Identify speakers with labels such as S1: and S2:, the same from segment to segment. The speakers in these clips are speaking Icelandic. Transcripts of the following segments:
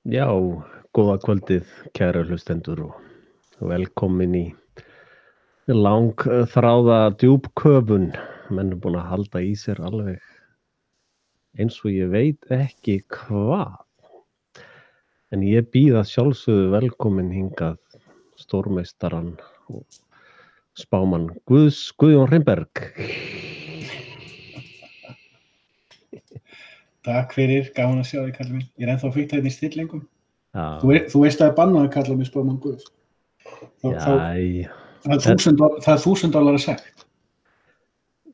S1: Já, góða kvöldið, kæru hlustendur og velkomin í langþráða djúpköfun. Menn er búin að halda í sér alveg eins og ég veit ekki hvað. En ég býð að sjálfsögðu velkomin hingað stórmeistarann og spámann Guðjón Hreimberg.
S2: Takk fyrir, gaman að sjá þig, kallið minn. Ég er ennþá fyrkt hérna í stillingum.
S1: Já,
S2: Þú veist að það er bannað að kalla mig spámann Guðs.
S1: já,
S2: Það er $1000 sagt.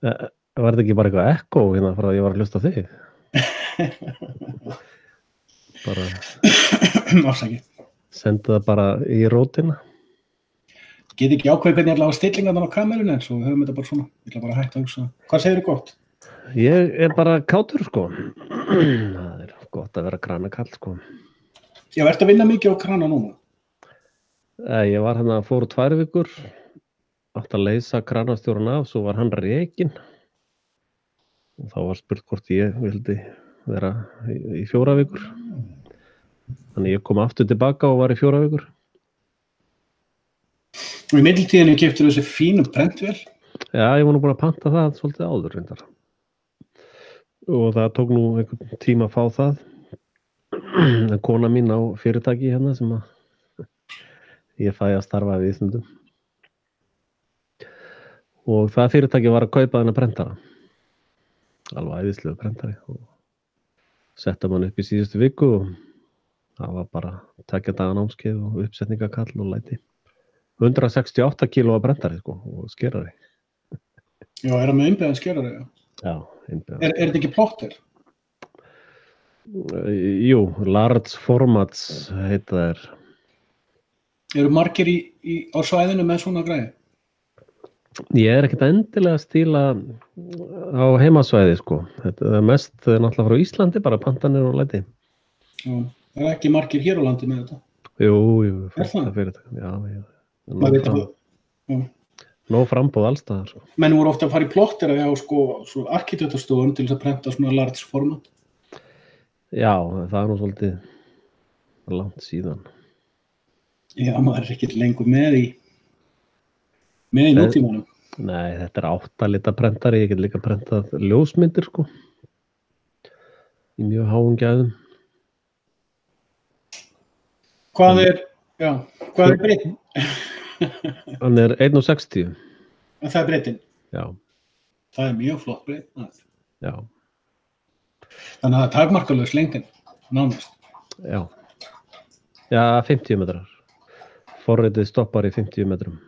S1: var þetta ekki bara eitthvað ekko hérna frá að ég var að hlusta á þig? Bara
S2: Afsakið.
S1: sendi það bara í rótina.
S2: Get ekki ákveðið hvernig ég ætla að hafa stillingarnar á kamerunni en svo við höfum þetta bara svona. Ég ætla bara að hætta að hugsa. Hvað segirðu gott?
S1: Ég er bara kátur, sko. Það er gott að vera kranakall, sko.
S2: Já, ertu að vinna mikið á krana núna?
S1: Ég var hérna, fór 2 vikur, átti að leysa kranastjóran af, svo var hann rekinn. Og þá var spurt hvort ég vildi vera í 4 vikur. Þannig ég kom aftur tilbaka og var í 4 vikur.
S2: Og í middeltíðinni keyptirðu þessi fínu prentvél.
S1: Já, ég var nú búin að panta það svolítið áður, reyndar. Og það tók nú einhvern tíma að fá það. En kona mín á fyrirtæki hérna sem að ég fæ að starfa við stundum. Og það fyrirtæki var að kaupa þennan prentara. Alveg æðislegu prentari. Og setta mann upp í síðustu viku og það var bara 2 daga námskeið og uppsetningakall og læti. 168 kílóa prentari, sko, og skerari.
S2: Já, er það með innbyggðan skerari?
S1: Já, innbyggðan.
S2: Er þetta ekki plotter?
S1: Jú, large formats heita þær.
S2: Eru margir á svæðinu með svona græði?
S1: Ég er ekkert endilega að stíla á heimasvæði, sko. Þetta er mest náttúrulega frá Íslandi, bara pantanir og læti.
S2: Já, það er ekki margir hér á landi með þetta?
S1: Jú,
S2: Er það?
S1: fyrirtæki. Já.
S2: Maður veit það. Já.
S1: Nó frambóð allstaðar, sko.
S2: Menn voru ofta að fara í plottera hjá sko arkitektastofum til þess að prenta svona large format.
S1: Já, það er nú svolítið langt síðan.
S2: Já, maður er ekkert lengur með í nútímanum.
S1: Nei, þetta er 8 lita prentari, ég get líka prentað ljósmyndir, sko. Í mjög háum gæðum.
S2: Hvað er breytin?
S1: Hann er 1,60.
S2: Það er breytin.
S1: Já,
S2: Það er mjög flott breytin.
S1: já,
S2: Þannig að það er takmarkalaus lengdin, nánast.
S1: já. Já, 50 metrar. Forritið stoppar í 50 metrum.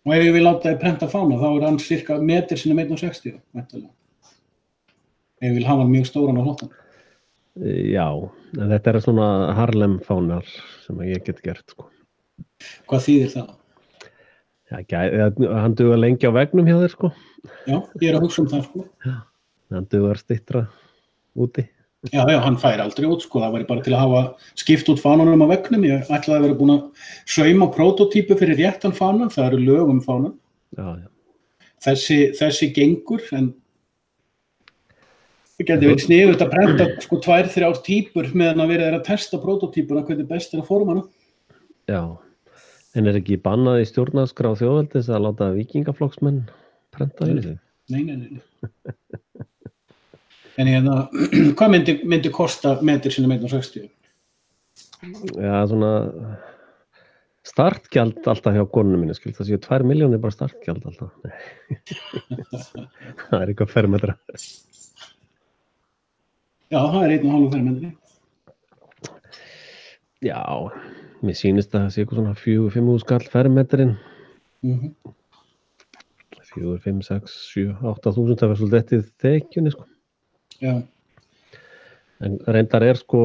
S2: Og ef ég vil láta þið prenta fána, þá er hann cirka metr sinni 1,60. Væntanlega. Ef ég vil hafa hann mjög stóran og flottan.
S1: Já, en þetta er svona Harlem fánar sem ég get gert, sko.
S2: Hvað þýðir það?
S1: Já, hann dugar lengi á veggnum hjá þér, sko.
S2: Já, ég er að hugsa um það, sko.
S1: Hann dugar styttra úti.
S2: Já, hann fær aldrei út, sko. Það væri bara til að hafa skipt út fánanum á veggnum. Ég ætlaði að vera búin að sauma protótípu fyrir réttan fánan. Það eru lög um fánan.
S1: Já, já.
S2: Þessi gengur, en það geti verið sniðugt að prenta sko 2-3 típur meðan að verið að testa protótípuna hvernig best er að forma hana.
S1: Já, en er ekki bannað í stjórnarskrá þjóðveldis að láta vikingaflokksmenn prenta í þessu?
S2: Nei. En hvað myndi kosta metr sinni 1,60?
S1: Já, svona startgjald alltaf hjá konunum minni, skil. Það séu 2 milljónir bara startgjald alltaf. Það er eitthvað fermetra.
S2: Já, það er 1,5 fermetri.
S1: Já, mér sýnist að það sé eitthvað svona 4-5 skall fermetrin. 4, 5, 6, 7, 8.000, það var svolítið eftir þekjunni, sko.
S2: Já.
S1: En reyndar er sko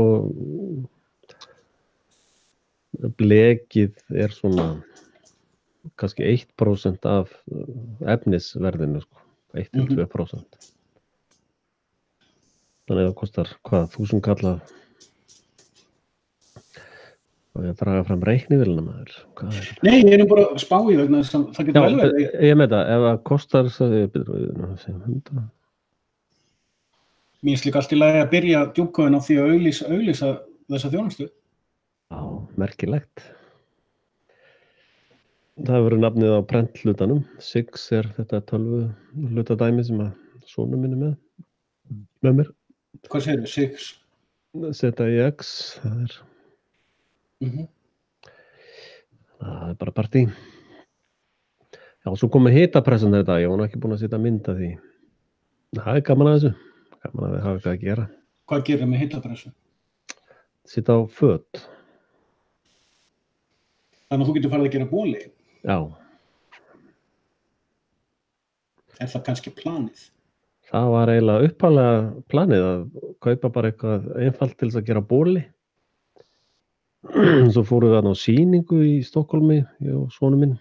S1: blekið er svona kannski 1% af efnisverðinu, sko. 1-2%. Þannig að það kostar hvað, 1000 kall að og ég að draga fram reiknivélina, maður. Hvað er þetta?
S2: Nei, ég er bara að spá í vegna þess að það getur vel verið.
S1: Ég með það, ef það kostar
S2: Mér finnst líka allt í lagi að byrja djúpköfun á því að auglýsa þessa þjónustu.
S1: Já, merkilegt. Það verður nafnið á prenthlutanum. Sigs þetta tölvuhlutadæmi sem að sonur minn með mér.
S2: Hvað segirðu, Sigs?
S1: ZIX, það er bara partí. Já, svo komið hitapressan þetta, ég var nú ekki búinn að setja mynd af því. Það er gaman að þessu, gaman að við hafa eitthvað að gera.
S2: Hvað gerir með hitapressu?
S1: Setja á föt.
S2: Þannig að þú getur farið að gera bóli.
S1: Já.
S2: Er það kannski planið?
S1: Það var eiginlega upphaflega planið að kaupa bara eitthvað einfalt til þess að gera bóli. Svo fórum við þarna á sýningu í Stokkhólmi, ég og sonur minn.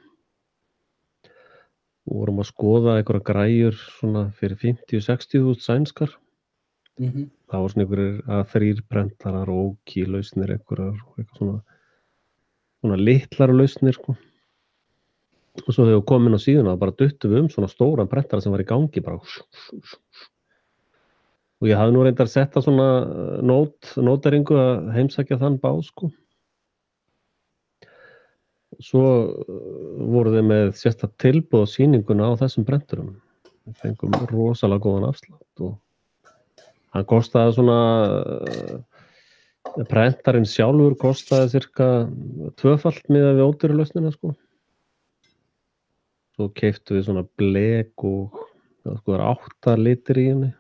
S1: Og vorum að skoða einhverja græjur svona fyrir 50-60.000 sænskar. Það var svona einhverjir A3 prentarar og Oki lausnir einhverjar og eitthvað svona litlar lausnir sko. Og svo þegar við komum inn á síðuna bara duttum við svona stóran prentara sem var í gangi bara. Og ég hafði nú reyndar sett að svona nótaringu að heimsækja þann bá sko. Svo voru þeir með sérstakt tilboð á sýninguna á þessum prenturum. Við fengum rosalega góðan afslátt og hann kostaði svona, prentarinn sjálfur kostaði cirka tvöfalt miðað við ódýrulausnina sko. Svo keyptum við svona blek og það er 8 litir í henni.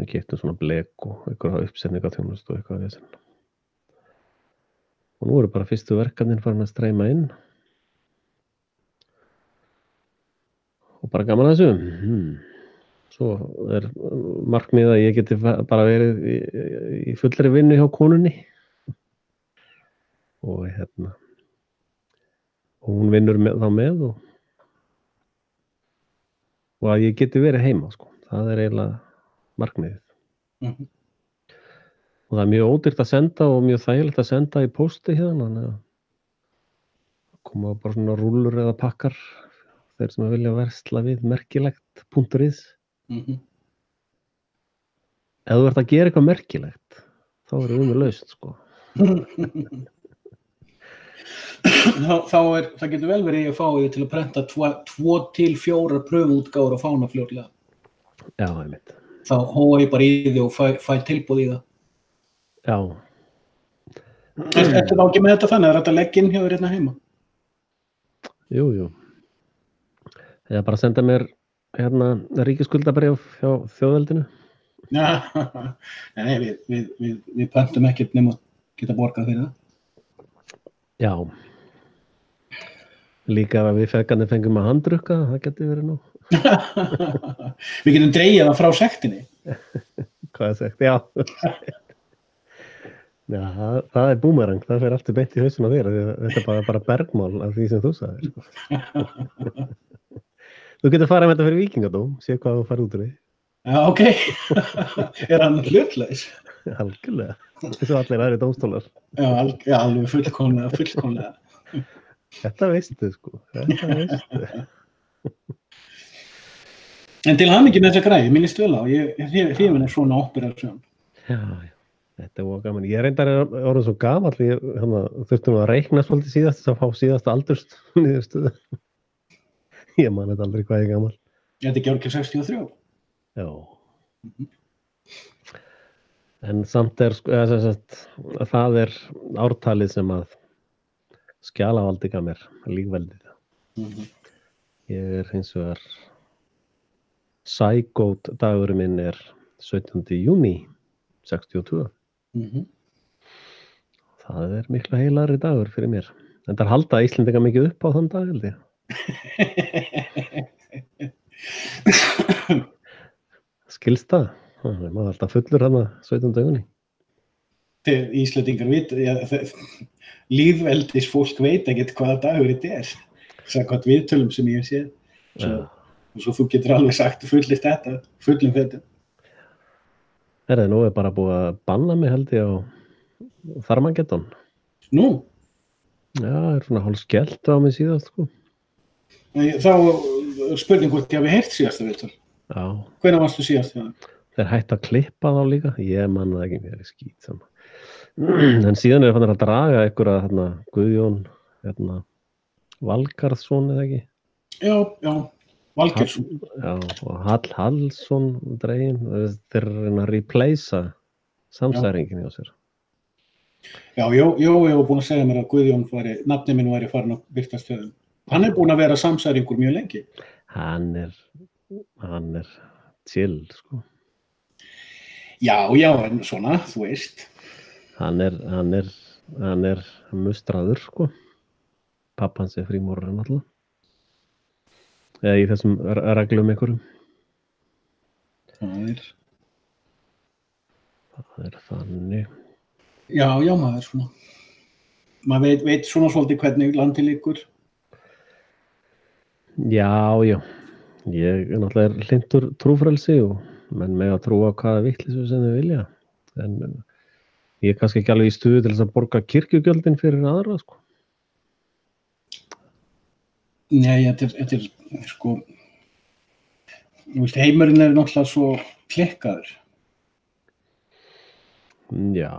S1: Við keyptum svona blek og einhverja uppsetningaþjónustu og eitthvað við þessin. Og nú eru bara fyrstu verkefnin farin að streyma inn. Og bara gaman að þessu. Svo er markmið að ég geti bara verið í fullri vinnu hjá konunni. Og og hún vinnur þá með og að ég geti verið heima sko. Það er eiginlega markmiðið. Og það er mjög ódýrt að senda og mjög þægilegt að senda í pósti hérna, þannig að koma bara svona rúllur eða pakkar þeir sem vilja versla við merkilegt.is. Ef þú ert að gera eitthvað merkilegt, þá er laust sko.
S2: Það getur vel verið að fá þig til að prenta 2 til 4 pröfuútgáfur á fána fljótlega.
S1: Já, einmitt.
S2: Þá hóa ég bara í því og fæ tilboð í það.
S1: Já.
S2: Ertu þá ekki með þetta þannig? Er þetta leggja inn hjá þér hérna heima?
S1: Jú. Eða bara senda mér ríkisskuldabréf hjá þjóðveldinu.
S2: Nei, við pöntum ekkert nema geta borgað fyrir það.
S1: Já. Líka ef við feðgarnir fengum að handrukka, það geti verið nú.
S2: Við getum dregið það frá sektinni.
S1: Hvað er sekt? Já. Já, það er búmerang, það fer alltaf beint í hausinn á þér. Þetta er bara bergmál af því sem þú sagðir. Sko. Þú getur farið með þetta fyrir Víkingadóm, sé hvað þú farið út úr því.
S2: Já, ok. Er hann hlutlaus?
S1: Algjörlega, þessu allir aðri dómstólar.
S2: Já, alveg fullkomlega.
S1: Þetta veistu, sko.
S2: En til hamingju með þessa græði, mér líst vel á. Ég hrifinn svona óperasjón.
S1: Já. Þetta var gaman. Ég reyndar orðið svo gamall, þurftum að reikna svolítið síðast þess að fá síðasta aldursniðurstöðu. Ég man þetta aldrei hvað ég gamall.
S2: Þetta er árið 63.
S1: Já. En samt það er ártalið sem að skjalavaldi gaf mér, lífveldið. Ég er hins vegar sægót dagurinn minn er 17. júní 62. Það er miklu heilari dagur fyrir mér. En það halda Íslendinga mikið upp á þann dag, held ég. Skilst það? Það er alltaf fullur hana 17. júní.
S2: Þegar Íslendingar vita, lífveldis fólk veit ekkert hvaða dagur þetta er. Samkvæmt viðtölum sem ég sé. Svo þú getur alveg sagt fullist þetta, fullum þetta.
S1: Nú er bara búið að banna mig held ég á Farmageddon.
S2: Nú?
S1: Já, það er svona hálf skellt á mig síðast, sko.
S2: Þá spurning hvort ég hafi heyrt síðasta viðtal.
S1: Já.
S2: Hvenær varstu síðast?
S1: Þeir hættu að klippa þá líka, ég man það ekki, mér er skít saman. En síðan er að draga einhverja Guðjón Valgarðsson eða ekki?
S2: Já, Valgeirsson.
S1: Já, og Hallsson dregin, þeir reyna að replacea samsæringin hjá sér.
S2: Já, ég var búin að segja mér að Guðjón nafni minn væri farin að birtast höfum. Hann er búin að vera samsæringur mjög lengi.
S1: Hann er chill, sko.
S2: Já, en svona, þú veist.
S1: Hann er mustraður, sko. Pappans er frímúrari náttúrulega. Eða í þessum reglum einhverjum.
S2: Það
S1: er þannig.
S2: Já, maður svona. Maður veit svona svolítið hvernig landið liggur.
S1: Já. Ég náttúrulega hlynntur trúfrelsi og menn mega trúa á hvaða vitleysu sem þau vilja. En ég er kannski ekki alveg í stuði til þess að borga kirkjugjöldin fyrir aðra, sko.
S2: Nei, þetta er sko, heimurinn er náttúrulega svo klikkaður.
S1: Já.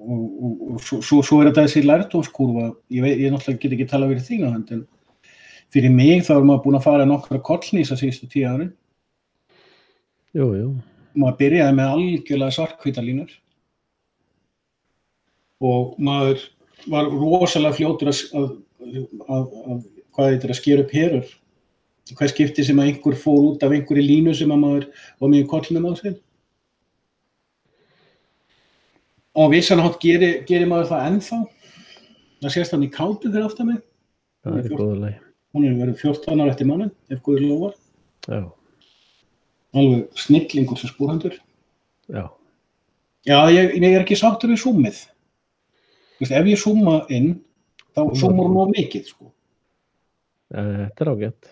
S2: Og svo er þetta þessi lærdómskúrfa, ég náttúrulega get ekki talað fyrir þína hönd, en fyrir mig þá er maður búin að fara nokkra kollnýsa síðustu 10 árin.
S1: Jú.
S2: Maður byrjaði með algjörlega svarthvítar línur og maður var rosalega fljótur að skera upp herur. Hvað skipti sem að einhver fór út af einhverju línu sem að maður var með í kollinum á sig. Og vissan hátt gerir maður það ennþá. Það sést hann í kápu fyrir aftan mig.
S1: Það er góður leið.
S2: Hún er verið 14 ára eftir mannin, ef Guð lofar.
S1: Já.
S2: Alveg snillingur sem spúrhandur.
S1: Já.
S2: Já, ég er ekki sáttur við súmið. Ef ég súma inn, þá súmar hún of mikið, sko.
S1: Þetta er ágætt.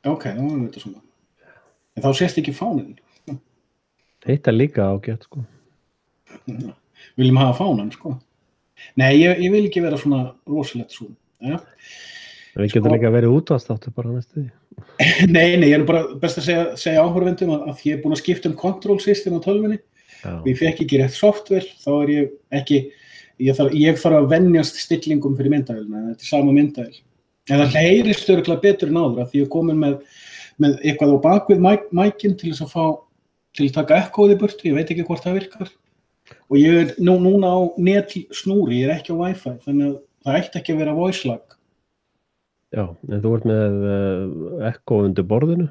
S2: Ok, þá erum við þetta súma. En þá sést ekki fáninn.
S1: Þetta er líka ágætt, sko.
S2: Viljum hafa fánan, sko. Nei, ég vil ekki vera svona rosalegt súm. Ja.
S1: Við getum líka verið útvarpsþáttur bara næstu því.
S2: Nei, ég er bara best að segja áhorfendum að ég er búin að skipta control system á tölvunni. Og ég fekk ekki rétt software, þá er ég þarf að venjast stillingum fyrir myndavélina, þetta er sama myndavél. En það heyrist örugglega betur en áður, af því ég er komin með eitthvað á bakvið mækinn til þess að taka ekkoði burtu, ég veit ekki hvort það virkar. Og ég er núna á netsnúri, ég er ekki á Wi-Fi, þannig að það ætti ekki að vera voice lag.
S1: Já, en þú ert með ekko undir borðinu?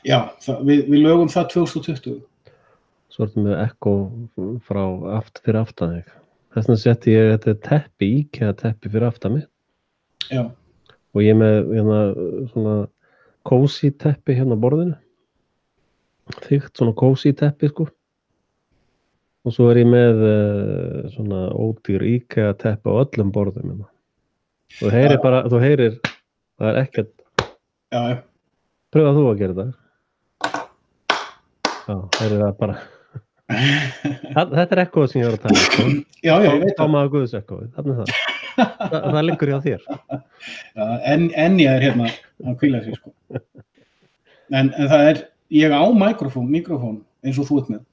S2: Já, við lögum það 2020.
S1: Svo ertu með ekko fyrir aftan þig. Þess vegna setti ég þetta teppi, IKEA teppi fyrir aftan mig.
S2: Já.
S1: Og ég er með svona cozy teppi hérna á borðinu. Þykkt svona cozy teppi, sko. Og svo er ég með svona ódýr IKEA teppi á öllum borðum hérna. Þú heyrir, það er ekkert.
S2: Já.
S1: Pröfa þú að gera það. Já, heyrir það bara. Þetta er ekkoð sem ég var að tala, sko.
S2: Já, ég veit það.
S1: Þá maður Guðs ekkoð, þannig það. Það liggur hjá þér.
S2: Já, en ég er hérna að hvíla sig, sko. En það er, ég á mikrofón eins og þú ert með.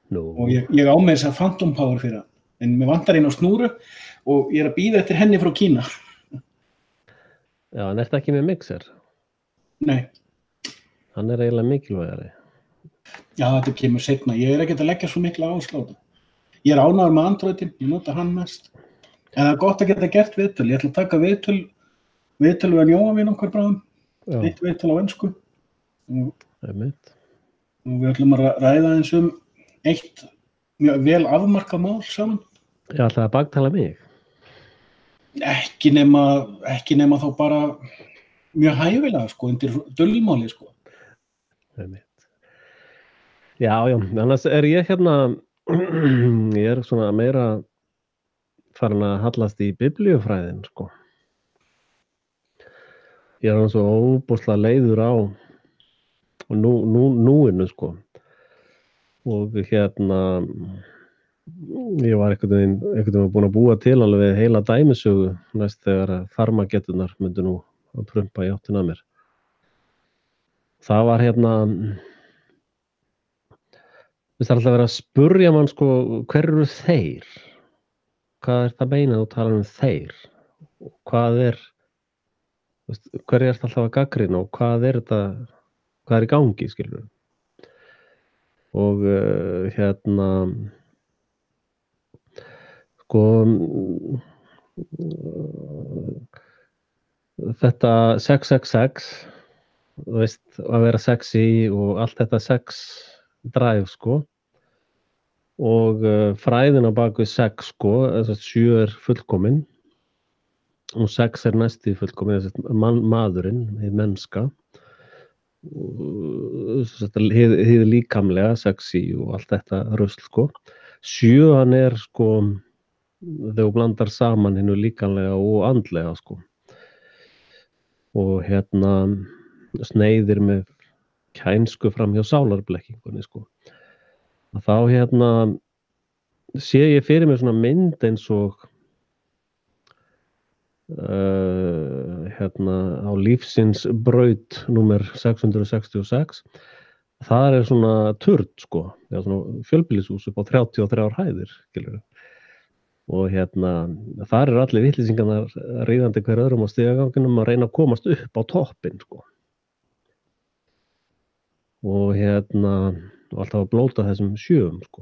S1: Nú.
S2: Og ég á með þess að Phantom Power fyrir það. En mér vantar einn á snúru og ég er að bíða eftir henni frá Kína.
S1: Já, en ertu ekki með mixer?
S2: Nei.
S1: Hann er eiginlega mikilvægari.
S2: Já, þetta kemur seinna. Ég er ekkert að leggja svo mikla áherslu á þetta. Ég er ánægður með Androidin, ég nota hann mest. En það er gott að geta gert viðtöl. Ég ætla að taka viðtöl við að njóa við nokkur bráðum. Eitt viðtöl á ensku.
S1: Það er mitt.
S2: Og við ætlum að ræða eins eitt mjög vel afmarkað mál saman.
S1: Ég ætla að baktala mig.
S2: Ekki nema þá bara mjög hæfilega, sko, undir dulmáli, sko.
S1: Það er mitt. Já, annars er ég hérna, ég er svona meira farin að hallast í biblíufræðin, sko. Ég er svo óbúslega leiður á núinu, sko. Og hérna, ég var einhvern veginn búin að búa til alveg heila dæmisögu næst þegar farmageturnar myndu nú að prumpa í áttina að mér. Það var það er alltaf verið að spurja mann sko, hver eru þeir? Hvað er það meinað að tala þeir? Og hvað hver er alltaf að gagnrýna og hvað er í gangi, skilur? Og sko þetta 666, þú veist, að vera sexy og allt þetta sex drive, sko. Og fræðin á bak við 6, sko, þess að 7 er fullkomin og 6 er næsti fullkomin, þess að maðurinn, hið mennska, hið líkamlega, sexy og allt þetta rusl, sko. 7 hann er, sko, þegar þú blandar saman hinu líkamlega og andlega, sko. Og sneiðir með kænsku fram hjá sálarblekkingunni, sko. Að þá sé ég fyrir mér svona mynd eins og á lífsins braut númer 666. Það er svona turn, sko, eða svona fjölbýlishús upp á 33 hæðir, skilurðu. Og þar eru allir vitleysingarnar ríðandi hver öðrum á stigaganginum að reyna að komast upp á toppinn, sko. Og alltaf að blóta þessum 7, sko.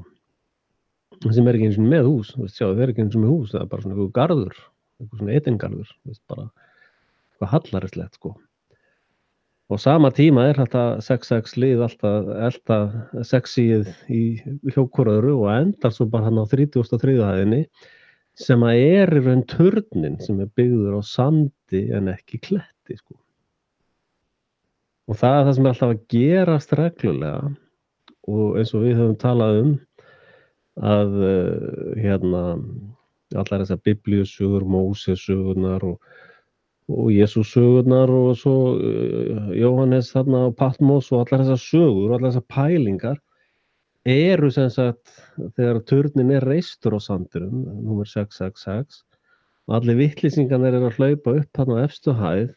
S1: Sem er ekki eins og með hús, veist, sjá, það er ekki eins og með hús, það er bara svona einhver garður, einhver svona etingarður, veist, bara eitthvað hallarislegt, sko. Og sama tíma er þetta 6-6 lið alltaf sexíið í hjókuröðru og endar svo bara hann á 33. hæðinni sem að er í raun turnin sem er byggður á sandi en ekki kletti, sko. Og það er það sem er alltaf að gerast reglulega og eins og við höfum talað að allar þessar biblíusögur, Mósesögurnar og Jesússögurnar og svo Jóhannes þarna á Patmos og allar þessar sögur og allar þessar pælingar eru sem sagt þegar turnin er reistur á sandurum, númer 666 og allir vitleysingarnir eru að hlaupa upp þarna á efstu hæð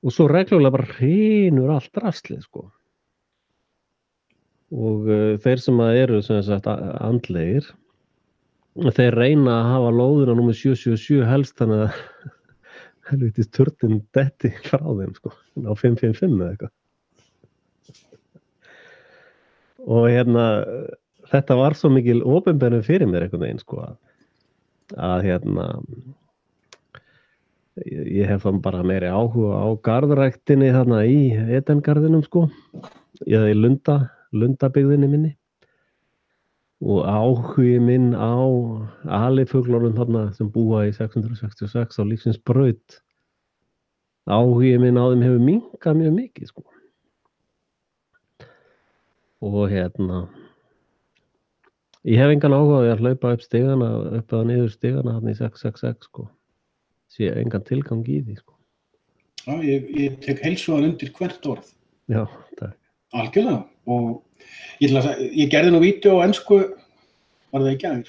S1: og svo reglulega bara hrynur allt draslið, sko. Og þeir sem eru sem sagt andlegir, þeir reyna að hafa lóðina númer 777 helst þannig að helvitis turnin detti frá þeim, sko, á 555 eða eitthvað. Og þetta var svo mikil opinberun fyrir mér einhvern veginn, sko, að ég hef þann bara meiri áhuga á garðræktinni þarna í Edengarðinum, sko, eða í lundabyggðinni minni. Og áhugi minn á alifuglunum þarna sem búa í 666 á lífsins braut. Áhugi minn á þeim hefur minnkað mjög mikið, sko. Og ég hef engan áhuga á því að hlaupa upp stigana, upp eða niður stigana þarna í 666, sko. Sé engan tilgang í því, sko.
S2: Já, ég tek heilsugan undir hvert orð.
S1: Já, takk.
S2: Algjörlega. Og ég gerði nú vídeó á ensku, var það í gær?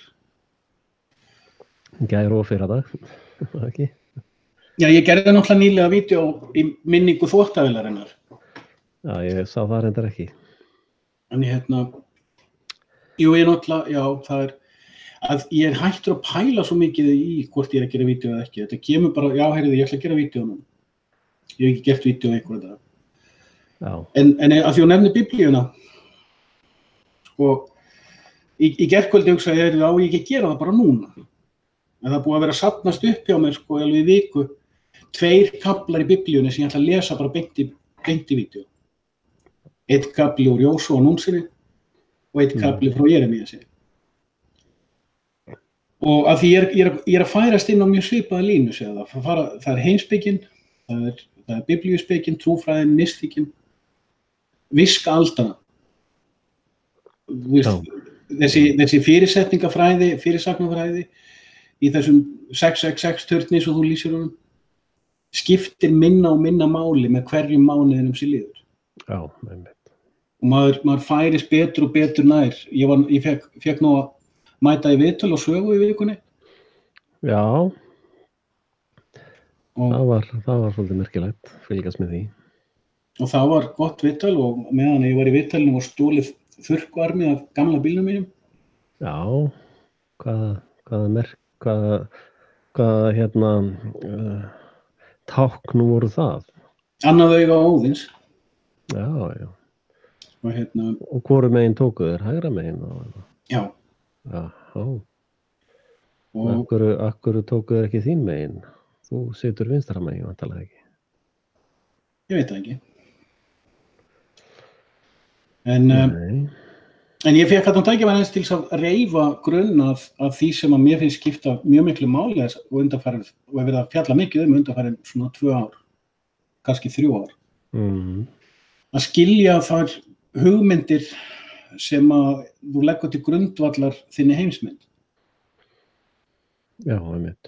S1: Gær og fyrradag, var ekki?
S2: Já, ég gerði náttúrulega nýlega vídeó í minningu þvottavélarinnar.
S1: Já, ég sá það reyndar ekki.
S2: En jú, ég náttúrulega, já, það er að ég er hættur að pæla svo mikið í hvort ég er að gera vídeó eða ekki. Þetta kemur bara, já, heyrðu, ég ætla að gera vídeó nú. Ég hef ekki gert vídeó einhverja dag.
S1: Já.
S2: En að því að nefni biblíuna, sko, í gærkvöldi hugsaði ég, á ég ekki að gera það bara núna. En það er búið að vera að safnast upp hjá mér, sko, alveg í viku, 2 kaflar í biblíunni sem ég ætla að lesa bara beint í vídeó. 1 kafli úr Jósúa núnsinni og 1 kafli frá Jeremíasi. Og að því ég er að færast inn á mjög svipaða línu, segja það er heimspekin, það er biblíuspekin, trúfræðin, mystíkin, viska aldana. Þessi fyrirsagnafræði í þessum 666 turni svo þú lýsir honum skiptir minna og minna máli með hverjum mánuðinum sem líður.
S1: Já, einmitt.
S2: Og maður færist betur og betur nær. Ég fekk nú að mæta í viðtöl og sögu í vikunni.
S1: Já. Það var svolítið merkilegt, fylgjast með því.
S2: Og það var gott viðtal og meðan ég var í viðtalinu var stólið þurrkvarmi af gamla bílnum mínum.
S1: Já, hvaða tákn voru það?
S2: Annað auga Óðins.
S1: Já.
S2: Og
S1: Og hvoru megin tóku þeir? Hægra megin?
S2: Já.
S1: Já.
S2: Og
S1: Akkur tóku þeir ekki þín megin? Þú situr vinstra megin, vantarlega ekki.
S2: ég veit það ekki. En ég fekk þarna tækifæri aðeins til að reifa grunn af því sem að mér finnst skipta mjög miklu máli og undanfarið, og verið að fjalla mikið undanfarið svona 2 ár, kannski 3 ár. Að skilja þær hugmyndir sem að þú leggur til grundvallar þinni heimsmynd.
S1: Já, einmitt.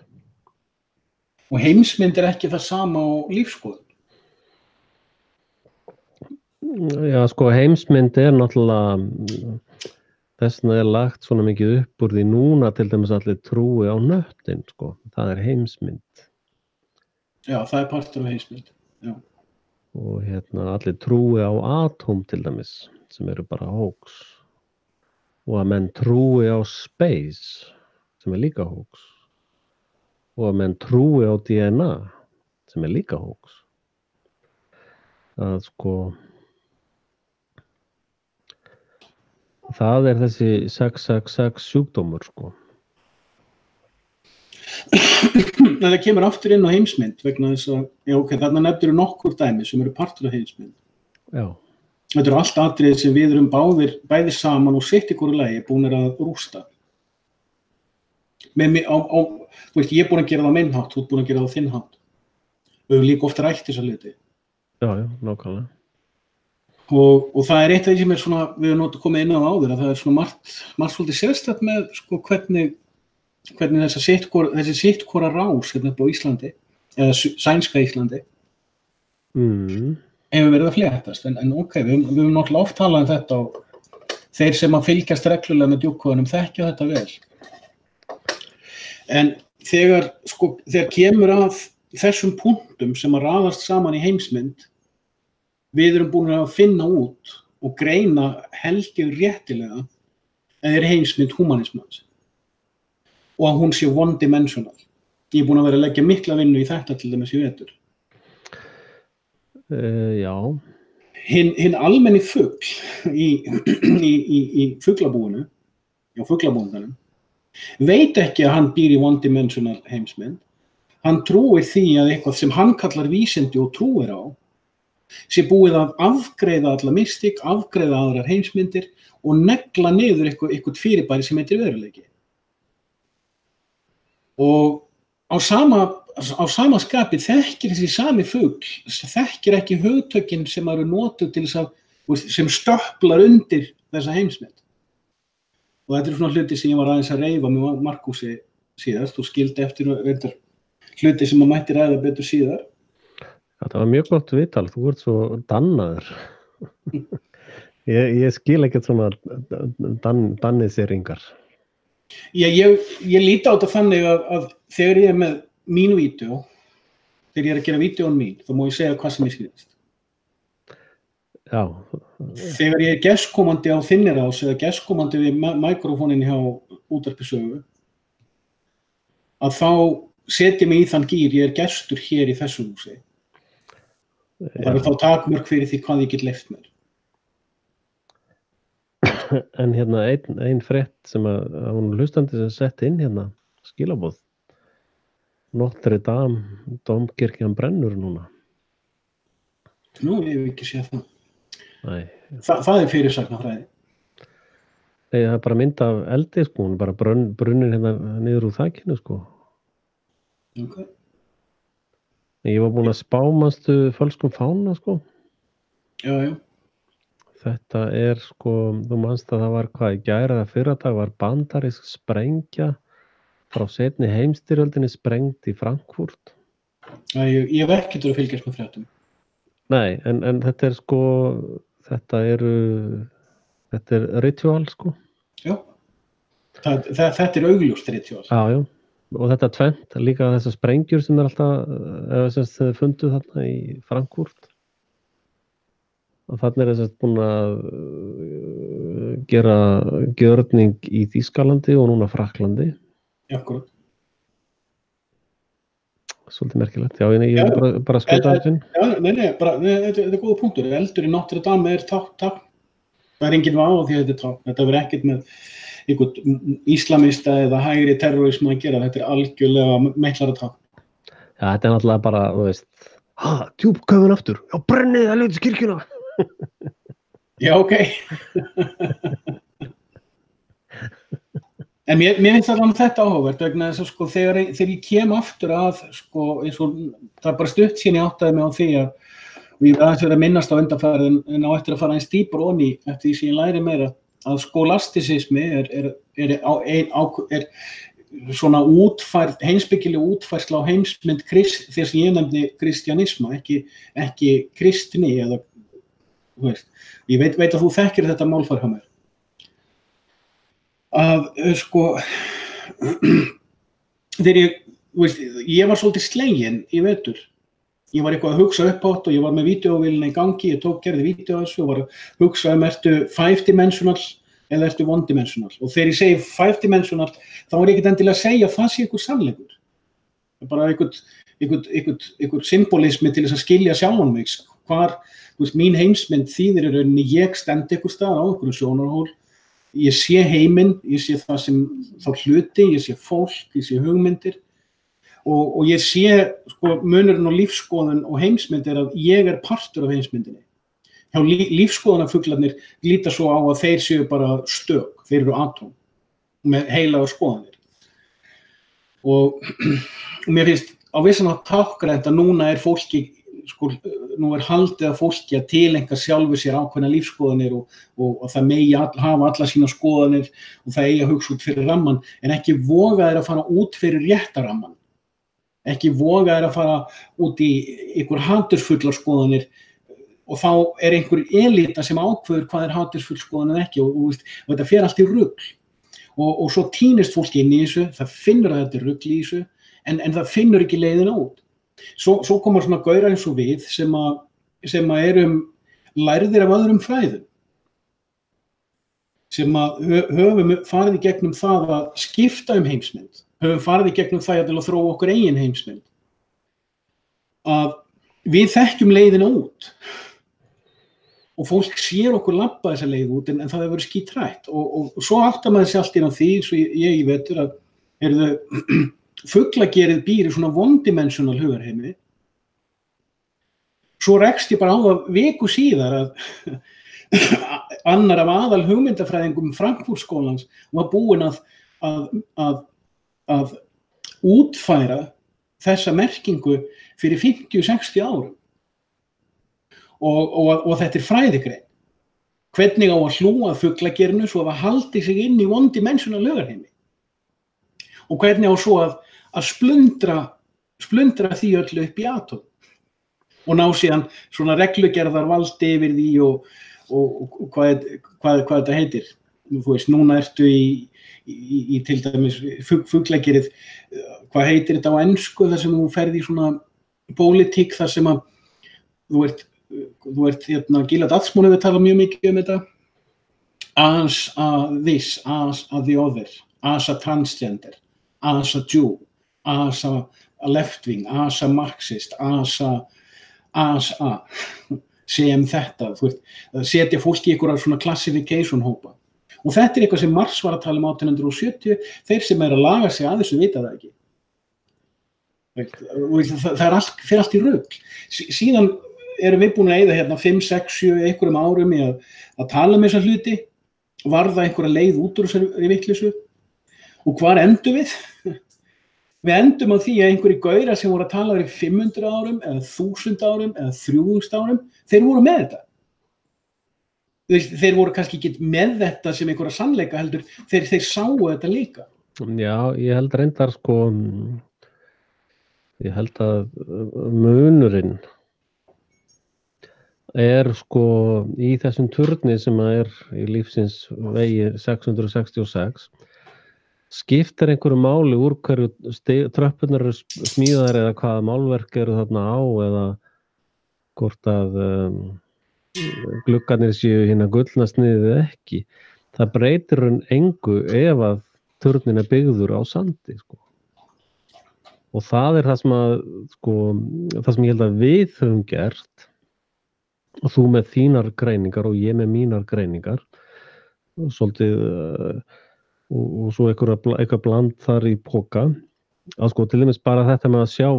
S2: Og heimsmynd ekki það sama á lífsskoðun.
S1: Já, sko, heimsmynd náttúrulega, þessna lagt svona mikið upp úr því núna til dæmis allir trúi á nöttin, sko. Það heimsmynd.
S2: Já, það partur af heimsmynd, já.
S1: Og allir trúi á atóm til dæmis, sem eru bara hoax. Og að menn trúi á space, sem líka hoax. Og að menn trúi á DNA, sem líka hoax. Að sko, það þessi 666 sjúkdómur, sko.
S2: Það kemur aftur inn á heimsmynd vegna þess að, já ok, þarna nefnir nokkur dæmi sem eru partur af heimsmynd.
S1: Já.
S2: Þetta eru allt atriði sem við erum bæði saman og sitt í hvoru lagi búnir að rústa. Þú veist, ég er búin að gera það á minn hátt, þú ert búin að gera það á þinn hátt. Við höfum líka oft rætt þessa hluti.
S1: Já, nákvæmlega.
S2: Og það eitt af því sem svona, við höfum komið inn á áður, að það svona margt svolítið sérstætt með sko, hvernig þessi sitthvora rás hérna upp á Íslandi, eða sænska Íslandi, hefur verið að fléttast. En ok, við höfum náttúrulega oft talað um þetta og þeir sem að fylgjast reglulega með djúpkvæðunum þekkja þetta vel. En þegar kemur að þessum punktum sem að raðast saman í heimsmynd, við erum búin að finna út og greina helgið réttilega að heimsmynd humanismans og að hún sé one-dimensional. Ég er búin að vera að leggja mikla vinnu í þetta til dæmis í vetur.
S1: Já.
S2: Hinn almenni fugl í fuglabúinu, á fuglabúndanum, veit ekki að hann býr í one-dimensional heimsmynd. Hann trúir því að eitthvað sem hann kallar vísindi og trúir á sé búið að afgreiða alla mystík, afgreiða aðrar heimsmyndir og negla niður eitthvað fyrirbæri sem heitir veruleiki. Og á sama skapi þekkir þessi sami fugl, þekkir ekki hugtökin sem eru notuð til þess að, sem stöpplar undir þessa heimsmynd. Og þetta svona hluti sem ég var aðeins að reifa með Markúsi síðast og skildi eftir hluti sem maður mætti ræða betur síðar.
S1: Það var mjög gott viðtal, þú ert svo dannaður. Ég skil ekkert svona danniseringar.
S2: Ég líti á þetta þannig að þegar ég er með mín vídeó, þegar ég er að gera vídeón mín, þá má ég segja hvað sem ég skilist.
S1: Já.
S2: Þegar ég er gestkomandi á þinnirás eða gestkomandi við mikrofónin hjá útvarpssögu, að þá setja mig í þann gír, ég er gestur hér í þessu húsi. Það er þá takmörk fyrir því hvað ég get leyft mér.
S1: En ein frétt sem að hún hlustandi sem sett inn skilaboð. Notre Dame, Dómkirkjan brennur núna.
S2: Nú, ég hef ekki séð það.
S1: Nei.
S2: Það er fyrirsagnarfræði.
S1: Nei, það er bara mynd af eldi, sko, hún bara brunnin niður úr þakinu, sko.
S2: Ok.
S1: Ég var búin að spámastu fölskum fána, sko.
S2: Já.
S1: Þetta sko, þú manst að það var hvað í gær eða fyrradag var bandarísk sprengja frá seinni heimsstyrjöldinni sprengd í Frankfurt.
S2: Ég hef ekki til að fylgjast með fréttum.
S1: Nei, en þetta sko, þetta er ritual, sko.
S2: Já, þetta er augljóst ritual.
S1: Já. Og þetta tvennt, líka þessar sprengjur sem alltaf, sem þið funduð þarna í Frankfurt. Og þarna þess að búin að gera gjörning í Þýskalandi og núna Frakklandi.
S2: Akkurat.
S1: Svolítið merkilegt. Já, ég er bara að skjóta þessin.
S2: Já, þetta er góða punktur. Eldur í Notre Dame tákn. Það er enginn vafa á því að þetta er tákn. Þetta verður ekkert með einhvern íslamista eða hægri terrorism að gera. Þetta er algjörlega meiklara tákn.
S1: Já, þetta er náttúrulega bara, þú veist, djúpköfun aftur. Já, brennið helvítis kirkjuna.
S2: Já, ok. En mér finnst alveg þetta áhugavert vegna þess að sko þegar ég kem aftur að sko eins og það er bara stutt síðan ég áttaði mig á því að og ég aðeins verið að minnast á undanfarið en á eftir að fara eins dýpra ofan í eftir því sem ég læri meira að skolastisismi er svona heimspekileg útfærsla á heimsmynd þess að ég nefndi kristjanisma, ekki kristni eða þú veist, ég veit að þú þekkir þetta málfar hjá mér. Að sko þegar ég var svolítið sleginn í vetur. Ég var eitthvað að hugsa uppátt og ég var með vídeóvélina í gangi, ég gerði vídeó þessu og var að hugsa ertu 5-dimensional eða ertu 1-dimensional. Og þegar ég segi 5-dimensional þá er ég ekkert endilega að segja að það sé einhver sannleikur. Það er bara einhver symbolismi til þess að skilja sjálfan mig. Hvar, mín heimsmynd þýðir í rauninni ég stend einhver staðar á einhverju sjónarhól. Ég sé heiminn, ég sé það sem þá hluti, ég sé fólk, ég sé hugmyndir og ég sé sko munurinn á lífsskoðun og heimsmynd er að ég er partur af heimsmyndinni. Hjá lífsskoðunarfuglarnir líta svo á að þeir séu bara stök, þeir eru atóm með heilagar skoðanir. Og mér finnst á vissan hátt tákgrænt að núna er fólki sko, nú er haldið að fólki að tileinka sjálfu sér ákveðna lífsskoðanir og það megi hafa alla sína skoðanir og það eigi að hugsa út fyrir ramman en ekki voga þeir að fara út fyrir rétta ramman. Ekki voga þeir að fara út í einhver hatursfullar skoðanir og þá er einhver elita sem ákveður hvað er hatursfull skoðan en ekki og þetta fer allt í rugl. Og svo týnist fólk inn í þessu, það finnur að þetta er rugl í þessu en það finnur ekki leiðina út. Svo koma svona gaurar eins og við sem að erum lærðir af öðrum fræðum sem að höfum farið í gegnum það að skipta heimsmynd, höfum farið í gegnum það að þróa okkur eigin heimsmynd að við þekkjum leiðina út og fólk sér okkur labba þessa leið út en það hefur verið skítrætt og svo áttar maður sig allt inn á því svo ég vetur að fuglagerið býr í svona one-dimensional hugarheimi. Svo rekst ég bara á það viku síðar að annar af aðal hugmyndafræðingum Frankfurt-skólans var búinn að útfæra þessa merkingu fyrir 50-60 árum. Og þetta er fræðigrein. Hvernig á að hlúa að fuglagerinu svo að það haldi sig inn í one-dimensional hugarheimi. Og hvernig á svo að splundra því öllu upp í atóm og ná síðan svona reglugerðar valdi yfir því og hvað þetta heitir. Þú veist, núna ertu í til dæmis fuglagerið, hvað heitir þetta á ensku þar sem þú ferð í svona pólitík þar sem að þú ert Gilad Atsmon hefur talað mjög mikið þetta. As a this, as a the other, as a transgender, as a Jew, as a left-wing, as a Marxist, as a sem þetta, setja fólk í einhverja svona classification hópa. Og þetta er eitthvað sem Marx var að tala um 1870, þeir sem að laga sig að þessu vita það ekki. Það fer allt í rugl. Síðan erum við búin að eyða hérna 5, 6, 7 einhverjum árum í að tala um þessa hluti, varða einhverja leið út úr þessari vitleysu. Og hvar endum við? Við endum á því að einhverjir gaurar sem voru að tala fyrir 500 árum, eða 1000 árum, eða 3000 árum, þeir voru með þetta. Þeir voru kannski ekki með þetta sem einhverja sannleika heldur, þeir sáu þetta líka.
S1: Já, ég held reyndar sko, ég held að munurinn er sko í þessum turni sem er í lífsins vegi 666 skiptir einhverju máli úr hverju tröppurnar eru smíðar eða hvaða málverk eru þarna á eða hvort að gluggarnir séu hérna gullna sniðið eða ekki. Það breytir hann engu ef að turninn er byggður á sandi, sko. Og það er það sem að, sko, það sem ég held að við höfum gert, og þú með þínar greiningar og ég með mínar greiningar, svolítið, og svo eitthvað bland þar í poka, að sko til dæmis bara þetta með að sjá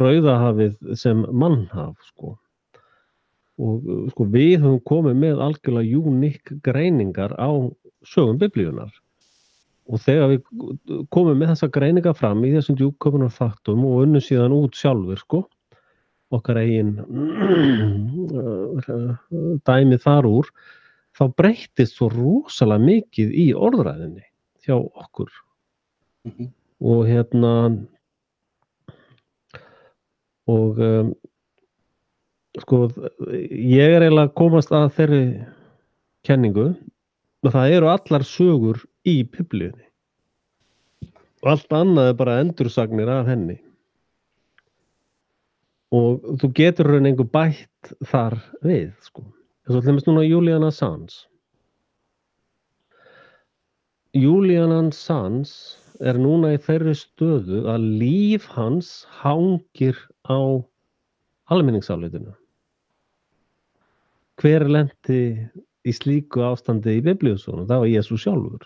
S1: Rauðahafið sem mannhaf, sko. Og sko við höfum komið með algjörlega uník greiningar á sögum biblíunnar. Og þegar við komum með þessa greiningar fram í þessum djúpköpunarfaktum og unnum síðan út sjálfur, sko, okkar eigin dæmi þar úr, þá breyttist svo rosalega mikið í orðræðinni hjá okkur. Og sko, ég er eiginlega að komast að þeirri kenningu og það eru allar sögur í biblíunni og allt annað er bara endursagnir af henni og þú getur raun einhver bætt þar við, sko. Þess að hlumist núna Julian Assange. Julian Assange er núna í þeirri stöðu að líf hans hangir á almenningsálitinu. Hver lenti í slíku ástandi í biblíusögunum? Það var Jesús sjálfur.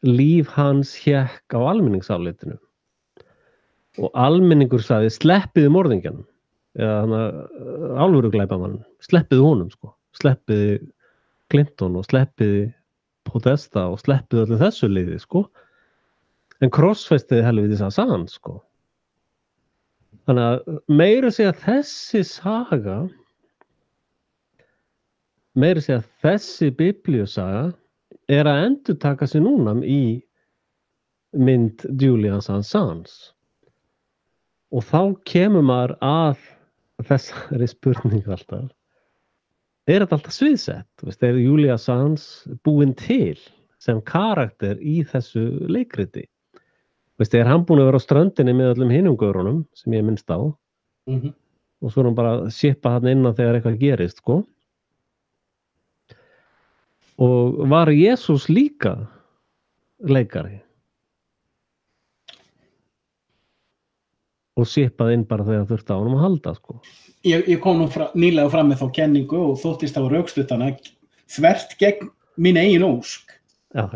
S1: Líf hans hékk á almenningsálitinu. Og almenningur sagði, sleppiði morðingjanum. Eða alvöru glæpamann. Sleppiði honum, sko. Sleppiði Clinton og sleppiði Podesta og sleppiði öllu þessu liði, sko. En krossfestiði helvitis Assange, sko. Þannig að meira segja þessi saga, meira segja þessi biblíusaga er að endurtaka sig núna í mynd Julian Assange. Og þá kemur maður að þessari spurningu alltaf. Er þetta alltaf sviðsett? Er Julian Assange búinn til sem karakter í þessu leikriti? Er hann búinn að vera á ströndinni með öllum hinum gaurunum sem ég minnst á? Og svo er hann bara að shippa hann inn á þegar eitthvað gerist, sko. Og var Jesús líka leikari? Og shippaði inn bara þegar þurfti á honum að halda, sko.
S2: Ég kom nú nýlega fram með þá kenningu og þóttist á rökstuddana þvert gegn mín eigin ósk.
S1: Já.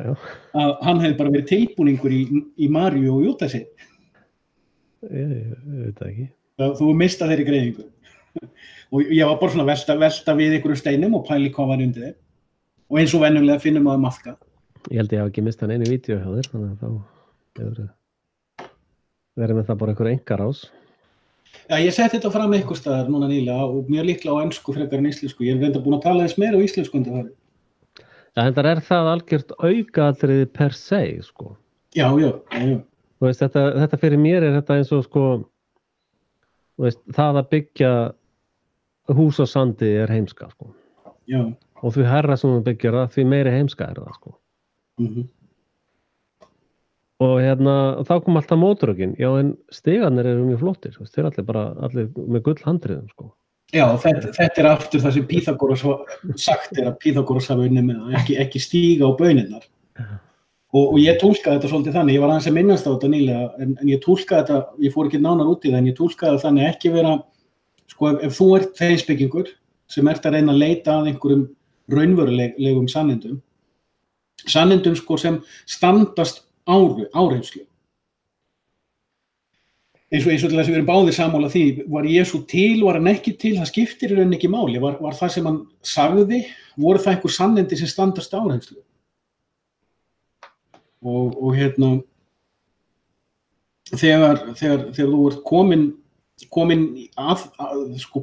S2: Að hann hefði bara verið tilbúningur í Maríu og Júdasi.
S1: Ég veit það ekki.
S2: Þú mistað þeirri greiningu. Og ég var bara svona velta við ykkur steinum og pæli hvað var undir þeir. Og eins og venjulega finnum maður maðka.
S1: Ég held ég hafi ekki mistað einu vídeo hjá þér, þannig að þá hefur verið með það bara einhver engarás.
S2: Já, ég setti þetta fram einhvers staðar núna nýlega og mjög líklega á ensku frekar en íslensku. Ég hef reynda búin að tala þess meira á íslensku undir það.
S1: Já, þetta er það algjört aukaatriði per se, sko.
S2: Já.
S1: Þú veist, þetta fyrir mér er þetta eins og, sko, þú veist, það að byggja hús á sandi er heimska, sko.
S2: Já.
S1: Og því hærra sem þú byggjar það, því meiri heimska er það, sko. Og þá kom alltaf mótrökin. Já, en stigarnir eru mjög flottir. Þeir eru allir með gullhandriðum, sko.
S2: Já, þetta er aftur það sem Pýþagóras sagt er að Pýþagóras hafi unnið með að ekki stíga á baunirnar. Og ég túlkaði þetta svolítið þannig, ég var aðeins að minnast á þetta nýlega, en ég túlkaði þetta, ég fór ekki nánar út í það, en ég túlkaði þannig ekki vera, sko, ef þú ert heimspekingur sem ert að reyna að leita að einhverjum raunverulegum sannindum, sko, sem standast áreynslu. Eins og til þess að við erum báðir sammála því, var Jesú til, var hann ekki til, það skiptir í rauninni ekki máli. Var það sem hann sagði, voru það einhver sannindi sem standast áreynslu? Og þegar þú ert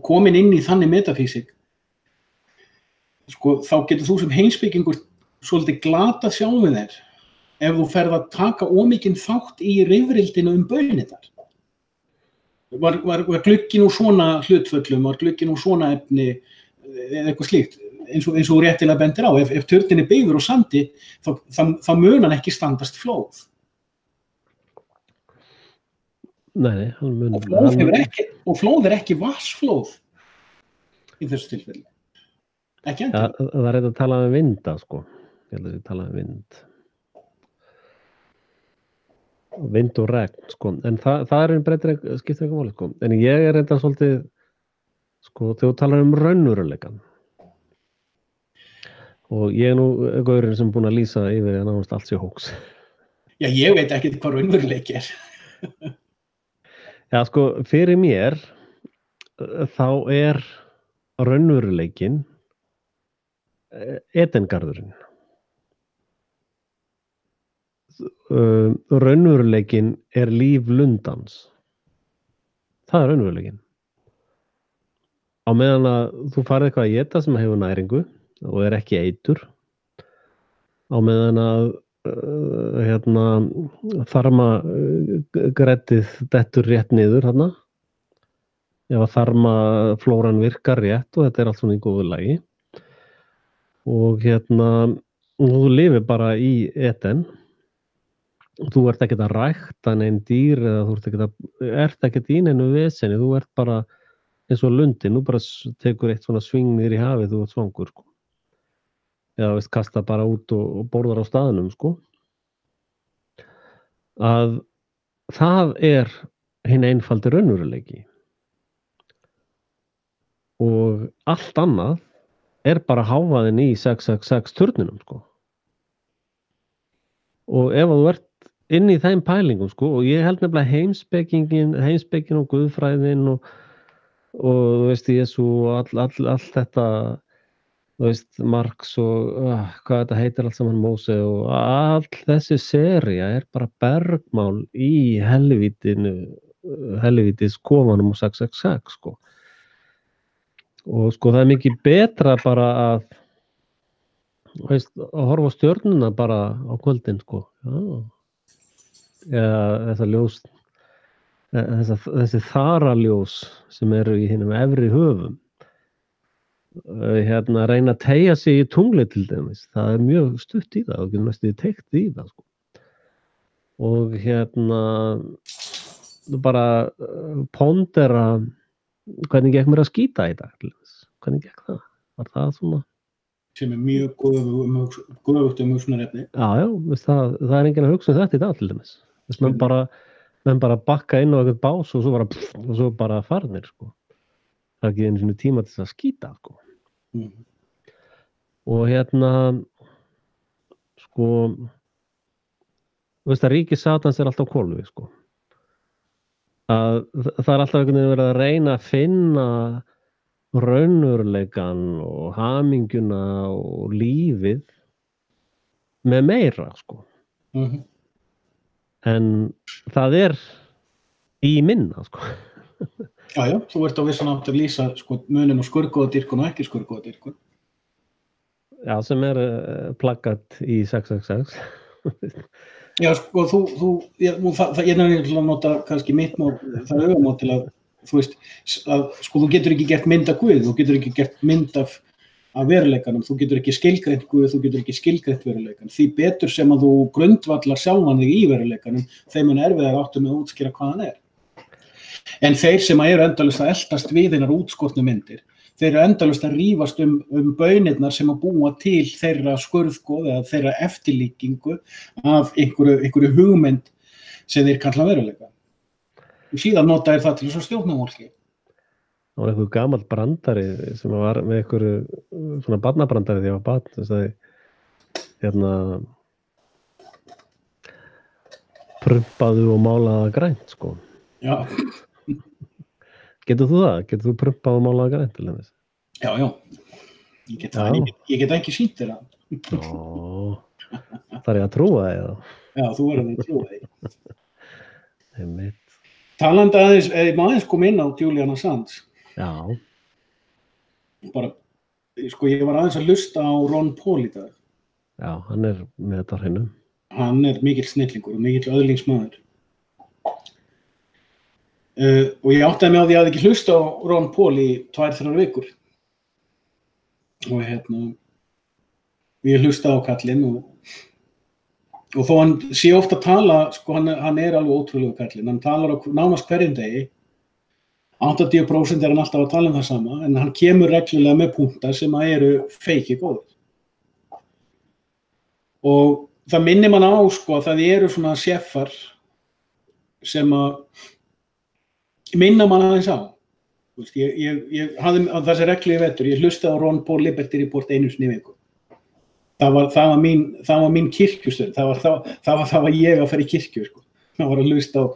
S2: komin inn í þannig metafísik, sko, þá getur þú sem heimspekingur svolítið glatað sjálfum þér ef þú ferð að taka ómikinn þátt í rifrildinu baunirnar. Var glugginn úr svona hlutföllum, var glugginn úr svona efni eða eitthvað slíkt, eins og réttilega bendir á. Ef turninn er byggður á sandi, þá mun hann ekki standast flóð.
S1: Nei, hann mun...
S2: Og flóð er ekki vatnsflóð. í þessu tilfelli. Ekki
S1: Ja,
S2: endilega.
S1: það er að tala um vinda, sko. Ég held að við tala um vind. Vind og regn, sko. En það er skiptir ekki máli, sko. En ég er þetta svolítið, sko, þegar þú talar um raunveruleikann. Og ég er nú gaurinn sem búinn að lýsa yfir að nánast allt sé hóks.
S2: Já, ég veit ekki hvað raunveruleiki er.
S1: Já, sko, fyrir mér þá er raunveruleikinn Edengarðurinn. Raunveruleikinn er líf lundans. Það er raunveruleikinn. Á meðan að þú farið eitthvað að éta sem hefur næringu og er ekki eitur. Á meðan að þarmagreddið dettur rétt niður þarna. Ef að þarmaflóran virkar rétt og þetta er allt svona í góðu lagi. Og þú lifir bara í Eden. Þú ert ekkert að rækta neinn dýr eða þú ert ekkert í neinu vesenni, þú ert bara eins og lundin, þú bara tekur eitt svona sving niður í hafið, þú ert svangur, sko. Eða veist, kasta bara út og borðar á staðnum, sko. Að það er hinn einfaldi raunveruleiki. Og allt annað er bara hávaðin í 666 turninum, sko. Og ef þú ert inn í þeim pælingum, sko, og ég held nefnilega heimspekin og guðfræðin og þú veist, Jesú og allt þetta, þú veist, Marx og hvað þetta heitir allt saman, Móse og all þessi sería er bara bergmál í helvítis kofanum og 666, sko. Og sko það er mikið betra bara að, veist, að horfa á stjörnuna bara á kvöldin, sko. Já. Eða þessa ljós, þessi þaraljós sem eru í hinum efri höfum. Reyna að teygja sig í tungli til dæmis. Það er mjög stutt í það og getur næstu teygt í það, sko. Og bara pondera hvernig gekk mér að skýta í dag. Hvernig gekk það? Var það svona?
S2: Sem er mjög góðugt hugsunarefni.
S1: Já, það er enginn að hugsa þetta í dag til dæmis. Menn bara bakka inn á eitthvað bás og svo bara farnir, sko. Það er ekki einu sinni tíma til að skýta, sko. Og sko, þú veist að ríki Satans er alltaf hvolfi, sko. Það er alltaf einhvern veginn verið að reyna að finna raunveruleikann og hamingjuna og lífið með meira, sko. En það er í minna, sko.
S2: Já, þú ert á vissan átt að lýsa, sko, munin og skurðgoðadýrkun og ekki skurðgoðadýrkun.
S1: Já, sem er plaggat í 666.
S2: Já, sko, ég nefnir að nota kannski mitt mál, það er auðvitað til að, þú veist, að, sko, þú getur ekki gert mynd af Guð, þú getur ekki gert mynd af veruleikanum, þú getur ekki skilgreint Guð, þú getur ekki skilgreint veruleikan. Því betur sem að þú grundvallar sjálfan þig í veruleikanum, þeim mun erfiðar áttu með að útskýra hvað hann er. En þeir sem eru endalaust að eltast við hinnar útskortnu myndir, þeir eru endalaust að rífast baunirnar sem að búa til þeirra skurðgoð eða þeirra eftirlíkingu af einhverju hugmynd sem þeir kalla veruleika. Og síðan nota þeir það til þess að stjórna fólki.
S1: Það var einhver gamall brandari sem var með einhverju svona barnabrandari þegar ég var barn, þess að prumpaðu og málaða grænt, sko.
S2: Já.
S1: Getur þú það? Getur þú prumpað og málaða grænt til þess?
S2: Já. Ég get ekki sýnt þér það.
S1: Það er ég að trúa þig þá. Já,
S2: þú verður að trúa þig.
S1: Einmitt.
S2: Talandi aðeins, ég má aðeins koma inn á Julian Assange.
S1: Já.
S2: Bara, sko, ég var aðeins að hlusta á Ron Paul í dag.
S1: Já, hann er með þetta á hreinu.
S2: Hann er mikill snillingur og mikill öðlingsmaður. Og ég áttaði mig á því að ég hafði ekki hlusta á Ron Paul í 2-3 vikur. Og ég hlusta á kallinn og þó hann sé ofta að tala, sko, hann er alveg ótrúlegur kallinn. Hann talar á nánast hverjum degi. 80% hann alltaf að tala það sama, en hann kemur reglulega með punkta sem eru feiki góðir. Og það minnir mann á, sko, að það eru svona sjeffar sem að minna mann aðeins á. Ég hafði þessi reglu í vetur, ég hlustaði á Ron Paul Liberty Report einu sinni í viku. Það var mín kirkjustund, það var ég að fara í kirkju, sko. Það var að hlusta á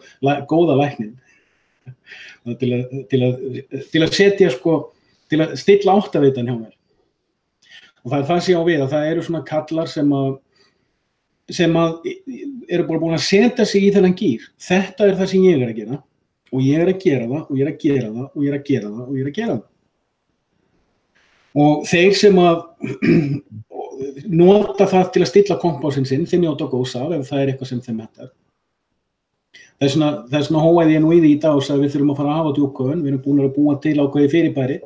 S2: góða læknin. Til að setja, sko, til að stilla áttavitan hjá mér. Og það sé á við að það eru svona kallar sem að eru bara búin að setja sig í þennan gír. Þetta það sem ég að gera, og ég að gera það, og ég að gera það, og ég að gera það, og ég að gera það. Og þeir sem að nota það til að stilla kompásinn sinn, þeir njóta góðs af ef það eitthvað sem þeim hentar. Það svona hóaði ég nú í því í dag og sagði við þurfum að fara að hafa djúpköfun, við erum búin að búa til ákveði fyrirbæri.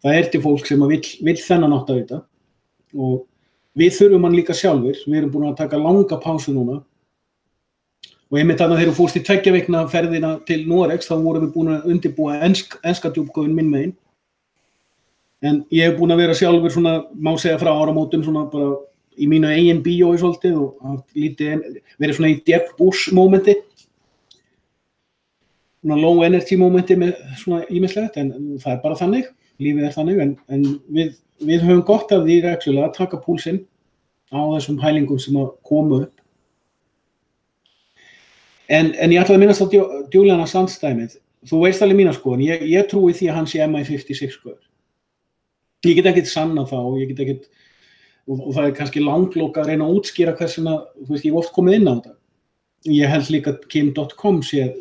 S2: Það til fólk sem vill þennan áttavita og við þurfum hann líka sjálfur, við erum búin að taka langa pásu núna og einmitt þarna þegar þú fórst í 2 vikna ferðina til Noregs þá vorum við búin að undirbúa enska djúpköfun minn megin. En ég hef búin að vera sjálfur svona, má segja frá áramótum svona bara í mínu eigin bíói svolítið og verið svona í Jeb Bush momenti. Svona low energy momenti með svona ýmislegt, en það bara þannig, lífið þannig, en við höfum gott af því reglulega að taka púlsinn á þessum hælingum sem að koma upp. En ég ætlaði að minnast á Julian Assange dæmið. Þú veist alveg mína skoðun, ég trúi því að hann sé MI56 skoður. Ég get ekkert sanna það og það kannski langlokað að reyna að útskýra hversuna, þú veist, ég hef oft komið inn á þetta. Ég held líka að Kim.com sé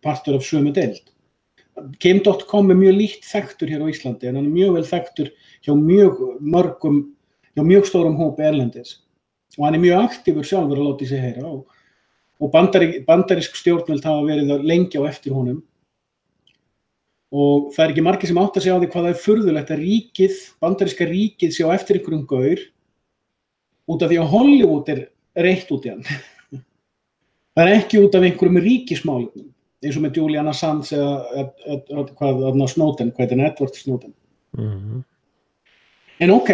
S2: partur af sömu deild. Kim.com mjög lítt þekktur hér á Íslandi, en hann mjög vel þekktur hjá mjög stórum hópi erlendis. Og hann mjög aktífur sjálfur að láta í sig heyra og bandarísk stjórnvöld hafa verið lengi á eftir honum. Og það ekki margir sem átta sig á því hvað það furðulegt að bandaríska ríkið sé á eftir einhverjum gaur út af því að Hollywood reitt út í hann. Það ekki út af einhverjum ríkismálum, eins og með Julian Assange eða Snowden, Edward Snowden.
S1: Mm-hmm.
S2: En ok,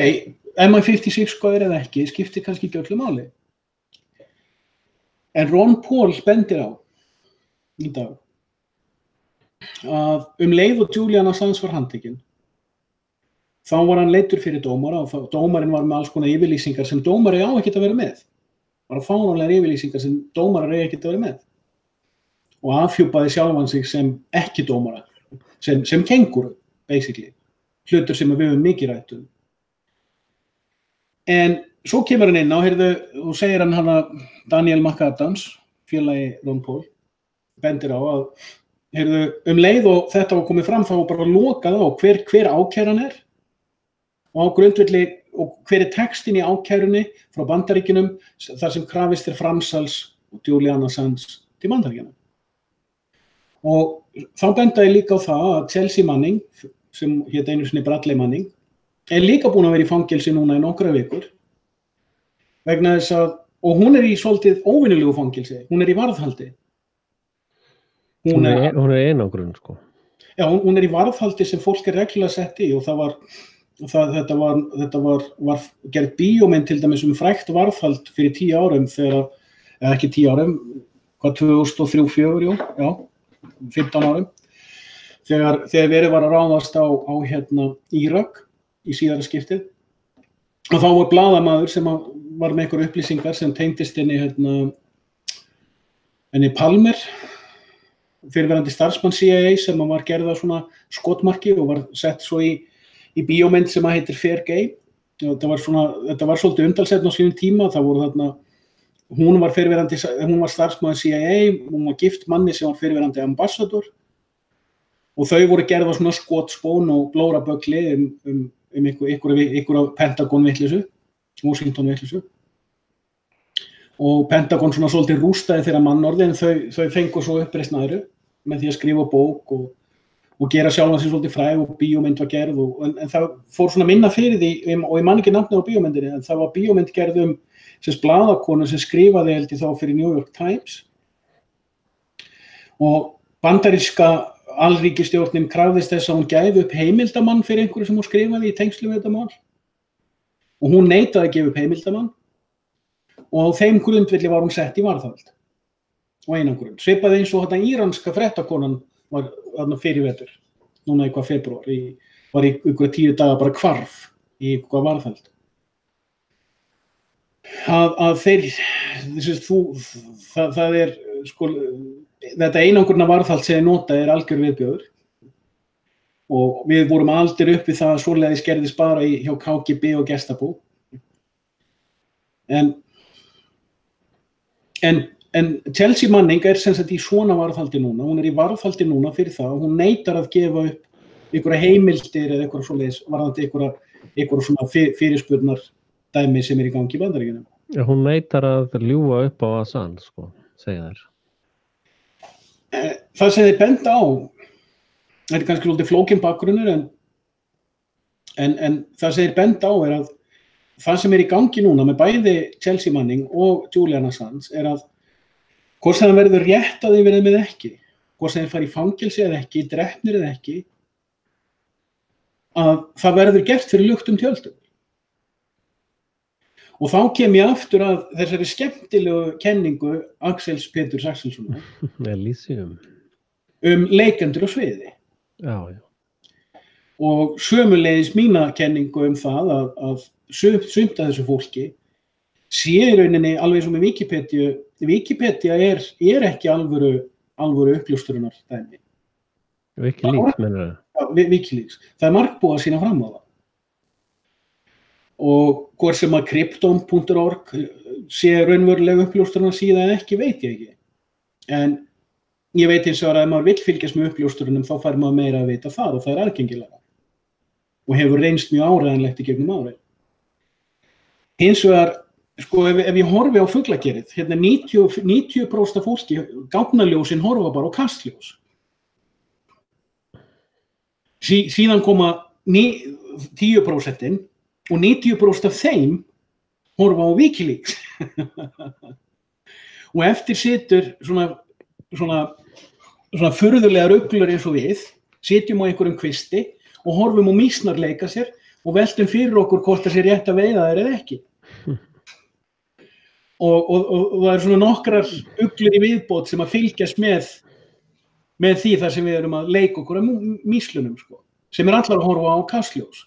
S2: MI56 skoður eða ekki, skiptir kannski ekki öllu máli. En Ron Paul bendir á í dag að leið og Julian Assange var handtekinn, þá var hann leiddur fyrir dómara og dómarinn var með alls konar yfirlýsingar sem dómari á ekkert að vera með. Bara fáránlegar yfirlýsingar sem dómarar eiga ekkert að vera með. Og afhjúpaði sjálfan sig sem ekki dómara, sem kengúru, basically. Hlutur sem við höfum mikið rætt um. En svo kemur hann inn á, og segir hann Daniel McAdams, félagi Ron Paul, bendir á að leið og þetta var komið fram þá var bara lokað á hver ákæran og á grundvelli og hver textin í ákærunni frá Bandaríkjunum þar sem krafist framsals og Julian Assange til Bandaríkjunum. Og þá bendaði líka á það að Chelsea Manning, sem hét einu sinni Bradley Manning, líka búin að vera í fangelsi núna í nokkra vikur vegna þess að, og hún í svolítið óvenjulegu fangelsi, hún í varðhaldi. Hún
S1: einangrun, sko.
S2: Já, hún í varðhaldi sem fólk reglulega sett í og þetta var gerð bíómynd til dæmis frægt varðhald fyrir 10 árum eða ekki 10 árum, 2003-2004, já, 15 árum, þegar verið var að ráðast á Írak í síðara skiptið. Og þá var blaðamaður sem var með einhverjar upplýsingar sem tengdist henni Palmer, fyrrverandi starfsmann CIA sem var gerð á svona skotmarki og var sett svo í bíómynd sem heitir Fair Game. Þetta var svolítið umtalsefni á sínum tíma, hún var starfsmaður CIA, hún var gift manni sem var fyrrverandi ambassador og þau voru gerð á svona skotspón og blóraböggli einhverja Pentagon-vitleysu, Washington-vitleysu. Og Pentagon svona svolítið rústaði þeirra mannorði en þau fengu svo uppreisn aðru með því að skrifa bók og gera sjálfan sig svolítið fræg og bíómynd var gerð en það fór svona minna fyrir því og ég man ekki nafnið á bíómyndinni en það var bíómynd gerð blaðakonu sem skrifaði þá fyrir New York Times og bandaríska alríkisstjórnin krafðist þess að hún gæfi upp heimildamann fyrir einhverju sem hún skrifaði í tengslum við þetta mál. Og hún neitaði að gefa upp heimildamann og á þeim grundvelli var hún sett í varðhald og einangrun. Svipaði eins og þetta íranska fréttakonan var þarna fyrir vetur, núna eitthvað febrúar, var í ykkur 10 daga bara hvarf í eitthvað varðhald. Að þeir, það er, sko, þetta einangrunna varðhald sem þeir nota er algjör viðbjóður og við vorum aldrei upp við það að svoleiðis gerðist bara hjá KGB og Gestapo. En Chelsea Manning er sem sagt í svona varðhaldi núna, hún í varðhaldi núna fyrir það og hún neitar að gefa upp einhverja heimildir eða einhverja svoleiðis varðandi einhverja svona fyrirspurnar dæmi sem í gangi í Bandaríkjunum.
S1: Já, hún neitar að ljúga upp á Assange, sko, segja þær.
S2: Það sem þeir benda á, þetta kannski svolítið flókinn bakgrunnur en það sem þeir benda á að það sem í gangi núna með bæði Chelsea Manning og Julian Assange að hvort sem það verður réttað yfir þeim eða ekki, hvort sem þeir fara í fangelsi eða ekki, drepnir eða ekki, að það verður gert fyrir luktum tjöldum. Og þá kem ég aftur að þessari skemmtilegu kenningu Axels Péturs Axelssonar leikendur á sviði.
S1: Já.
S2: Og sömuleiðis mína kenningu það að sumt af þessu fólki sé í rauninni alveg sem með Wikipedia er ekki alvöru uppljóstrunar dæmi.
S1: Wikileaks mennur það?
S2: Já, Wikileaks. Það er margbúið að sýna fram á það. Og hvort sem að Krypton.org sé raunverulega uppljóstrunar síða en ekki, veit ég ekki. En ég veit hins vegar að ef maður vill fylgjast með uppljóstrunum þá fær maður meira að vita það og það er aðgengilega. Og hefur reynst mjög áreiðanlegt í gegnum árið. Hins vegar, sko, ef ég horfi á fuglagerið, hérna 90% af fólki, gáfnaljósin horfa bara á kastljós. Síðan koma 10% og 90% af þeim horfa á Wikileaks. Og eftir situr svona furðulegar uglur eins og við, sitjum á einhverjum kvisti og horfum á mýsnar leika sér og veltum fyrir okkur hvort það sé rétt að veiða þeir eða ekki. Og það eru svona nokkrar uglur í viðbót sem að fylgjast með því þar sem við erum að leika okkur á mýslunum, sko, sem allar að horfa á kastljós.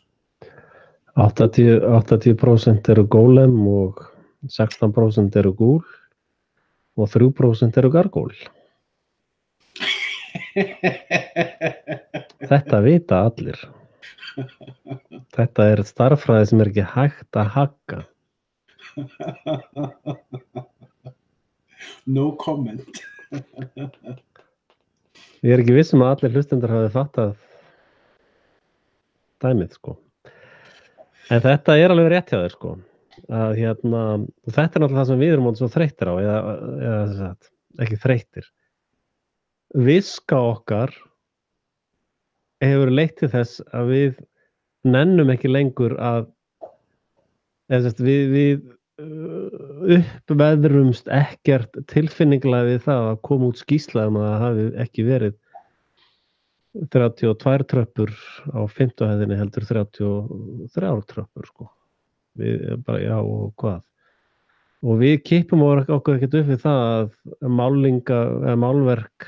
S1: 80% eru Golem og 16% eru Ghoul og 3% eru Gargoyle. Þetta vita allir. Þetta er starffræði sem ekki hægt að hagga.
S2: No comment.
S1: Ég er ekki viss að allir hlustendur hafi fattað dæmið, sko. En þetta er alveg rétt hjá þér, sko. Að þetta er náttúrulega það sem við erum svo þreyttir á, eða ekki þreyttir. Viska okkar hefur leitt til þess að við nennum ekki lengur að við uppveðrumst ekkert tilfinninglega við það að koma út skýrsla að það hafi ekki verið 32 tröppur á 5. hæðinni heldur 33 tröppur, sko. Við bara, já, og hvað? Og við kippum okkur ekkert upp við það að málverk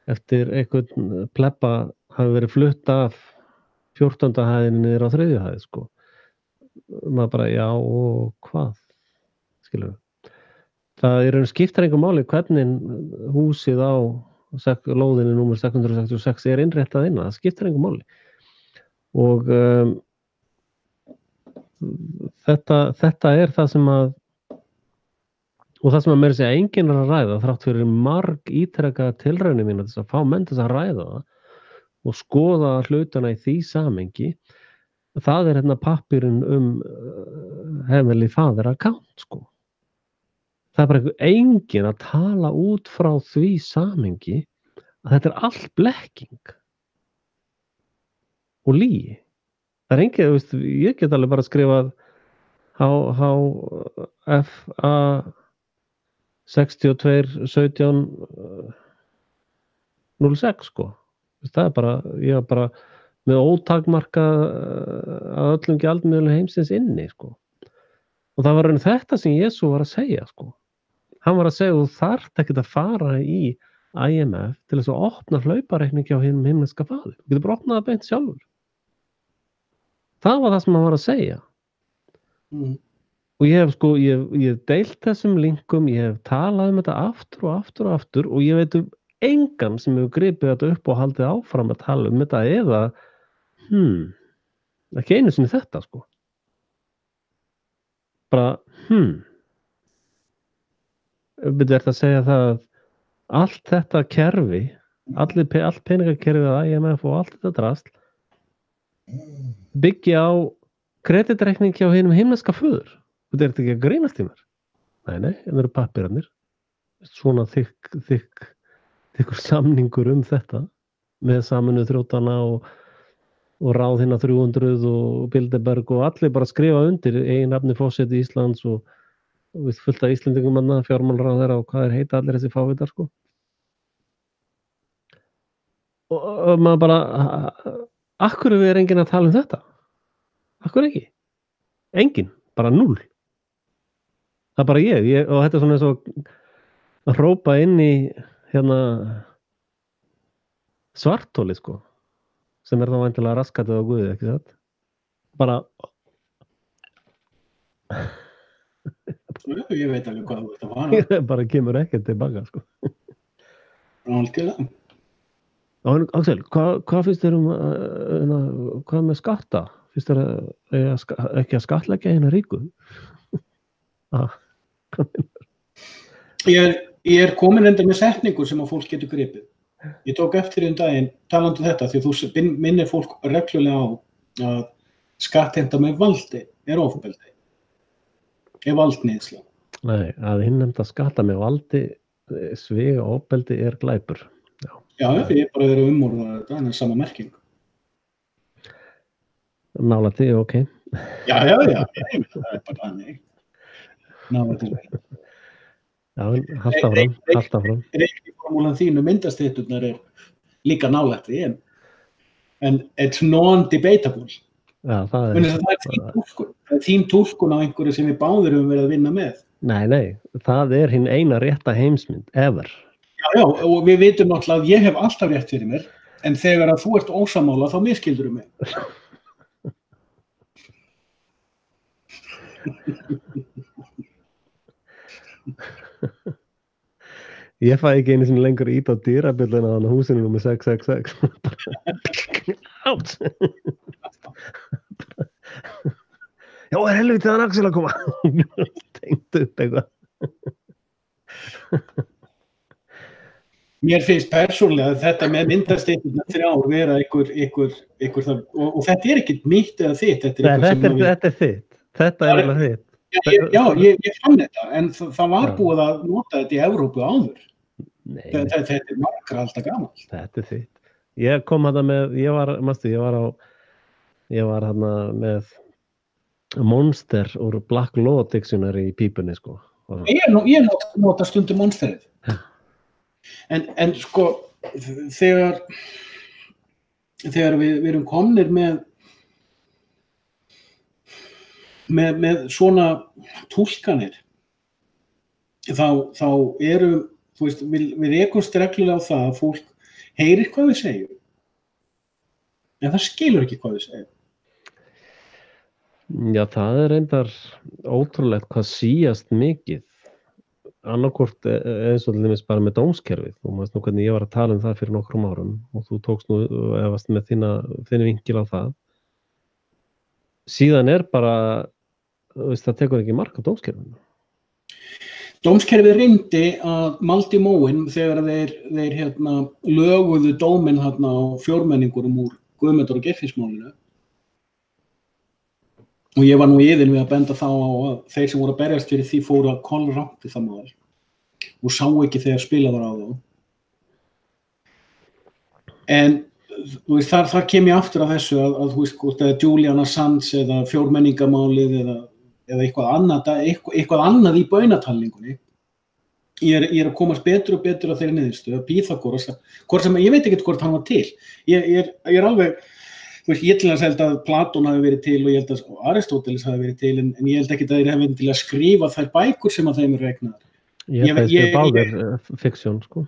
S1: eftir einhvern plebba hafi verið flutt af 14. hæðinni niður á 3. hæð, sko. Maður bara, já, og hvað? Skilur við. Það skiptir engu máli hvernig húsið á lóðinni númer 666 er innréttað inn. Það skiptir engu máli. Og þetta er það sem að meira segja enginn er að ræða þrátt fyrir marg ítrekkaða tilraunir mínar til að fá menn til að ræða það og skoða hlutana í því samhengi. Það er pappírinn Heavenly Father account, sko. Það er bara enginn að tala út frá því samhengi að þetta er allt blekking og lygi. Það er enginn, ég get alveg bara skrifað HFA 6217 0,6 sko. Það bara, ég var bara með ótakmarka að öllum gjaldmiðlum heimsins inni sko. Og það var þetta sem Jesú var að segja sko. Hann var að segja þú þarft ekkert að fara í IMF til þess að opna hlaupareikningi á hinum himneska faðir. Þú getur bara opnað það beint sjálfur. Það var það sem hann var að segja. Og ég hef deilt þessum linkum, ég hef talað þetta aftur og aftur og aftur og ég veit engan sem hefur gripið þetta upp og haldið áfram að tala þetta eða ekki einu sinni þetta sko. Bara Byrju að segja það að allt þetta kerfi, allt peningakerfið að IMF og allt þetta drasl byggja á kreditreikningi á hinum himneska föður. Þetta ekki að grínast í mér. Nei, það eru pappírarnir. Svona þykkur samningur þetta með Sameinuðu þjóðanna og ráð hinna 300 og Bilderberg og allir bara skrifa undir eigin nafni forseti Íslands og við fullt af Íslendingum manna, fjármálaráðherra og hvað heita allir þessi fávitar sko. Og maður bara, akkur við enginn að tala þetta? Akkur ekki? Enginn, bara 0. Það bara ég og þetta svona eins og að hrópa inn í svartholi sko, sem þá væntanlega raskatið á Guði, ekki satt? Bara
S2: ég veit alveg hvað þú ert að fara.
S1: Ég bara kemur ekkert tilbaka sko.
S2: Algjörlega.
S1: Axel, hvað finnst þér hvað með skatta? Finnst þér ekki að skattleggja hérna ríku?
S2: Ég komin enda með setningu sem að fólk getur gripið. Ég tók eftir daginn talandi þetta því þú minnir fólk reglulega á að skattheimta með valdi ofbeldi. Valdníðsla.
S1: Nei, að innheimta skatta með valdi, svig og ofbeldi glæpur.
S2: Já, ég bara verið umorða þetta, en það sama merking.
S1: Nálægt því, ok.
S2: Já, það bara þannig. Nálægt því.
S1: Já, halda fram.
S2: Reikniformúlan þínu myndastýtturnar líka nálægt því, en it's non-debatable.
S1: Já, það
S2: er þín túlkun á einhverju sem við báðir höfum verið að vinna með.
S1: Nei, það hinn eina rétta heimsmynd, ever.
S2: Já, og við vitum náttúrulega að ég hef alltaf rétt fyrir mér, en þegar að þú ert ósammála þá miskildur mig.
S1: Ég fæ ekki einu sinni lengur ít á dyrabjölluna þannig að húsinu númer 666. Átt! Já, helvítið að Axel að koma. Tengt upp eitthvað.
S2: Mér finnst persónulega að þetta með myndastýtturnar 3 vera einhver það, og þetta ekkert mitt eða þitt.
S1: Þetta er þitt. Þetta eiginlega þitt.
S2: Já, ég fann þetta, en það var búið að nota þetta í Evrópu áður.
S1: Nei.
S2: Þetta margra alltaf gamalt.
S1: Þetta er þitt. Ég kom með, ég var með Monster úr Black Law Dictionary í pípunni sko.
S2: Ég nota stundum Monsterið. En sko, þegar við erum komnir með svona túlkanir, þá eru, þú veist, við rekumst reglulega á það að fólk heyrir hvað við segjum, en það skilur ekki hvað við segjum.
S1: Já, það reyndar ótrúlegt hvað síast mikið, annarkvort eins og til dæmis bara með dómskerfið. Þú veist nú hvernig ég var að tala það fyrir nokkrum árum og þú tókst nú efast með þinn vinkil á það. Síðan bara, þú veist, það tekur ekki mark á dómskerfinu.
S2: Dómskerfið reyndi að malda í móinn þegar þeir löguðu dóminn á fjórmenningurum úr Guðmundar- og Geirfinnsmálinu. Og ég var nú iðinn við að benda þá á að þeir sem voru að berjast fyrir því fóru að kolrangt í það mál og sá ekki þegar spilað var á þá. En þú veist, þar kem ég aftur af þessu að þú veist, hvort það Julian Assange eða fjórmenningamálið eða eitthvað annað í baunatalningunni, ég er að komast betur og betur á þeirri niðurstöðu að Pýþagóras, ég veit ekkert hvort hann var til. Ég er alveg, þú veist, ég til að held að Platón hafi verið til og ég held að Aristóteles hafi verið til, en ég held ekki að þeir hafi til að skrifa þær bækur sem að þeim eru regnaðar.
S1: Ég held að þetta er báðir fiksjón, sko.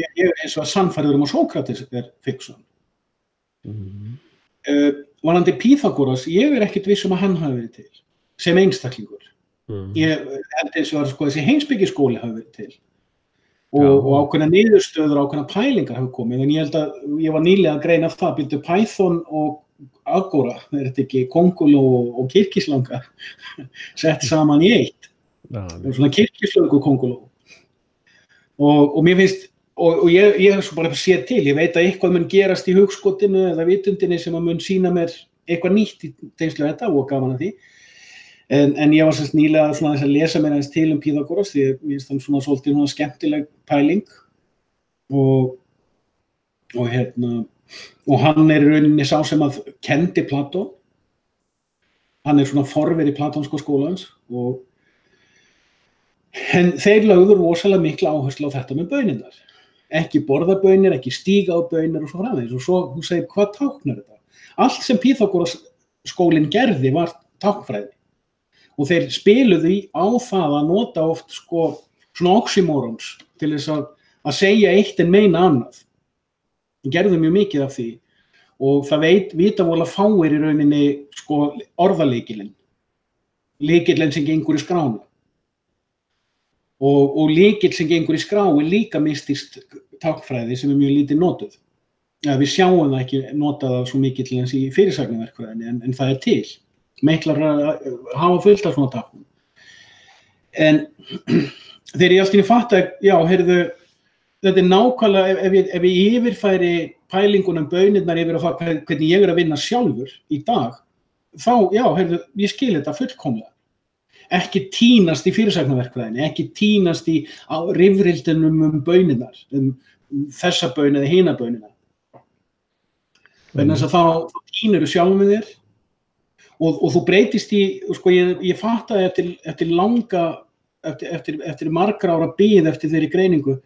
S2: Ég er eins og að sannfærður að Sókrates er fiksjón. Varðandi Pýþagóras, ég er ekkert viss að hann hafi verið til, sem einstaklingur. Ég held eins og að sko, þessi heimspekiskóli hafi verið til og ákveðna niðurstöður, ákveðna pælingar hafi komið, en ég held að ég var nýlega að greina það, byrju Python og Agora, er þetta ekki Konguló og Kirkislanga sett saman í eitt, svona Kirkislöngu Konguló og mér finnst, og ég hef svo bara séð til, ég veit að eitthvað mun gerast í hugskotinu eða vitundinni sem að mun sýna mér eitthvað nýtt í tengslu þetta og gaman að því. En ég var semst nýlega svona þess að lesa mér aðeins til Pýþagóras því mér finnst hann svona svolítið svona skemmtileg pæling og hann er í rauninni sá sem að kenndi Platón. Hann er svona forveri platónska skólans en þeir lögðu rosalega mikla áherslu á þetta með bönirnar. Ekki borða bönir, ekki stíga á bönir og svo framvegis og svo þú segir hvað táknar þetta? Allt sem Pýþagóras skólinn gerði var táknfræði. Og þeir spiluðu á það að nota oft sko svona oxymorons til þess að segja eitt en meina annað. Þeir gerðu mjög mikið af því og það vita vola fáir í rauninni sko orðalykilinn. Lykillinn sem gengur í skrána. Og lykill sem gengur í skrá er líka mystist táknfræði sem er mjög lítið notuð. Ja, við sjáum það ekki notað af svo mikið til þess í fyrirsagnaverkfræðinni en það er til. Meiklar hafa fullt af svona táknum. En þegar ég allt í einu fatta, já, heyrðu, þetta er nákvæmlega, ef ég yfirfæri pælingunum bönirnar yfir á það hvernig ég er að vinna sjálfur í dag, þá, já, heyrðu, ég skil þetta fullkomlega. Ekki tínast í fyrirsagnaverkfræðinni, ekki tínast í rifrildunum bönirnar, þessa bön eða hina bönina. Vegna þess að þá tínur þú sjálf með þér, og þú breytist í, sko ég fattaði eftir margra ára bið eftir þeirri greiningu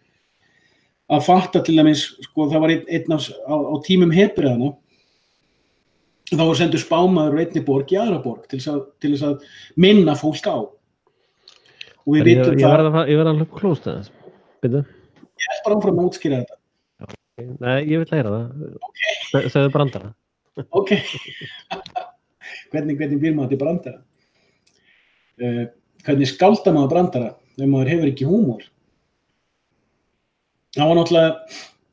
S2: að fatta til dæmis, sko það var einn á tímum Hebreana, þá var sendur spámaður úr einni borg í aðra borg til þess að minna fólk á. Og við vitum það.
S1: Ég verð að hlaupa klóst aðeins, byrju.
S2: Ég er bara áfram að útskýra þetta.
S1: Nei, ég vil læra það. Okay. Segðu brandara.
S2: Ok. Hvernig býr maður til brandara? Hvernig skáldar maður brandara ef maður hefur ekki húmor? Það var náttúrulega,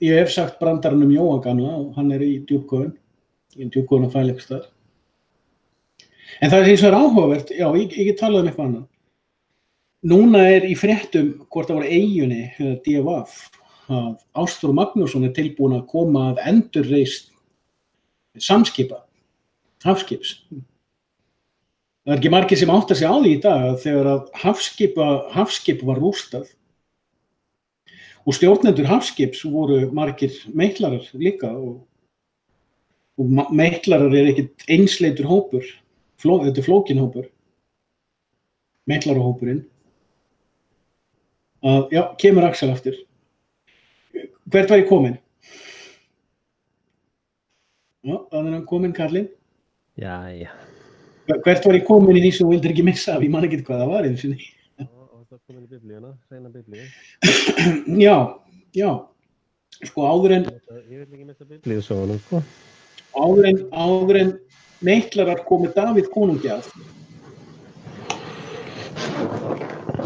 S2: ég hef sagt brandarann Jóa gamla og hann er í Djúpkofun á Fæleikstað. En það er hins vegar áhugavert, já, ég get talað eitthvað annað. Núna er í fréttum, hvort það var Eyjunni eða DFF, að Ástþór Magnússon er tilbúin að koma að endurreisn samskipa. Hafskips. Það er ekki margir sem átta sig á því í dag að þegar að hafskip var rústað og stjórnendur hafskips voru margir meiklarar líka og meiklarar er ekkert einsleitur hópur, þetta er flókin hópur, meiklarahópurinn. Já, kemur Axel aftur. Hvert var ég komin? Já, þannig er hann komin, Karlinn.
S1: Jæja.
S2: Hvert var ég komin í því sem þú vildir ekki missa af? Ég man ekki hvað það var einu sinni.
S1: Og það komin í biblíuna, hreina biblíu.
S2: Já. Sko áður en...
S1: Ég vil ekki missa biblíusögunum, sko.
S2: Áður en meiklarar komið Davíð konungi að.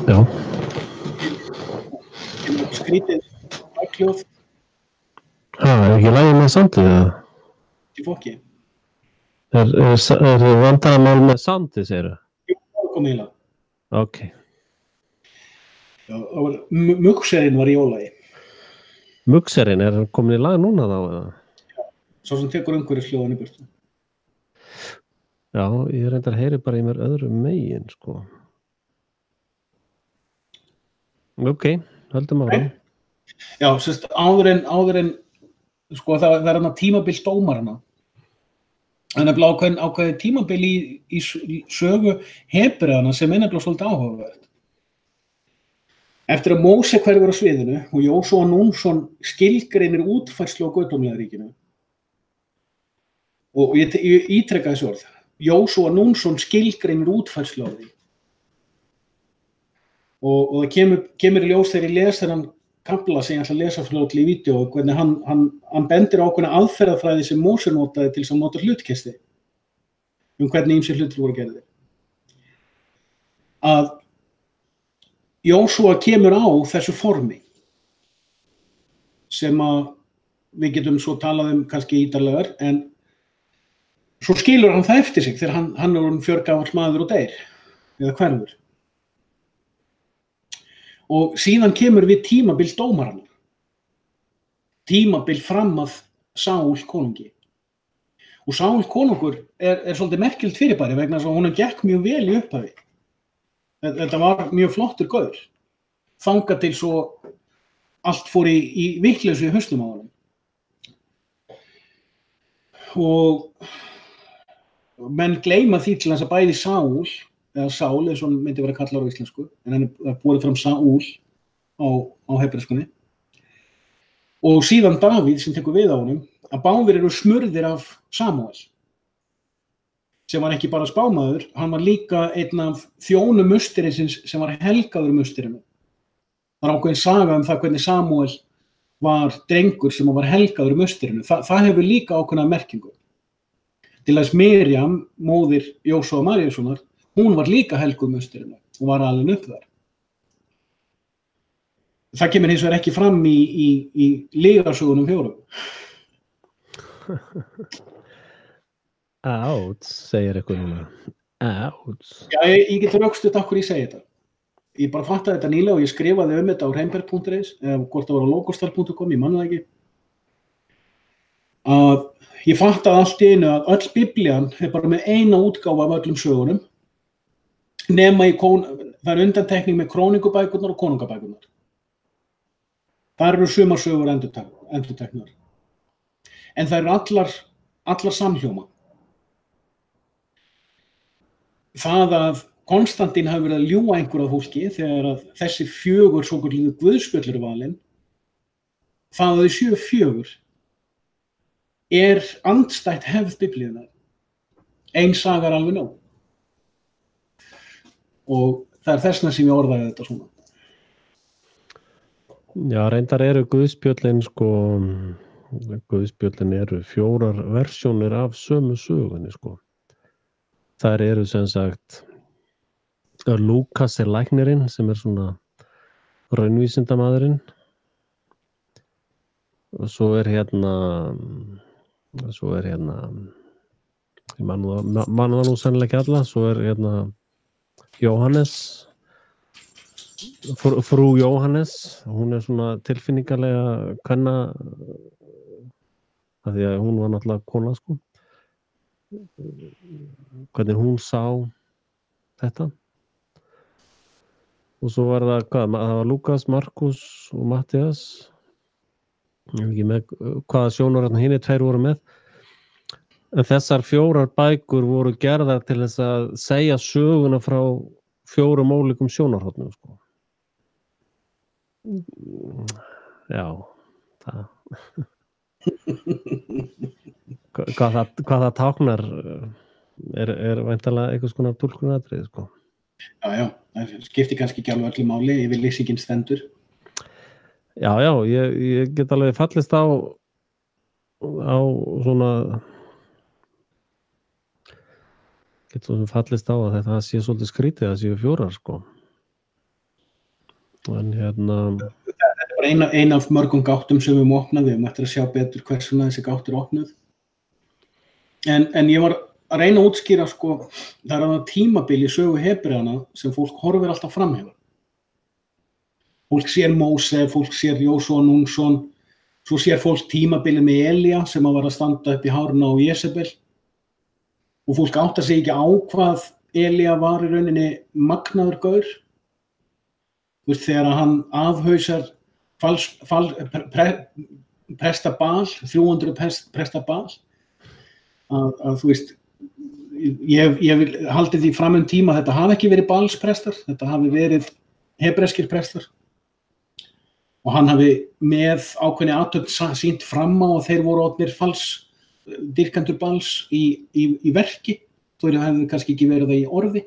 S1: Já.
S2: Skrítið, hljóð.
S1: Er ekki lagið með sandið eða?
S2: Í fokki.
S1: Er vandamál með sandi, segirðu?
S2: Jú, það kom í lag.
S1: Ok.
S2: Já, Muxerinn var í ólagi.
S1: Muxerinn, er hann komin í lag núna þá? Eða?
S2: Já, svo sem tekur umhverfisljóðan í burtu.
S1: Já, ég reyndar að heyri bara í mér öðru megin, sko. Ok, höldum áfram.
S2: Já, sérst, áður en, sko, það er hann að tímabil dómarana. Það er nefnilega ákveðið tímabil í sögu Hebreana sem er nefnilega svolítið áhugavert. Eftir að Móse hverfur á sviðinu og Jósúa Núnsson skilgreinir útfærslu á guðdómlega ríkinu, og ég ítreka þessi orð, Jósúa Núnsson skilgreinir útfærslu á því, og það kemur í ljós þegar ég les þennan kafla sem ég ætla að lesa fljótlega í vídeó, hvernig hann bendir á ákveðna aðferðafræði sem Móse notaði til þess að nota hlutkesti, hvernig ýmsir hlutir voru gerðir. Að Jósúa kemur á þessu formi sem að við getum svo talað kannski ítarlegar, en svo skilur hann það eftir sig þegar hann er orðinn 40 ára maður og deyr, eða hverfur. Og síðan kemur við tímabil dómaranna, tímabil fram að Sál konungi. Og Sál konungur er svolítið merkilegt fyrirbæri vegna þess að honum gekk mjög vel í upphafi. Þetta var mjög flottur gaur, þangað til svo allt fór í vitleysu í hausnum á honum. Og menn gleyma því til þess að bæði Sál, eða Sál, eins og hann myndi vera kallar á íslensku, en hann er borið fram Saúl á hebreskunni. Og síðan Davíð sem tekur við á honum, að báðir eru smurðir af Samúel, sem var ekki bara spámaður, hann var líka einn af þjónum musterisins sem var helgaður mustirinu. Það er ákveðin saga það hvernig Samúel var drengur sem var helgaður mustirinu. Það hefur líka ákveðna merkingu. Til þess Miriam, móðir Jósúa Maríussonar, hún var líka helguð mustirinu og var alin upp þar. Það kemur hins vegar ekki fram í lygasögunum 4.
S1: Áts, segir eitthvað núna. Áts.
S2: Já, ég get rökstutt af hverju ég segi þetta. Ég bara fattaði þetta nýlega og ég skrifaði þetta á reimberg.is eða hvort það var á logostal.com, ég manna það ekki. Að ég fattaði allt í einu að öll Biblían er bara með eina útgáfa af öllum sögunum, nema það er undantekning með króningubækurnar og konungabækurnar. Það eru sumar sögur endurteknar. En það eru allar samhljóma. Það að Konstantín hafi verið að ljúga einhverju fólki þegar að þessi 4 svokölluðu guðspjöll eru valin, það að þau 4 er andstætt hefð Biblíunnar. Ein saga er alveg nóg. Og það er þess vegna sem ég orðaði þetta svona.
S1: Já, reyndar eru guðspjöllin guðspjöllin eru 4 versjónir af sömu sögunni Þær eru sem sagt Lúkas er læknirinn sem er svona raunvísindamaðurinn. Og svo er hérna ég man það nú sennilega ekki alla, svo er hérna Jóhannes, frú Jóhannes, hún er svona tilfinningalega kvenna, af því að hún var náttúrulega kona hvernig hún sá þetta. Og svo var það var Lúkas, Markus og Matthías. Ég veit ekki með hvaða sjónarhorn hinir 2 voru með. En þessar 4 bækur voru gerðar til þess að segja söguna frá 4 ólíkum sjónarhornum Já, það hvað það táknar er væntanlega einhvers konar túlkunaratriði
S2: Já, það skiptir kannski ekki alveg öllu máli, yfirlýsingin stendur.
S1: Já, ég get alveg fallist á svona fallist á að þetta sé svolítið skrítið að séu 4 En
S2: Þetta er bara ein af mörgum gáttum sem við opnað, við ættum að sjá betur hvers vegna þessi gátt er opnuð. En ég var að reyna að útskýra það er að tímabil í sögu Hebreana sem fólk horfir alltaf framhjá. Fólk sér Móse, fólk sér Jósúa Núnsson, svo sér fólk tímabilið með Elía sem var að standa upp í háruna á Jésebel. Og fólk áttar sig ekki á hvað Elía var í rauninni magnaður gaur. Þegar hann afhausar presta Bal, 300 presta Bal, að þú veist, ég vil haldi því fram tíma að þetta hafi ekki verið Balsprestar, þetta hafi verið hebreskir prestar og hann hafi með ákveðni athöfn sýnt fram á og þeir voru orðnir dýrkendur bals í verki, þó hefðu kannski ekki verið það í orði.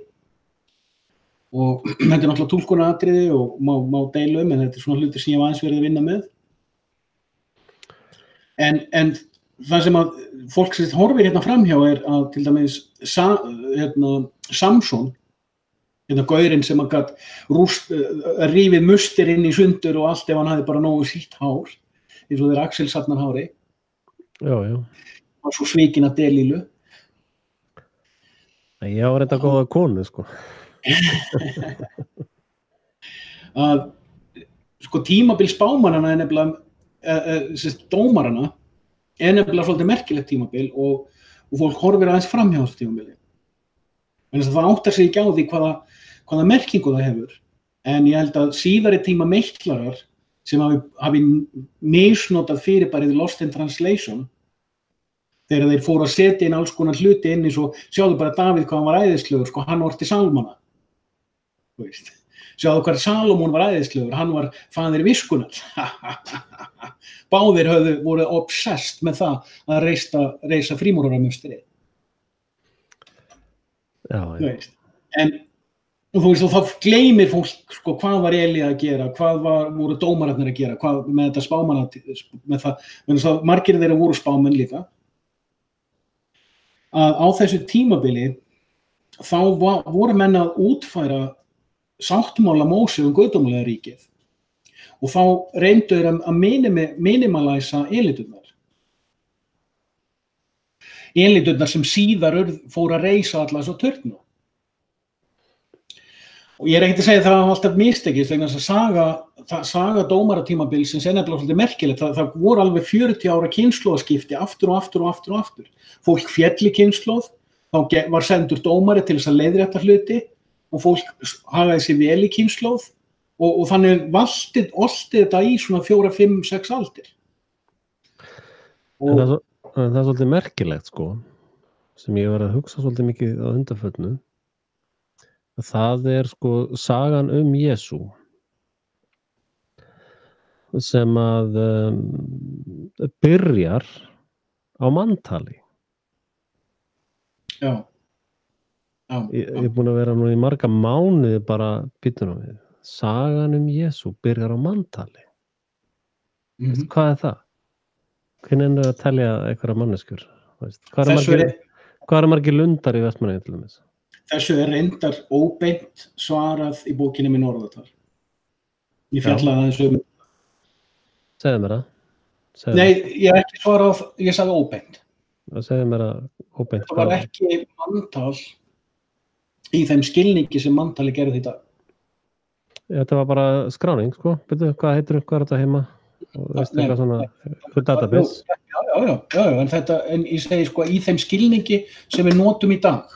S2: Og þetta náttúrulega túlkunaratriði og má deila en þetta svona hlutir sem ég hef aðeins verið að vinna með. En það sem að fólk sem horfir hérna framhjá að til dæmis Samson, gaurinn sem að gat rífið mustir inn í sundur og allt ef hann hafði bara nógu sítt hár, eins og þeir Axelsarnar hári.
S1: Já.
S2: Var svo svikinn að Delílu.
S1: Ég var þetta góða konu, sko.
S2: Að sko tímabil spámannana dómarana nefnilega svolítið merkilegt tímabil og fólk horfir aðeins framhjá þessu tímabili. En það áttar sig ekki á því hvaða merkingu það hefur. En ég held að síðari tíma meiklarar sem hafi misnotað fyrirbærið Lost in Translation, þegar þeir fóru að setja inn alls konar hluti inn eins og sjáðu bara Davíð hvað hann var æðislegur, sko, hann orti sálmana. Sjáðu hvað Salómon var æðislegur, hann var faðir viskunar. Báðir voru obsessed með það að reisa frímúraramustri.
S1: Já.
S2: En þá gleymir fólk sko, hvað var Elía að gera, hvað voru dómararnir að gera, hvað með þetta spámanna, með það, margir þeirra voru spámenn líka. Að á þessu tímabili þá voru menn að útfæra sáttmála Móse guðdómlega ríkið og þá reyndu þeir að minimalæsa elíturnar. Elíturnar sem síðar fóru að reisa alla þessa turna. Og ég ekkert að segja að það var alltaf mistekist vegna þess að saga dómaratímabilsins nefnilega svolítið merkilegt. Það voru alveg 40 ára kynslóðaskipti aftur og aftur. Fólk féll í kynslóð, þá var sendur dómari til þess að leiðrétta hluti og fólk hagaði sér vel í kynslóð og þannig olti þetta í svona 4, 5, 6 aldir.
S1: Það er svolítið merkilegt, sko, sem ég var að hugsa svolítið mikið á undanförnu. Það sko sagan Jesú sem að byrjar á manntali.
S2: Já.
S1: Ég er búin að vera nú í marga mánuði bara býtum við. Sagan Jesú byrjar á manntali. Hvað það? Hvernig að telja einhverja manneskjur? Hvað margir lundar í Vestmannaeyjum til dæmis?
S2: Þessu reyndar óbeint svarað í bókinni minn Orðatal. Ég fjallaði aðeins
S1: Segðu mér það.
S2: Nei, ég hef ekki svarað, ég sagði óbeint.
S1: Segðu mér það óbeint.
S2: Það var ekki manntal í þeim skilningi sem manntali gerði í dag.
S1: Þetta var bara skráning, sko. Byrju, hvað heitir þetta heima? Eitthvað svona database.
S2: Já, en ég segi sko í þeim skilningi sem við notum í dag.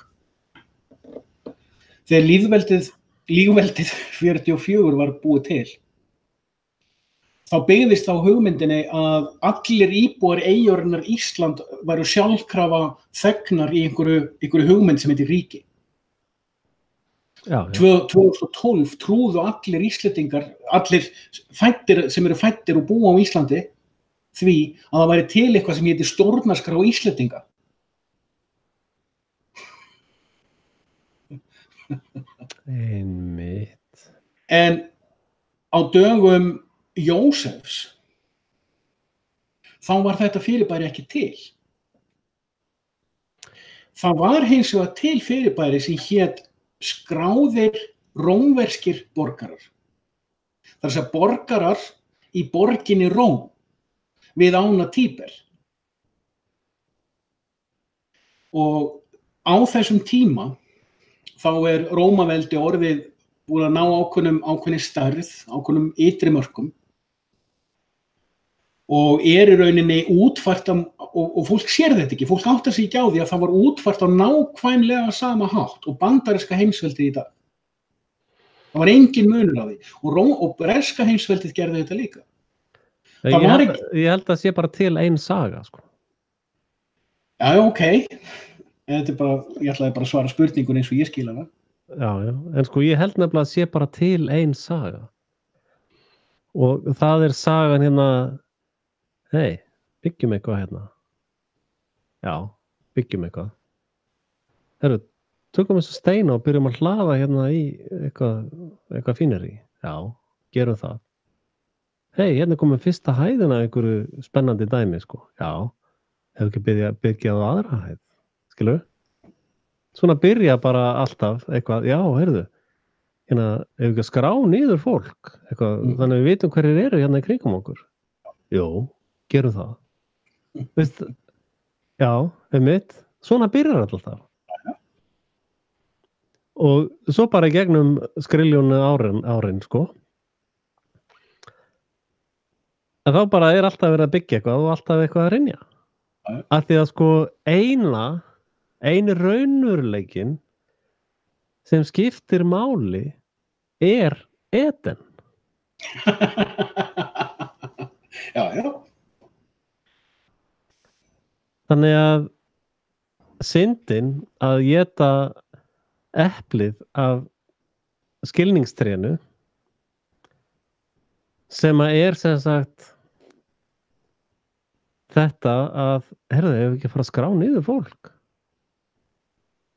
S2: Þegar lýðveldið 44 var búið til, þá byggðist á hugmyndinni að allir íbúar eyjarinnar Ísland væru sjálfkrafa þegnar í einhverju hugmynd sem heitir ríki. 2012 trúðu allir Íslendingar, allir sem eru fæddir og búa á Íslandi, því að það væri til eitthvað sem heitir stjórnarskrá Íslendinga.
S1: Einmitt.
S2: En á dögum Jósefs þá var þetta fyrirbæri ekki til. Það var hins vegar til fyrirbæri sem hét skráðir rómverskir borgarar. Það er að segja borgarar í borginni Róm við ána Tíber. Og á þessum tíma þá Rómaveldi orðið búið að ná ákveðinni stærð, ákveðnum ytri mörkum og í rauninni útfært og fólk sér þetta ekki, fólk áttar sig ekki á því að það var útfært á nákvæmlega sama hátt og bandaríska heimsveldið í dag. Það var engin munur á því og breska heimsveldið gerði þetta líka.
S1: Ég held að sé bara til ein saga, sko.
S2: Já, ok. Ég ætlaði bara að svara spurningun eins og ég skil hana.
S1: Já, en sko ég held nefnilega að sé bara til ein saga. Og það sagan hérna, hei, byggjum eitthvað hérna. Já, byggjum eitthvað. Herru, tökum þessu steina og byrjum að hlaða hérna í eitthvað fíneri. Já, gerum það. Hei, hérna komum fyrsta hæðina einhverju spennandi dæmi, sko. Já, hefur ekki byggjað á aðra hæð, skilur? Svona byrja bara alltaf eitthvað, já, heyrðu, hérna, hefur ekki að skrá niður fólk, eitthvað, þannig að við vitum hverjir eru hérna í kringum okkur. Jú, gerum það. Veist, já, einmitt, svona byrjar alltaf. Og svo bara í gegnum skriljónu árin, sko. En þá bara alltaf verið að byggja eitthvað og alltaf eitthvað að hrynja. Af því að sko eini raunveruleikinn sem skiptir máli Eden.
S2: Já.
S1: Þannig að syndin að éta eplið af skilningstrénu sem að sem sagt þetta að, heyrðu, ef ekki að fara að skrá niður fólk.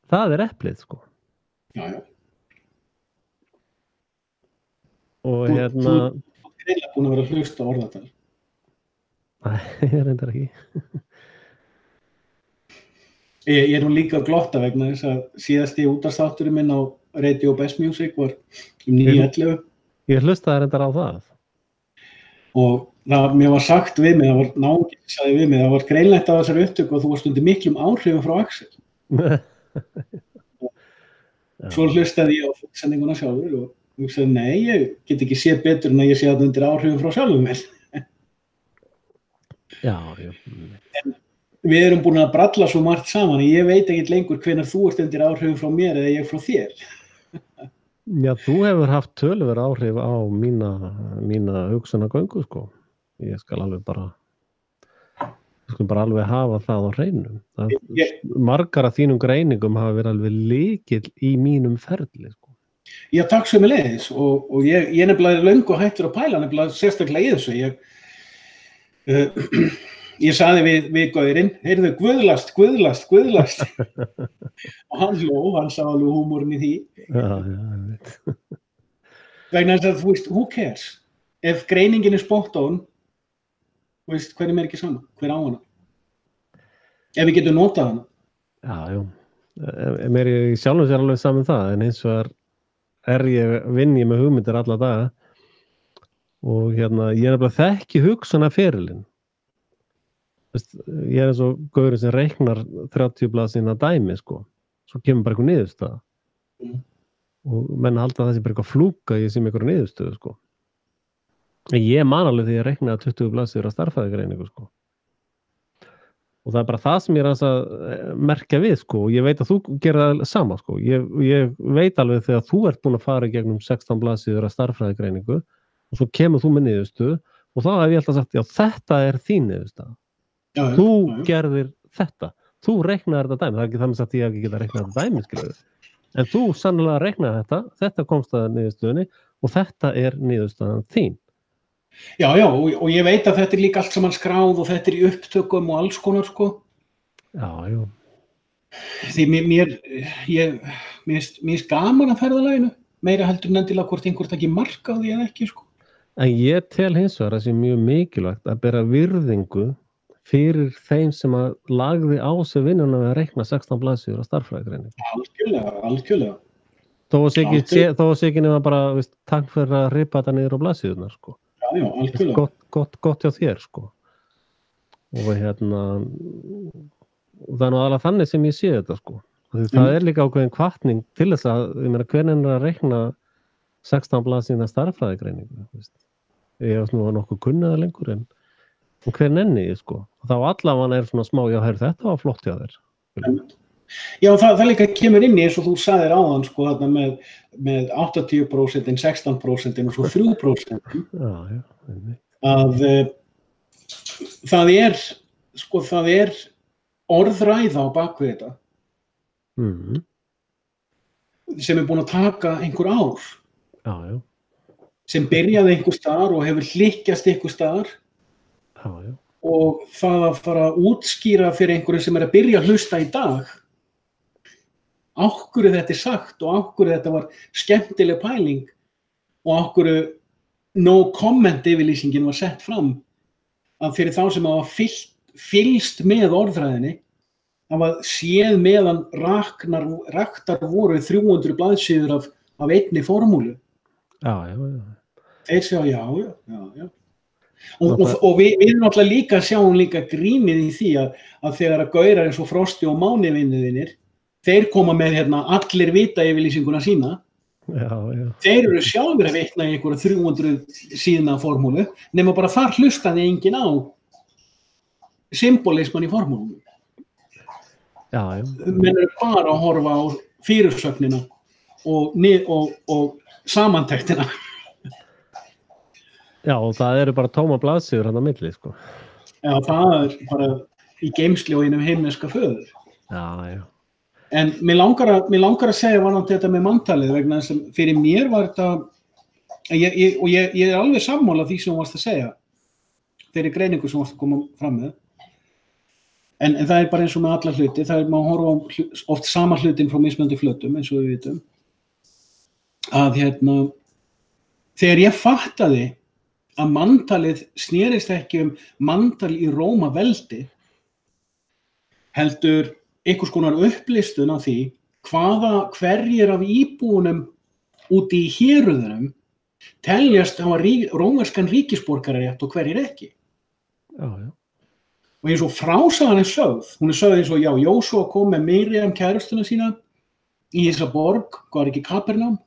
S1: Það eplið, sko.
S2: Já.
S1: Og hérna...
S2: Þú er eiginlega búin að vera að hlusta orðatal.
S1: Nei, ég reyndar ekki.
S2: Ég nú líka að glotta vegna þess að síðasti útvarpsþátturinn minn á Radio Best Music var 9:11.
S1: Ég hlustaði reyndar á það.
S2: Og mér var sagt við mig, það var náunginn sem sagði við mig, það var greinlegt af þessari upptöku og þú varst undir miklum áhrifum frá Axel. Svo hlustaði ég á sendinguna sjálfur og hugsaði, nei, ég get ekki séð betur en að ég sé það undir áhrifum frá sjálfum mér.
S1: Já.
S2: En við erum búin að bralla svo margt saman, ég veit ekki lengur hvenær þú ert undir áhrifum frá mér eða ég frá þér.
S1: Já, þú hefur haft töluverð áhrif á mína hugsunargöngu, sko. Ég skal alveg bara alveg hafa það á hreinu. Margar af þínum greiningum hafa verið alveg lykill í mínum ferli, sko.
S2: Já, takk sömuleiðis og ég nefnilega löngu hættur að pæla nefnilega sérstaklega í þessu. Ég sagði við gaurinn, heyrðu, guðlast. Og hann hló, hann sá alveg húmorinn í því.
S1: Já, ég veit.
S2: Vegna þess að, þú veist, who cares? Ef greiningin spot on, þú veist, hverjum ekki sama? Hver á hana? Ef við getum notað hana.
S1: Já. Mér er sjálfum sér alveg saman það, en eins og vinn ég með hugmyndir alla daga og hérna, ég nefnilega þekki hugsunarferilinn. Ég eins og gaurinn sem reiknar 30 blaðsíðna dæmi, sko. Svo kemur bara eitthvað niðurstaða. Og menn halda að það sé bara eitthvað flúka ég sé með eitthvað niðurstöðu, sko. En ég man alveg því að reiknaði 20 blaðsíður á stærðfræðigreiningu, sko. Og það er bara það sem ég er að merkja við, sko. Og ég veit að þú gerir það sama, sko. Ég veit alveg þegar þú ert búin að fara í gegnum 16 blaðsíður á stærðfræðigreiningu og svo kemur þú með niðurstöðu og þá hef ég alltaf sagt, já, þetta er þín niðurstaða. Þú gerðir þetta. Þú reiknaðir þetta dæmi. Það er ekki það með sagt að ég ekki geta reiknað þetta dæmi, skilur. En þú sannlega reiknaði þetta komst að niðurstöðunni og þetta er niðurstaðan þín.
S2: Já, og ég veit að þetta er líka allt saman skráð og þetta er í upptökum og alls konar, sko.
S1: Já.
S2: Því mér finnst gaman að ferðalaginu, meira heldur en endilega hvort einhver taki mark á því eða ekki, sko.
S1: En ég tel hins vegar að sé mjög mikilvægt að bera virðingu fyrir þeim sem að lagði á sig vinnuna við að reikna 16 blaðsíður á stærðfræðigreiningu. Algjörlega. Þó að sé ekki nema bara, veist, takk fyrir að ripa þetta niður á blaðsíðurnar, sko.
S2: Já, algjörlega.
S1: Gott hjá þér, sko. Og hérna, það er nú aðalega þannig sem ég sé þetta, sko. Það er líka ákveðin hvatning til þess að, ég meina, hvernig er að reikna 16 blaðsíðna stærðfræðigreiningu, veist. Ég hef nú nokkuð kunnað lengur en hver nenni ég, sko. Þá allavega svona smá, já, þetta var flott hjá þér.
S2: Já, það líka kemur inn í eins og þú sagðir áðan, sko, þarna með 80% en 16% og svo 3%.
S1: Já.
S2: Að það er orðræða á bakvið þetta. Sem er búin að taka einhver ár.
S1: Já.
S2: sem byrjaði einhver staðar og hefur hlykkjast einhver staðar
S1: já.
S2: og það að fara að útskýra fyrir einhverju sem að byrja að hlusta í dag á hverju þetta sagt og á hverju þetta var skemmtileg pæling og á hverju no comment yfirlýsingin var sett fram að fyrir þá sem hafa fylgst með orðræðinni hafa séð meðan raktar voru 300 blaðsíður af einni formúlu.
S1: Já.
S2: Þeir segja já. Og við náttúrulega líka sjáum líka grínið í því að þegar að gaurar eins og Frosti og Máni vinnuðinir, þeir koma með allir vita yfirlýsinguna sína.
S1: Já.
S2: Þeir eru sjálfur að vitna í einhverja 300 síðna formúlu, nema bara þar hlustaði enginn á symbolisman í formúlunum.
S1: Já.
S2: Menn eru bara að horfa á fyrirsögnina og samantektina.
S1: Já, og það eru bara tóma blaðsíður hann á milli, sko.
S2: Já, það bara í geymsli og einum himneska föður.
S1: Já.
S2: En mér langar að segja varðandi þetta með manntalið vegna þess að fyrir mér var þetta, ég alveg sammála því sem þú varst að segja, þeirri greiningu sem þú varst að koma fram með. En það bara eins og með alla hluti, það maður horfa á oft sama hlutin frá mismunandi flötum, eins og við vitum, að þegar ég fattaði að manntalið snerist ekki manntal í Rómaveldi, heldur einhvers konar upplistun af því hverjir af íbúunum úti í héruðunum teljast hafa rómverskan ríkisborgararétt og hverjir ekki.
S1: Já.
S2: Og eins og frásagan sögð, hún sögð eins og Jósúa kom með Miriam kærustuna sína í þessa borg, var ekki Kapernaum,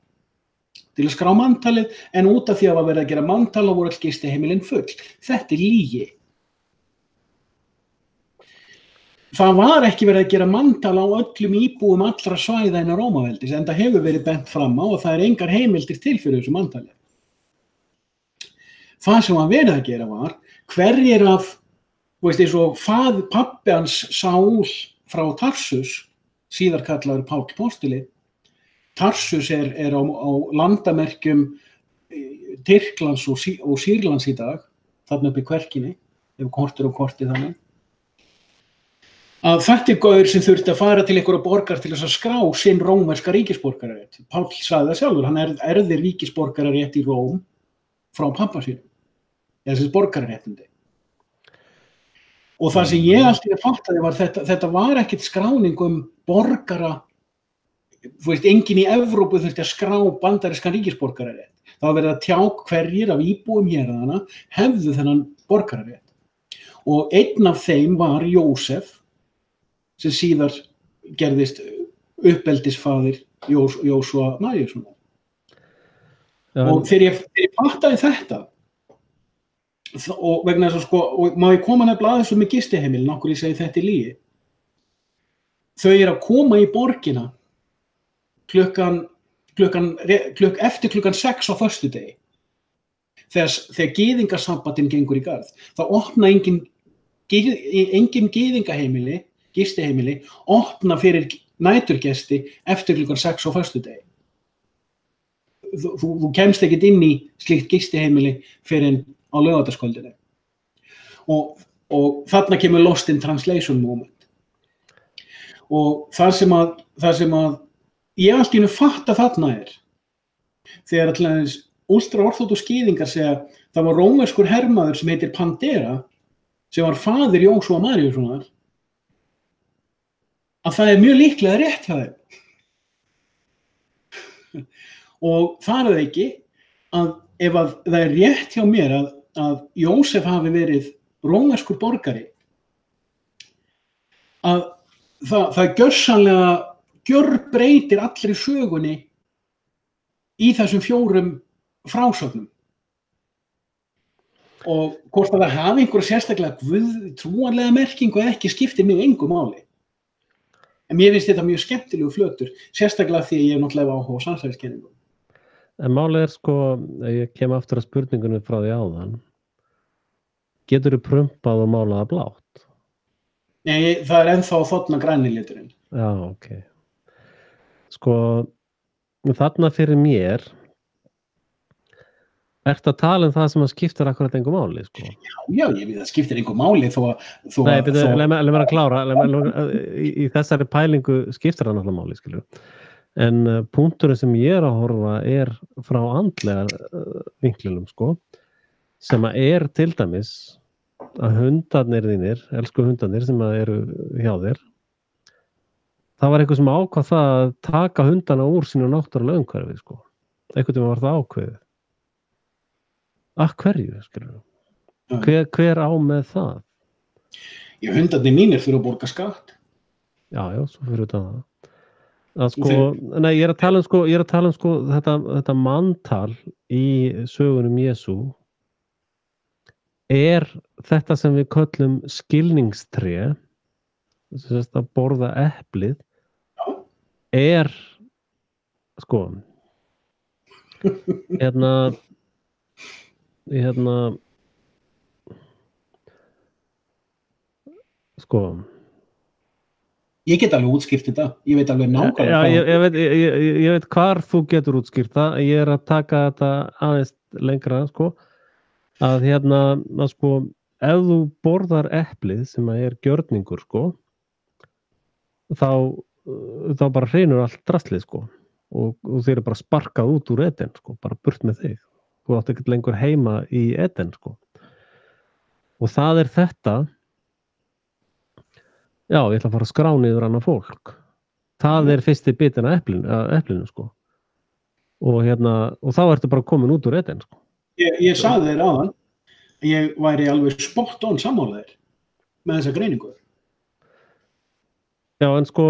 S2: til að skrá manntalið, en út af því að var verið að gera manntal og voru all gistiheimilin full. Þetta lygi. Það var ekki verið að gera manntal á öllum íbúum allra svæða innan Rómaveldis, en það hefur verið bent fram á og það engar heimildir til fyrir þessu manntalið. Það sem var verið að gera var, hverjir af, eins og pabbi hans Sál frá Tarsus, síðar kallaður Páll postuli, Tarsus er á landamerkjum Tyrklands og Sýrlands í dag, þarna upp í kverkinni, ef kortir og kortið þannig. Að þetta gaur sem þurfti að fara til einhverja borgar til þess að skrá sinn rómverska ríkisborgararétt. Páll sagði það sjálfur, hann erfði ríkisborgararétt í Róm frá pabba sínum, þessi borgararéttindi. Og það sem ég alltaf fattaði var þetta var ekkert skráning borgara, enginn í Evrópu þurfti að skrá bandarískan ríkisborgararétt. Það var verið að tjá hverjir af íbúum héraðanna hefðu þennan borgararétt. Og einn af þeim var Jósef, sem síðar gerðist uppeldisfaðir Jósúa Maríussonar. Og þegar ég fattaði þetta, og vegna þess að og má ég koma nefnilega að þessu með gistiheimilin, okkur ég segi þetta lygi. Þau eru að koma í borgina eftir klukkan 6 á föstudegi. Þegar gyðingasambatinn gengur í garð, þá opna engin gyðingaheimili, gistiheimili, opna fyrir næturgesti eftir klukkan 6 á föstudegi. Þú kemst ekkert inn í slíkt gistiheimili fyrir en á laugardagskvöldinu. Og þarna kemur lost in translation moment. Og það sem að ég allt í einu fatta þarna þegar alltaf ultra-orthodox gyðingar segja það var rómverskur hermaður sem heitir Pandera, sem var faðir Jósúa Maríussonar, að það mjög líklega rétt hjá þeim. Og það ekki að ef að það rétt hjá mér að Jósef hafi verið rómverskur borgari, að það gjörsamlega gjörbreytir allri sögunni í þessum 4 frásögnum. Og hvort að það hafi einhverja sérstaklega trúarlega merkingu eða ekki skiptir mig engu máli. En mér finnst þetta mjög skemmtilegu flötur, sérstaklega því að ég náttúrulega áhuga á samsæriskenningum.
S1: En málið ég kem aftur að spurningunni frá því áðan. Geturðu prumpað og málaða blátt?
S2: Nei, það ennþá þarna græni liturinn.
S1: Já, ok. Þarna fyrir mér Ertu að tala um það sem að skiptir akkurat engu máli, sko?
S2: Já, ég veit, það skiptir engu máli þó
S1: Nei, leið mér að klára, í þessari pælingu skiptir það náttúrulega máli, skilur. En punkturinn sem ég að horfa frá andlega vinklinum, sko, sem að til dæmis að hundarnir þínir, elsku hundarnir sem að eru hjá þér, það var eitthvað sem ákvað það að taka hundana úr sínu náttúrulega umhverfi, sko. Einhvern veginn var það ákveðið. Að hverju, skilur? Hver á með það?
S2: Já, hundarnir mínir fyrir að borga skatt.
S1: Já, svo fyrir það. Sko, nei, ég að tala um sko þetta manntal í sögunum Jesú þetta sem við köllum skilningstré, þess að borða eplið, sko, sko.
S2: Ég get alveg útskýrt þetta, ég veit alveg nákvæmlega.
S1: Já, ég veit hvar þú getur útskýrt það, ég að taka þetta aðeins lengra, sko, að sko, ef þú borðar eplið sem að gjörningur, sko, þá bara hreinur allt draslið, sko, og þeir bara sparkað út úr Eden, sko, bara burt með þig. Þú átt ekkert lengur heima í Eden, sko. Og það þetta, já, ég ætla að fara að skrá niður annað fólk. Það fyrsti bitin af eplinu, sko. Og þá ertu bara komin út úr Eden, sko.
S2: Ég sagði þér áðan, ég væri alveg spot on sammálaðir með þessa greiningu.
S1: Já, en sko,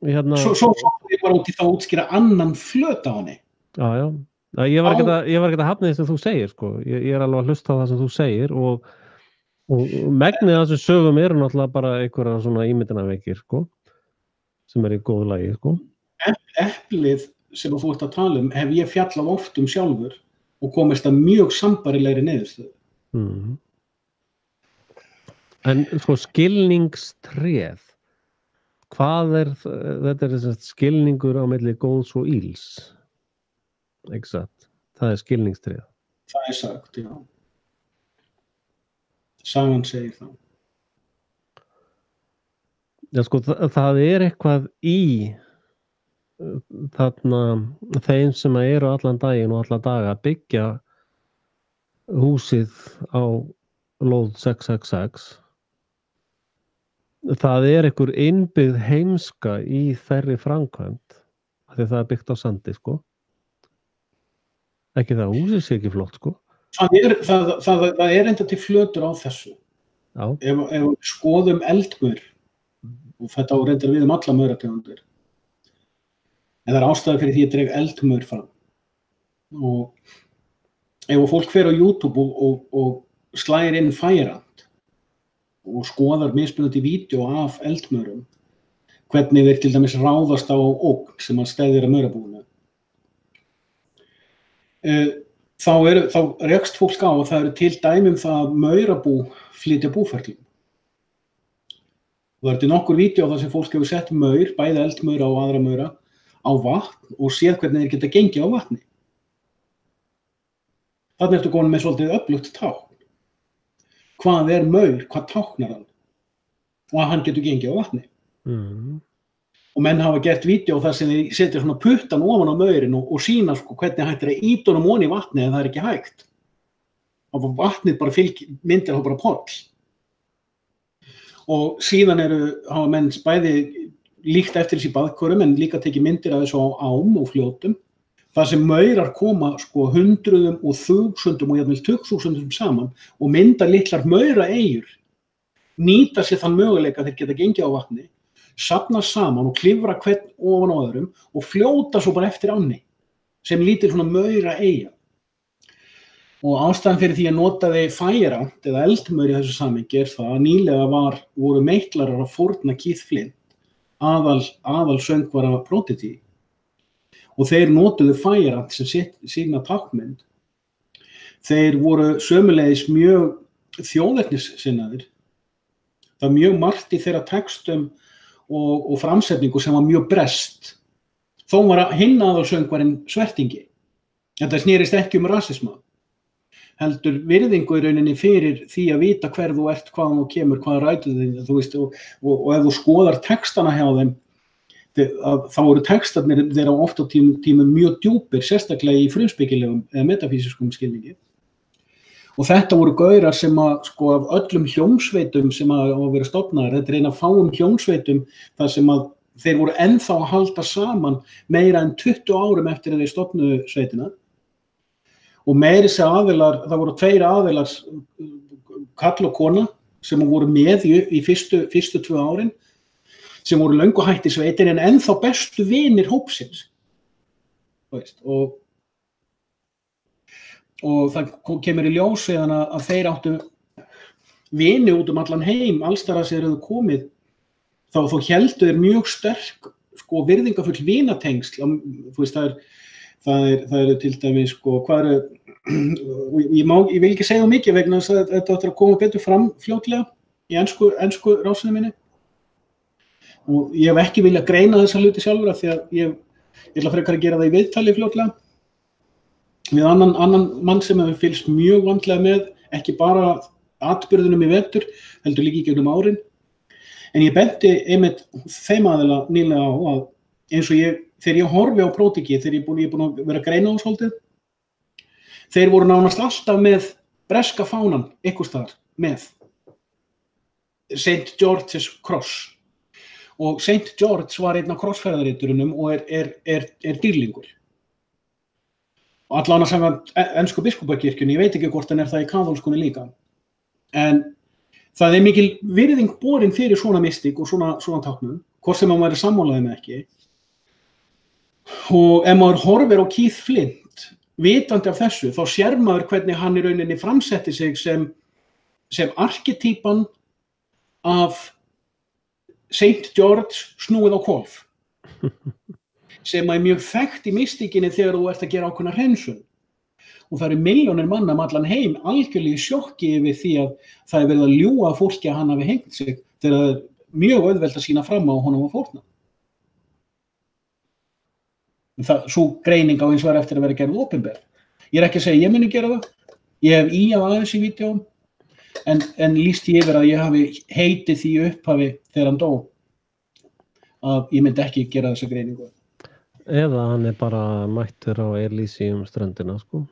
S2: Svo ég bara út í þá útskýra annan flöt á henni.
S1: Já. Ég var ekki að hafna því sem þú segir, sko. Ég alveg að hlusta á það sem þú segir og megnið af þessum sögum náttúrulega bara einhverja svona ímyndunarveikir, sko, sem í góðu lagi, sko.
S2: Eplið sem þú ert að tala um hef ég fjallað oft sjálfur og komist að mjög sambærilegri niðurstöðu.
S1: En sko skilningstréð, hvað þetta skilningur á milli góðs og íls? Exakt, það skilningstréð.
S2: Það sagt, já. Sagan segir það.
S1: Já, sko, það eitthvað í þarna þeim sem eru allan daginn og alla daga að byggja húsið á lóð 666. Það einhver innbyggð heimska í þeirri framkvæmd, því það byggt á sandi, sko. Ekki það, húsið sé ekki flott, sko.
S2: Það enda til flötur á þessu.
S1: Já.
S2: Ef skoðum eldmör, og þetta reyndar við alla maurategundir, en það ástæða fyrir því að dreg eldmör fram. Og ef fólk fer á YouTube og slægir inn Færand og skoðar mismunandi vídeo af eldmörum, hvernig þeir til dæmis ráðast á ógn sem að steðja maurabúinu, þá rekst fólk á að það til dæmi það að maurabú flytja búferlum. Það til nokkur vídeo þar sem fólk hefur sett maur, bæði eldmaura og aðra maura, á vatn og séð hvernig þeir geta gengið á vatni. Þarna ertu komin með svolítið öflugt tákn. Hvað maur, hvað táknar hann? Og að hann getur gengið á vatni. Og menn hafa gert vídeo þar sem þeir setja svona puttan ofan á maurin og sýna sko hvernig hægt að ýta honum ofan í vatni en það ekki hægt. Og vatnið bara myndir þá bara poll. Og síðan hafa menn bæði líkt eftir þessi baðkörum en líka tekið myndir af þessu á ám og fljótum. Það sem maurar koma sko hundruðum og þúsundum og jafnvel tugþúsundum saman og mynda litlar mauraeyjur, nýta sér þann möguleika þeir geta gengið á vatni, safna saman og klifra hvern ofan á öðrum og fljóta svo bara eftir ánni sem lítil svona mauraeyja. Og ástæðan fyrir því að notaði Færand eða eldmaur í þessu samhengi það að nýlega voru meitlarar að fórna Keith Flint, aðal söngvara Prodigy. Og þeir notuðu Færand sem sína táknmynd. Þeir voru sömuleiðis mjög þjóðernissinnaðir. Það var mjög margt í þeirra textum og framsetningu sem var mjög breskt. Þó var hinn aðalsöngvarinn svertingi. Þetta snerist ekki rasisma. heldur virðingu í rauninni fyrir því að vita hver þú ert, hvaðan þú kemur, hvaða rætur þín, þú veist, og ef þú skoðar textana hjá þeim, þá voru textarnir þeirra oft á tímum mjög djúpir, sérstaklega í frumspekilegum eða metafísiskum skilningi. Og þetta voru gaurar sem að, sko, af öllum hljómsveitum sem að vera stofnaðar, þetta eina fáum hljómsveitum þar sem að þeir voru ennþá að halda saman meira en 20 árum eftir að þeir stofnuðu sveitina. Og meiri sér aðilar, það voru 2 aðilar, karl og kona, sem voru með í fyrstu 2 árin, sem voru löngu hætt í sveitin en ennþá bestu vinir hópsins. Og það kemur í ljós síðan að þeir áttu vini út allan heim, alls þar að þeir hefðu komið, þá héldu þeir mjög sterk, sko, virðingafull vinatengsl. Þú veist, það eru til dæmis, sko, hvað ég vil ekki segja mikið vegna þess að þetta áttur að koma betur fram fljótlega í ensku rásinu minni. Og ég hef ekki viljað greina þessa hluti sjálfur af því að ég ætla frekar að gera það í viðtali fljótlega. Við annan mann sem hefur fylgst mjög vandlega með, ekki bara atburðunum í vetur, heldur líka í gegnum árin. En ég benti einmitt þeim aðila nýlega á að eins og þegar ég horfi á prótiki, þegar ég er búin að vera að greina á svolítið, þeir voru nánast alltaf með breska fánan, einhvers staðar, með St. George's Cross. Og St. George var einn af krossferðariturunum og er dýrlingur. Og allan að samkvæmt ensku biskupakirkjunni, ég veit ekki hvort hann það í kaþólskunni líka. En það er mikil virðing borin fyrir svona mystík og svona táknum, hvort sem maður sammálaði með ekki. Og ef maður horfir á Keith Flint, vitandi af þessu, þá sér maður hvernig hann í rauninni framsetti sig sem arketýpan af St. George snúið á hvolf. Sem er mjög þekkt í mystíkinni þegar þú ert að gera ákveðna hreinsun. Og það eru milljónir manna allan heim algjörlega í sjokki yfir því að það verið að ljúga fólki að hann hafi hengt sig þegar það mjög auðvelt að sýna fram á honum að fórna. Sú greining á hins vegar eftir að vera gerð opinber. Ég ekki að segja ég muni gera það. Ég hef ýjað aðeins í vídeóm en lýst ég yfir að ég hafi heitið því upphafi þegar hann dó að ég myndi ekki gera þessa greiningu.
S1: Eða hann bara mættur á Elysium ströndina, sko.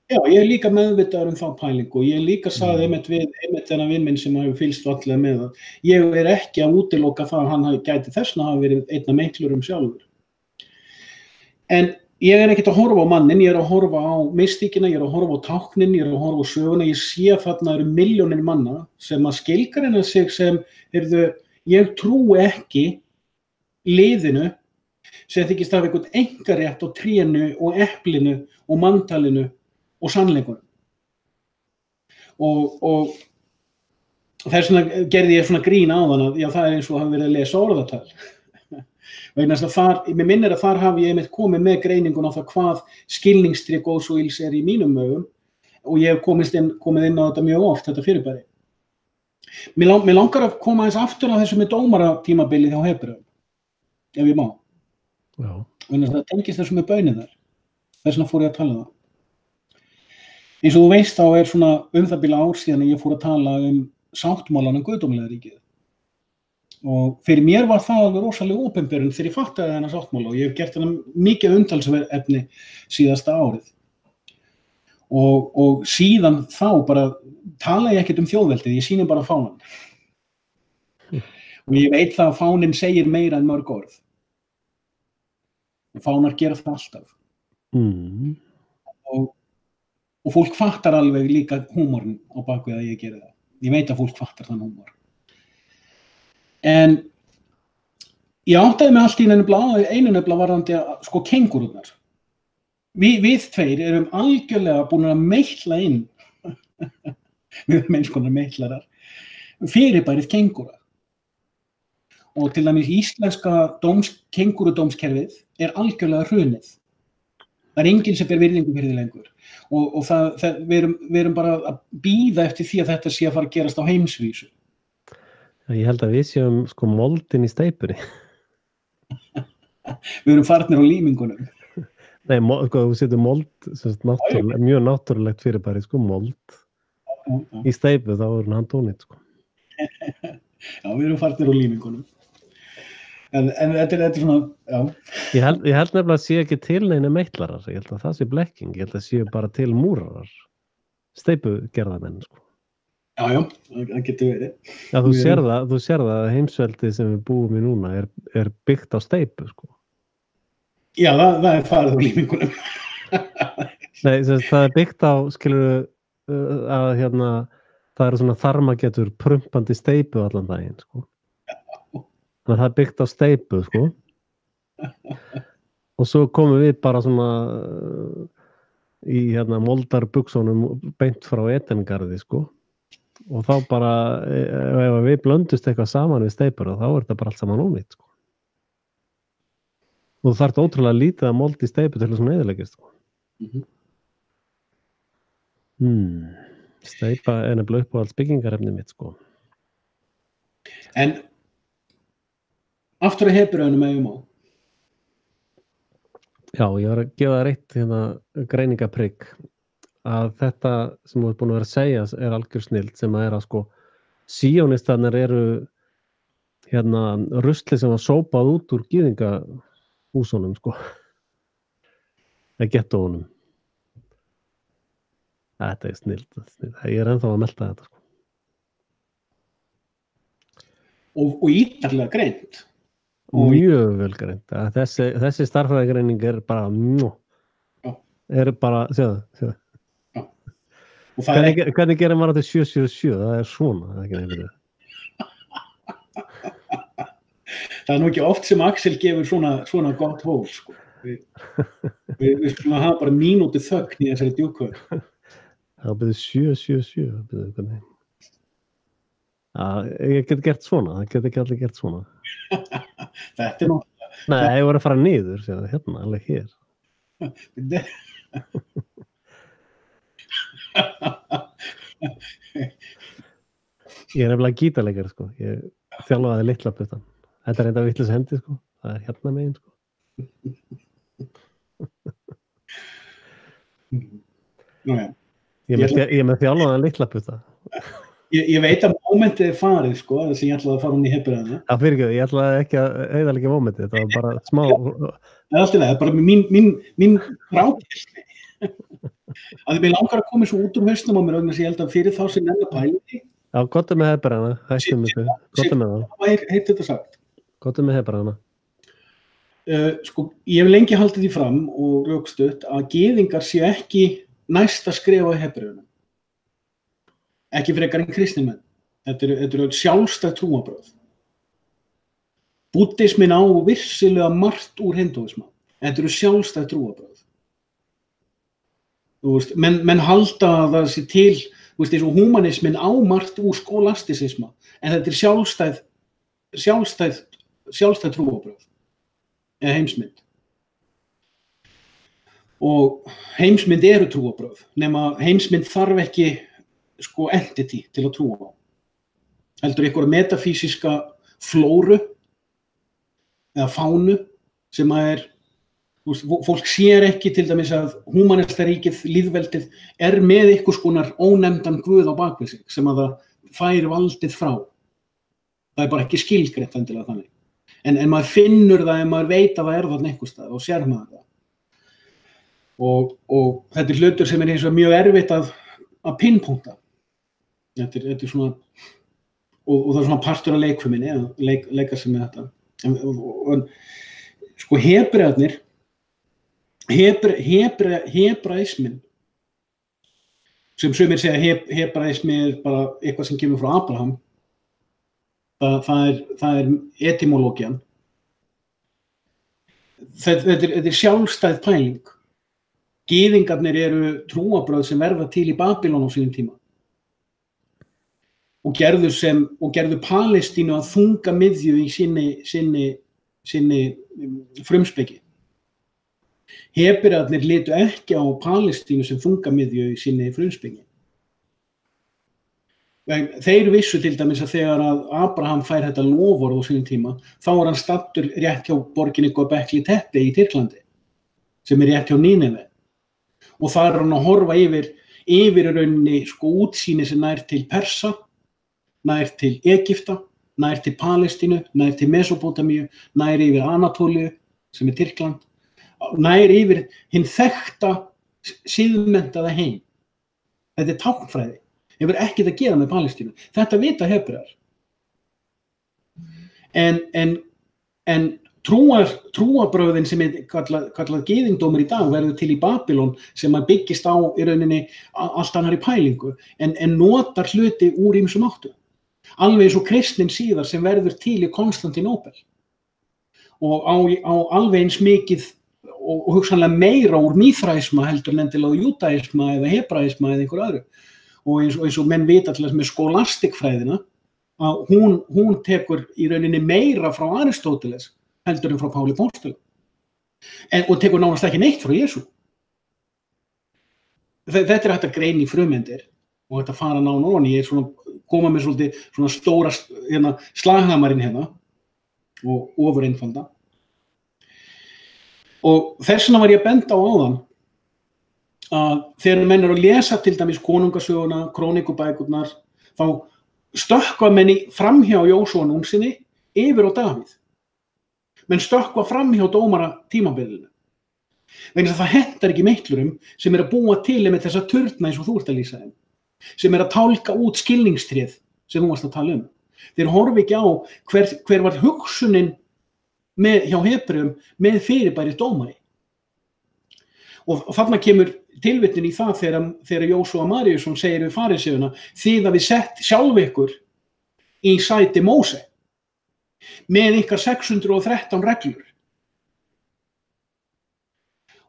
S2: Já, ég líka meðvitaður þá pælingu og ég líka sagði einmitt þennan vin minn sem hefur fylgst fallega með það. Ég ekki að útiloka það að hann gæti þessna hafa verið einn af meiklurum sjálfur. En ég ekkert að horfa á mannin, ég að horfa á mystíkina, ég að horfa á táknin, ég að horfa á söguna, ég sé að þarna eru milljónir manna sem að skilgreina sig sem, ég trúi ekki liðinu sem þykist hafa einhvern einkarétt á trénu og eplinu og manntalinu og sannleikunum. Og þess vegna gerði ég svona grín á þann að já, það eins og hafi verið að lesa orðatal. Vegna þess að mér minnir að þar hafi ég einmitt komið með greiningun á það hvað skilningsstrik góðs og ills í mínum augum og ég hef komið inn á þetta mjög oft, þetta fyrirbæri. Mér langar að koma aðeins aftur á þessu með dómaratímabilið hjá Hebreum, ef ég má.
S1: Já.
S2: Þannig að það tengist þessu með bauninnar. Þess vegna fór ég að tala það. Eins og þú veist þá svona það bil ár síðan að ég fór að tala sáttmálann guðdómlega ríkið. Og fyrir mér var það alveg rosalega opinberun þegar ég fattaði þennan sáttmála og ég hef gert þennan mikið umtalsefni síðasta árið. Og síðan þá bara tala ég ekkert þjóðveldið, ég sýni bara fánan. Og ég veit það að fáninn segir meira en mörg orð. Og fánar gera það alltaf. Og fólk fattar alveg líka húmorinn á bakvið að ég geri það. Ég veit að fólk fattar þann húmor. En ég áttaði mig allt í einu nefnilega varðandi sko kengúrurnar. Við tveir erum algjörlega búin að meitla inn, við erum eins konar meitlarar, fyrirbærið kengúra. Og til dæmis íslenska kengúrudómskerfið algjörlega hrunið. Það enginn sem ber virðingu fyrir því lengur. Og við erum bara að bíða eftir því að þetta sé að fara að gerast á heimsvísu.
S1: Ég held að við séum sko moldin í steypunni.
S2: Við erum farnir á límingunum.
S1: Nei, þú setur mold, mjög náttúrulegt fyrirbæri, sko, mold í steypu, þá hann tónið, sko.
S2: Já, við erum farnir á límingunum. En þetta er svona, já.
S1: Ég held nefnilega að sé ekki til neina meitlarar, ég held að það sé blekking, ég held að sé bara til múrarar, steypugerðamenn, sko.
S2: Já, það getur verið.
S1: Já, þú sér það að heimsveldið sem við búum í núna er byggt á steypu, sko.
S2: Já, það er farið á límingunum.
S1: Nei, það er byggt á, skilur að það eru svona þarmagetur prumpandi steypu allan daginn, sko. Þannig að það er byggt á steypu, sko. Og svo komum við bara svona í moldarbuxunum beint frá Edengarði, sko. Og þá bara, ef við blöndust eitthvað saman við steypur, þá er þetta bara allt saman ónýtt, sko. Og þú þarft ótrúlega lítið að mold í steypu til þessum eyðileggist, sko. Steypa er nefnilega uppáhalds byggingarefni mitt, sko.
S2: En aftur að Hebreunum eigum á.
S1: Já, ég var að gefa þér eitt greiningaprikk að þetta sem þú ert búin að vera að segja er algjör snild, sem að er að sko síónistarnir eru rusli sem var sópað út úr gyðingahúsunum, sko. Eða gettóunum. Þetta er snild. Ég er ennþá að melta þetta, sko.
S2: Og ítarlega greint.
S1: Mjög vel greint. Þessi stærðfræðigreining er bara sjáðu. Hvernig gerir maður þetta 777? Það er svona, það er ekki nefnir.
S2: Það er nú ekki oft sem Axel gefur svona gott hól, sko. Við skulum hafa bara mínútu þögn í þessari djúkvöld.
S1: Það byrði 777, hvernig? Ég get gert svona, það get ekki allir gert svona.
S2: Þetta er náttúrulega.
S1: Nei, ég voru að fara niður, hérna, alveg hér. Ég er nefnilega gítarleikari, sko. Ég þjálfaði litla puttan. Þetta er enda vitlaus hendi, sko. Það er hérna megin, sko. Ég er með þjálfaði litla putta.
S2: Ég veit að mómentið er farið, sko, þess að ég ætlaði að fara hún í Hebreuna.
S1: Já, fyrirgefðu, ég ætlaði ekki að eyðileggja mómentið, þetta var bara smá.
S2: Það er alltaf það, bara mín ráðgæsli. Að mér langar að koma svo út úr hausnum á mér, vegna þess að ég held að fyrir þá sem nefna pælingi.
S1: Já, gott með Hebreuna, hættum við þau, gott með það.
S2: Hvað heitir þetta sagt?
S1: Gott með Hebreuna.
S2: Sko, ég hef lengi haldið því fram og rökstutt að gyðingar séu ekki næsta skref á Hebreuna. Ekki frekar en kristnimenn. Þetta eru sjálfstæð trúarbrögð. Búddismin á virkilega margt úr hindúisma. Þetta eru sjálfstæð trúarbrögð. Menn halda að það sé til, eins og humanismin á margt úr skolastisisma, en þetta er sjálfstæð trúarbrögð. Eða heimsmynd. Og heimsmynd eru trúarbrögð, nema heimsmynd þarf ekki entity til að trúa á. Heldur einhverja metafísiska flóru eða fánu sem að fólk sér ekki til dæmis að húmanistaríkið, lýðveldið er með einhvers konar ónefndan guð á bakvið sig sem að það fær valdið frá. Það er bara ekki skilgreint endilega þannig. En maður finnur það ef maður veit að það er þarna einhvers staðar og sér maður það. Og þetta er hlutur sem er eins og mjög erfitt að pinpointa. Þetta er svona, og það er svona partur af leikfuminni, að leika sig með þetta. Sko hebrearnir, hebraismin, sem sumir segja hebraismi er bara eitthvað sem kemur frá Abraham, það er etymológian. Þetta er sjálfstæð pæling. Gyðingarnir eru trúarbrögð sem verða til í Babýlon á sínum tíma. Og gerðu Palestínu að þunga miðju í sinni frumspeki. Hebrearnir litu ekki á Palestínu sem þunga miðju í sinni frumspeki. Þeir vissu til dæmis að þegar að Abraham fær þetta loforð á sínum tíma, þá hann staddur rétt hjá borginni Göbekli Tepe í Tyrklandi. sem rétt hjá Níneve. Og þar hann að horfa yfir í rauninni sko útsýni sem nær til Persa, nær til Egypta, nær til Palestínu, nær til Mesópótamíu, nær yfir Anatólíu, sem Tyrkland, nær yfir hinn þekkta siðmenntaða heim. Þetta táknfræði, hefur ekkert að gera með Palestínu. Þetta vita Hebrear. En trúarbrögðin sem kallað gyðingdómur í dag verður til í Babylon sem að byggist á í rauninni allt annarri pælingu en notar hluti úr ýmsum áttum. Alveg eins og kristnin síðar sem verður til í Konstantínópel og á alveg eins mikið og hugsanlega meira úr mýþræsma heldur en endilega júdaisma eða hebraisma eða einhver öðru. Og eins og menn vita til þess með skolastikfræðina að hún tekur í rauninni meira frá Aristóteles heldur en frá Páli Póstula. Og tekur nánast ekki neitt frá Jesú. Þetta hægt að greina í frumeindir og hægt að fara nánar ofan. Ég koma með svolítið svona stóra slaghamarinn hérna og ofur einfalda. Og þess vegna var ég að benda á áðan að þegar menn eru að lesa til dæmis konungasöguna, krónikubækurnar, þá stökkva menn framhjá Jósúa Núnsinni yfir á Davíð. Menn stökkva framhjá dómara tímabilinu. Vegna þess að það hentar ekki meitlurum sem að búa til með þessa turna eins og þú ert að lýsa þeim, sem að tálka út skilningstréð sem þú varst að tala Þeir horfi ekki á hver var hugsunin hjá Hebreum með fyrirbæri dómari. Og þarna kemur tilvitnun í það þegar Jósúa Maríusson segir við fariseuna, þið hafið sett sjálf ykkur í sæti Móse með ykkar 613 reglur.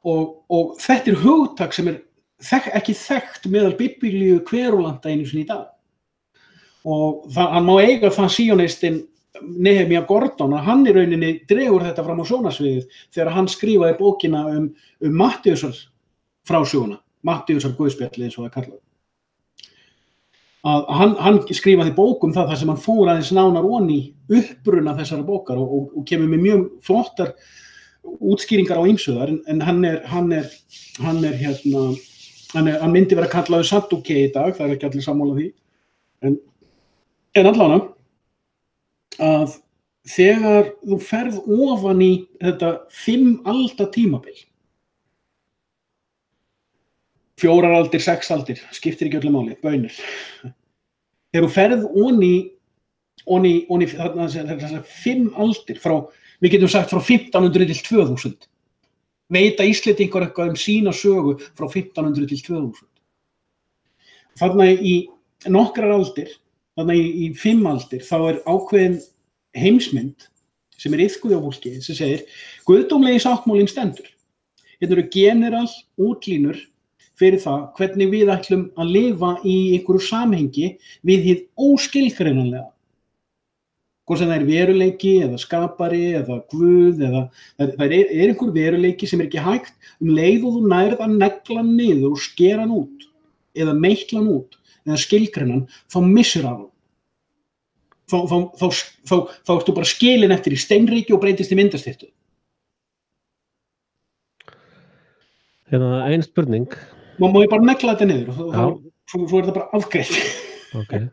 S2: Og þetta hugtak sem ekki þekkt meðal biblíu kverulanda einu sinni í dag. Og hann má eiga það síonistinn Nehemía Gordon að hann í rauninni dregur þetta fram á sjónarsviðið þegar hann skrifaði bókina um Matteusar frásöguna, Matteusar guðspjalli eins og það kallað. Hann skrifaði bók það þar sem hann fór aðeins nánar ofan í uppruna þessara bókar og kemur með mjög flottar útskýringar á ýmsuðar en hann myndi vera kallaður Saddúkei í dag, það er ekki allir sammála því. En allavega að þegar þú ferð ofan í þetta 5 alda tímabil, 4 aldir, 6 aldir, skiptir ekki öllu máli, bænir. Þegar þú ferð ofan í þessar 5 aldir, við getum sagt frá 1500 til 2000, veita Íslendingar eitthvað sína sögu frá 1500 til 2000. Þarna í nokkrar aldir, þarna í 5 aldir, þá ákveðin heimsmynd sem iðkuð á fólki sem segir guðdómlegi sáttmálinn stendur. Hérna eru general útlínur fyrir það hvernig við ætlum að lifa í einhverju samhengi við hið óskilgreinanlega. Hvort sem það veruleiki eða skapari eða guð eða það einhver veruleiki sem ekki hægt leið og þú nærð að negla hann niður og skera hann út eða meitla hann út eða skilgreina hann, þá missir hann. Þá ertu bara skilin eftir í steinríki og breytist í myndastyrtu.
S1: Hérna ein spurning.
S2: Má ég bara negla þetta niður og svo þetta bara afgreitt.
S1: Okay.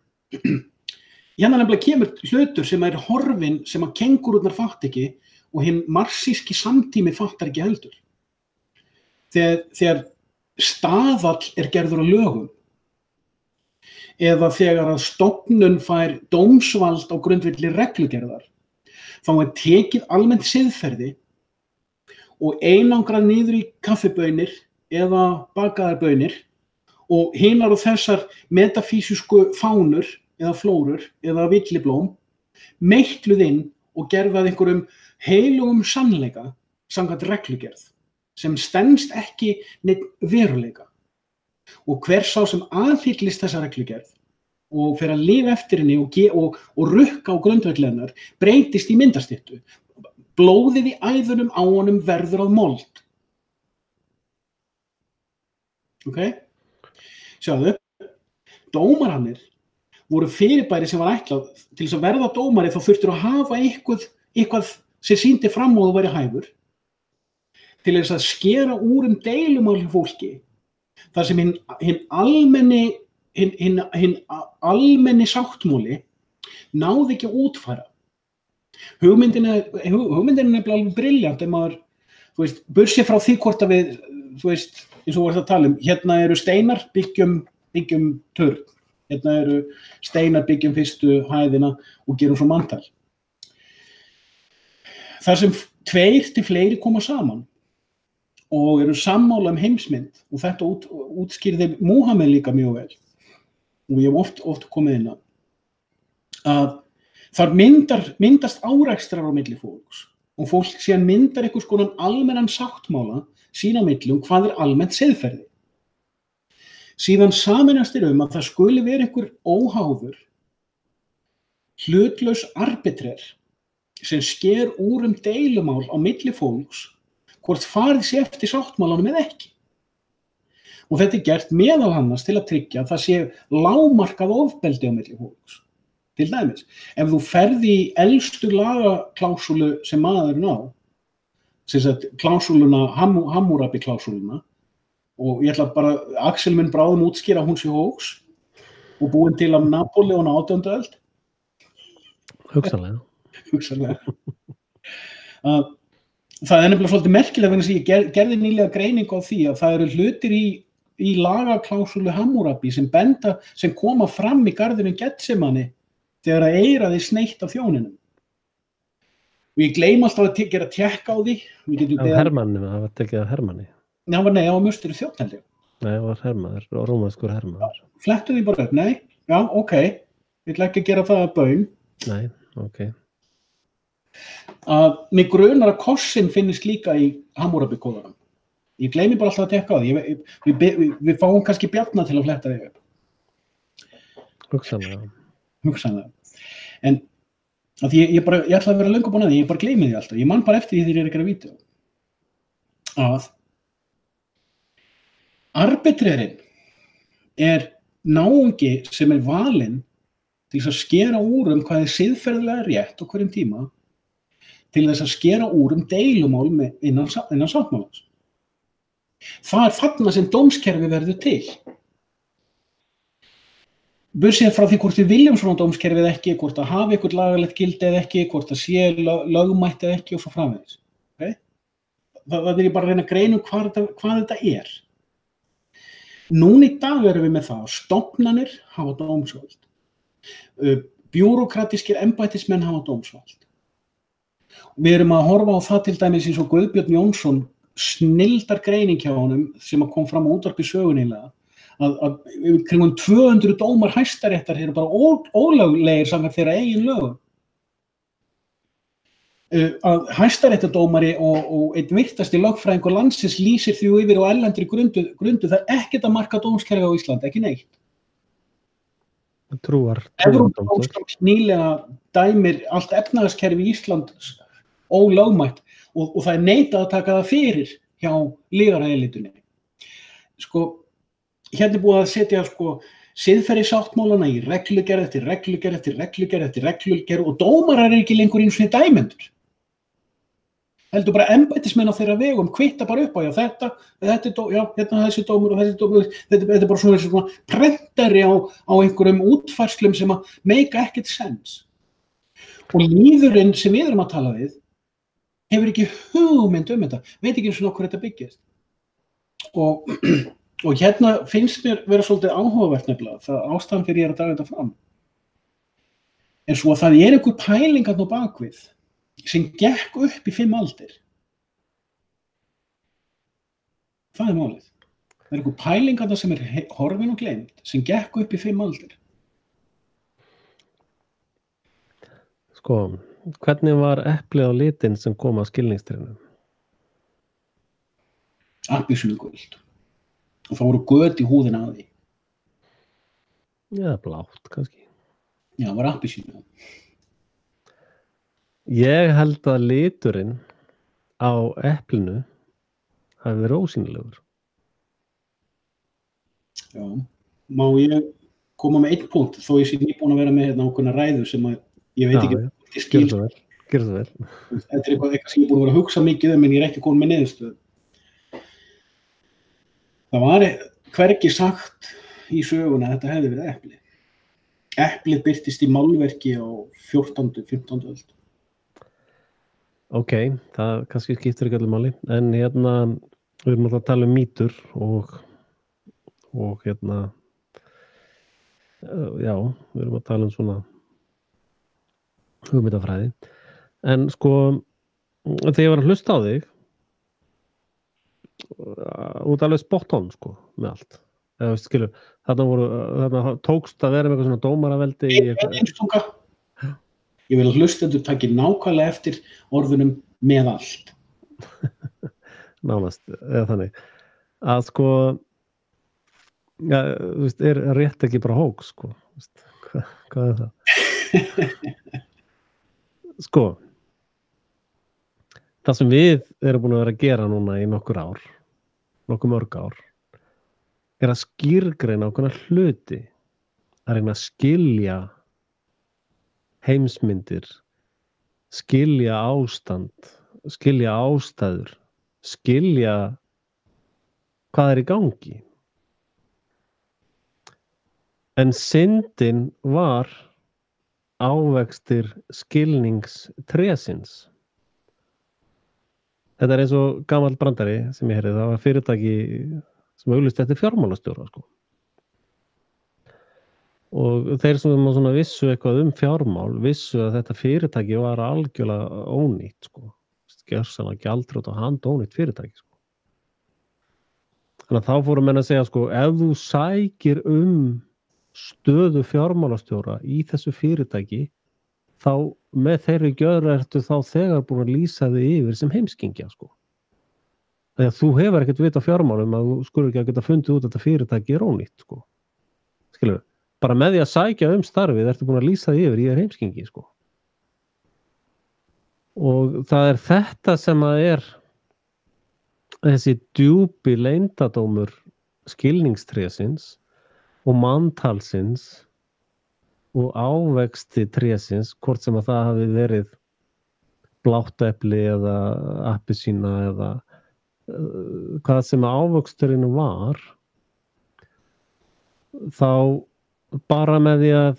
S2: Hérna nefnilega kemur hlutur sem horfinn sem að kengúrurnar fatt ekki og hinn marxíski samtími fattar ekki heldur. Þegar staðall gerður á lögum eða þegar að stofnun fær dómsvald á grundvelli reglugerðar, þá tekið almennt siðferði og einangrað niður í kaffibaunir eða bakaðar baunir og hinar og þessar metafísísku fánur eða flórur eða villiblóm meitluð inn og gerðað einhverjum heilugum sannleika samkvæmt reglugerð sem stenst ekki neitt veruleika. Og hver sá sem aðhyllist þessa reglugerð og fer að lifa eftir henni og rukka á grundvelli hennar breytist í myndastyrtu. Blóðið í æðunum á honum verður að mold. Ok? Sjáðu, dómararnir voru fyrirbæri sem var ætlað til þess að verða dómari þá þurftir að hafa eitthvað sem sýndi fram og þú væri hæfur. til þess að skera úr deilumál hjá fólki, þar sem hinn almenni sáttmáli náði ekki að útfæra. Hugmyndin er nefnilega alveg brilljant ef maður, burtséð frá því hvort að við, eins og voru að tala hérna eru steinar, byggjum turn, hérna eru steinar, byggjum fyrstu hæðina og gerum svo manntal. Þar sem 2 til fleiri koma saman og eru sammála heimsmynd, og þetta útskýrði Múhameð líka mjög vel, og ég hef oft komið inn að þar myndast árekstrar á milli fólks, og fólk síðan myndar einhvers konar almennan sáttmála sín á milli hvað almennt siðferði. Síðan sameinast að það skuli vera einhver óháður, hlutlaus arbitrer sem sker úr deilumál á milli fólks, hvort farið sé eftir sáttmálanum eða ekki. Og þetta gert meðal annars til að tryggja að það sé lágmarkað ofbeldi á milli fólks. Til dæmis, ef þú ferð í elstu lagaklásúlu sem maðurinn á, sem sagt klásúluna, Hammurabi klásúluna, og ég ætla bara, Axel mun bráðum útskýra hún sé hóks og búin til af Napóleon á 18. öld. Hugsanlega. Það er nefnilega svolítið merkilega vegna sem ég gerði nýlega greiningu á því að það eru hlutir í lagaklásúlu Hammurabi sem koma fram í garðinum Getsemani þegar að eiraði sneitt af þjóninum. Og ég gleymi alltaf að gera tékka á því.
S1: Af Hermanni, það var tekið af Hermanni.
S2: Nei, það var mjöstur þjónn, held ég.
S1: Nei, það var Hermaður, rómanskur Hermaður.
S2: Flettu því bara upp, nei, já, ok. Ég ætla ekki að gera það að baun.
S1: Nei, ok.
S2: Mig grunar að kossinn finnist líka í Hammurabi-kóðanum. Ég gleymi bara alltaf að tékka á því. Við fáum kannski Bjarna til að fletta því upp. Hugsanlega. En ég ætla að vera löngu búin að því, ég bara gleymi því alltaf. Ég man bara eftir því þegar ég er að gera vídeó. Að arbitrerinn er náungi sem er valinn til þess að skera úr hvað er siðferðilega rétt á hverjum tíma, til þess að skera úr deilumál innan sáttmálans. Það er þarna sem dómskerfi verður til. Burtséð frá því hvort við viljum svona dómskerfið ekki, hvort að hafa eitthvað lagalegt gildi eða ekki, hvort að sé lögmætt eða ekki og svo framvegis. Okay? Það er ég bara að reyna að greina hvað þetta er. Núna í dag erum við með það að stofnanir hafa dómsvald. Bjúrókratískir embættismenn hafa dómsvald. Við erum að horfa á það til dæmis eins og Guðbjörn Jónsson, snilldar greining hjá honum sem kom fram á útvarpi sögunnilega, að kringum 200 dómar Hæstaréttar eru bara ólöglegir samkvæmt þeirra eigin lögum. Að Hæstaréttardómari og einn virtasti lögfræðingur landsins lýsir því yfir á erlendri grundu það er ekkert að marka dómskerfi á Íslandi, ekki neitt. Evrópudómstóll nýlega dæmir allt efnahagskerfi í Ísland ólögmætt og það er neitað að taka það fyrir hjá lygarelítunni. Hérna er búið að setja siðferðissáttmálana í reglugerð eftir reglugerð og dómarar eru ekki lengur einu sinni dæmendur. Heldur bara embættismenn á þeirra vegum kvitta bara upp á þetta er þessi dómur og þessi dómur, þetta er bara svona prentari á einhverjum útfærslum sem að make ekkert sense. Og lýðurinn sem við erum að tala við hefur ekki hugmynd þetta, veit ekki eins og nokkur þetta byggist. Og hérna finnst mér vera svolítið áhugavert nefnilega, það ástæðan fyrir ég er að draga þetta fram. En svo að það er einhver pæling þarna á bakvið sem gekk upp í 5 aldir. Það er málið. Það er einhver pæling þarna sem er horfin og gleymd, sem gekk upp í 5 aldir.
S1: Hvernig var eplið á litinn sem kom á skilningstrénu?
S2: Appelsínugult. Og það voru göt í húðina að því.
S1: Já, blátt kannski.
S2: Já, það var appelsínu.
S1: Ég held að liturinn á eplinu hafi verið ósýnilegur.
S2: Já, má ég koma með einn punkt þó ég sé nýbúin að vera með hérna ákveðna ræðu sem að ég veit ekki
S1: Gjörðu vel.
S2: Þetta er eitthvað sem ég er búin að vera að hugsa mikið en ég er ekki komin með niðurstöðu. Það var hvergi sagt í söguna að þetta hefði verið epli. Eplið birtist í málverki á 14. 15. öld.
S1: Ok, það kannski skiptir ekki öllu máli, en hérna, við erum alltaf að tala um mýtur og hérna, já, við erum að tala um svona hugmyndafræði. En sko, þegar ég var að hlusta á þig, út alveg spot on, sko, með allt. Eða, skilur, þarna tókst að vera með eitthvað svona dómaraveldi í
S2: Einstunga. Ég vil að hlustendur taki nákvæmlega eftir orðunum með allt.
S1: Nánast, eða þannig. Að sko, ja, þú veist, rétt ekki bara hóks, sko. Hvað er það? Sko, það sem við erum búin að vera að gera núna í nokkur mörg ár, er að skýrgreina ákveðna hluti, að reyna að skilja heimsmyndir, skilja ástand, skilja ástæður, skilja hvað er í gangi. En syndin var ávextir skilningstrésins. Þetta er eins og gamall brandari sem ég heyrði, það var fyrirtæki sem auglýsti eftir fjármálastjóra, sko. Og þeir sem svona vissu eitthvað fjármál, vissu að þetta fyrirtæki var algjörlega ónýtt, sko. Gjörsamlega gjaldþrota og handónýtt fyrirtæki, sko. Þannig að þá fóru menn að segja, sko, ef þú sækir stöðu fjármálastjóra í þessu fyrirtæki, þá með þeirri gjöra ertu þá þegar búin að lýsa þig yfir sem heimskingja, sko. Þegar þú hefur ekkert vit á fjármálum að þú skulur ekki að geta fundið út að þetta fyrirtæki er ónýtt, sko. Skilur við? Bara með því að sækja starfið ertu búin að lýsa þig yfir, ég er heimskingi, sko. Og það er þetta sem að er þessi djúpi leyndadómur skilningstrésins og manntalsins og ávexti trésins, hvort sem að það hafi verið blátt epli eða appelsína eða hvað sem ávöxturinn var, þá bara með því að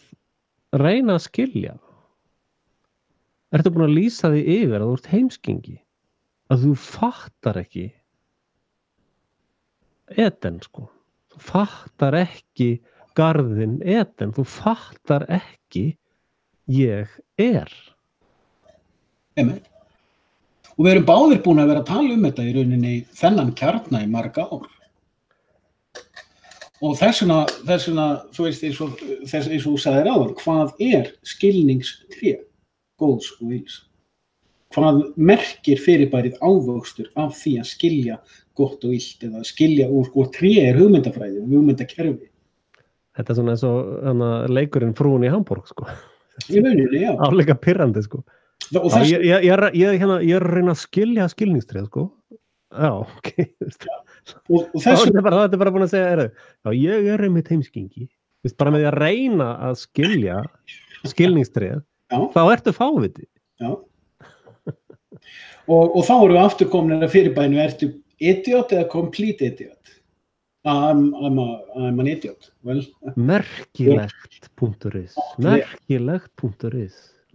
S1: reyna að skilja. Ertu búin að lýsa því yfir að þú ert heimskingi, að þú fattar ekki Eden, sko. Þú fattar ekki garðinn Eden, þú fattar ekki ég er.
S2: Einmitt. Og við erum báðir búin að vera að tala þetta í rauninni þennan kjarna í marga ár. Og þess vegna, þú veist, eins og þú sagðir áðan, hvað er skilningstré góðs og ills? Hvað merkir fyrirbærið ávöxtur af því að skilja gott og illt eða skilja úr, og tré er hugmyndafræði og hugmyndakerfi.
S1: Þetta er svona eins og leikurinn Frúin í Hamborg, sko.
S2: Í rauninni, já.
S1: Áleika pirrandi, sko. Ég er að reyna að skilja skilningstrið, sko. Já, ok. Það er bara búin að segja, já, ég er einmitt heimskingi. Bara með því að reyna að skilja skilningstrið, þá ertu fáviti. Já.
S2: Og þá erum við aftur komin að fyrirbænu, ertu idiot eða complete idiot? I'm an idiot. Well,
S1: merkilegt.is.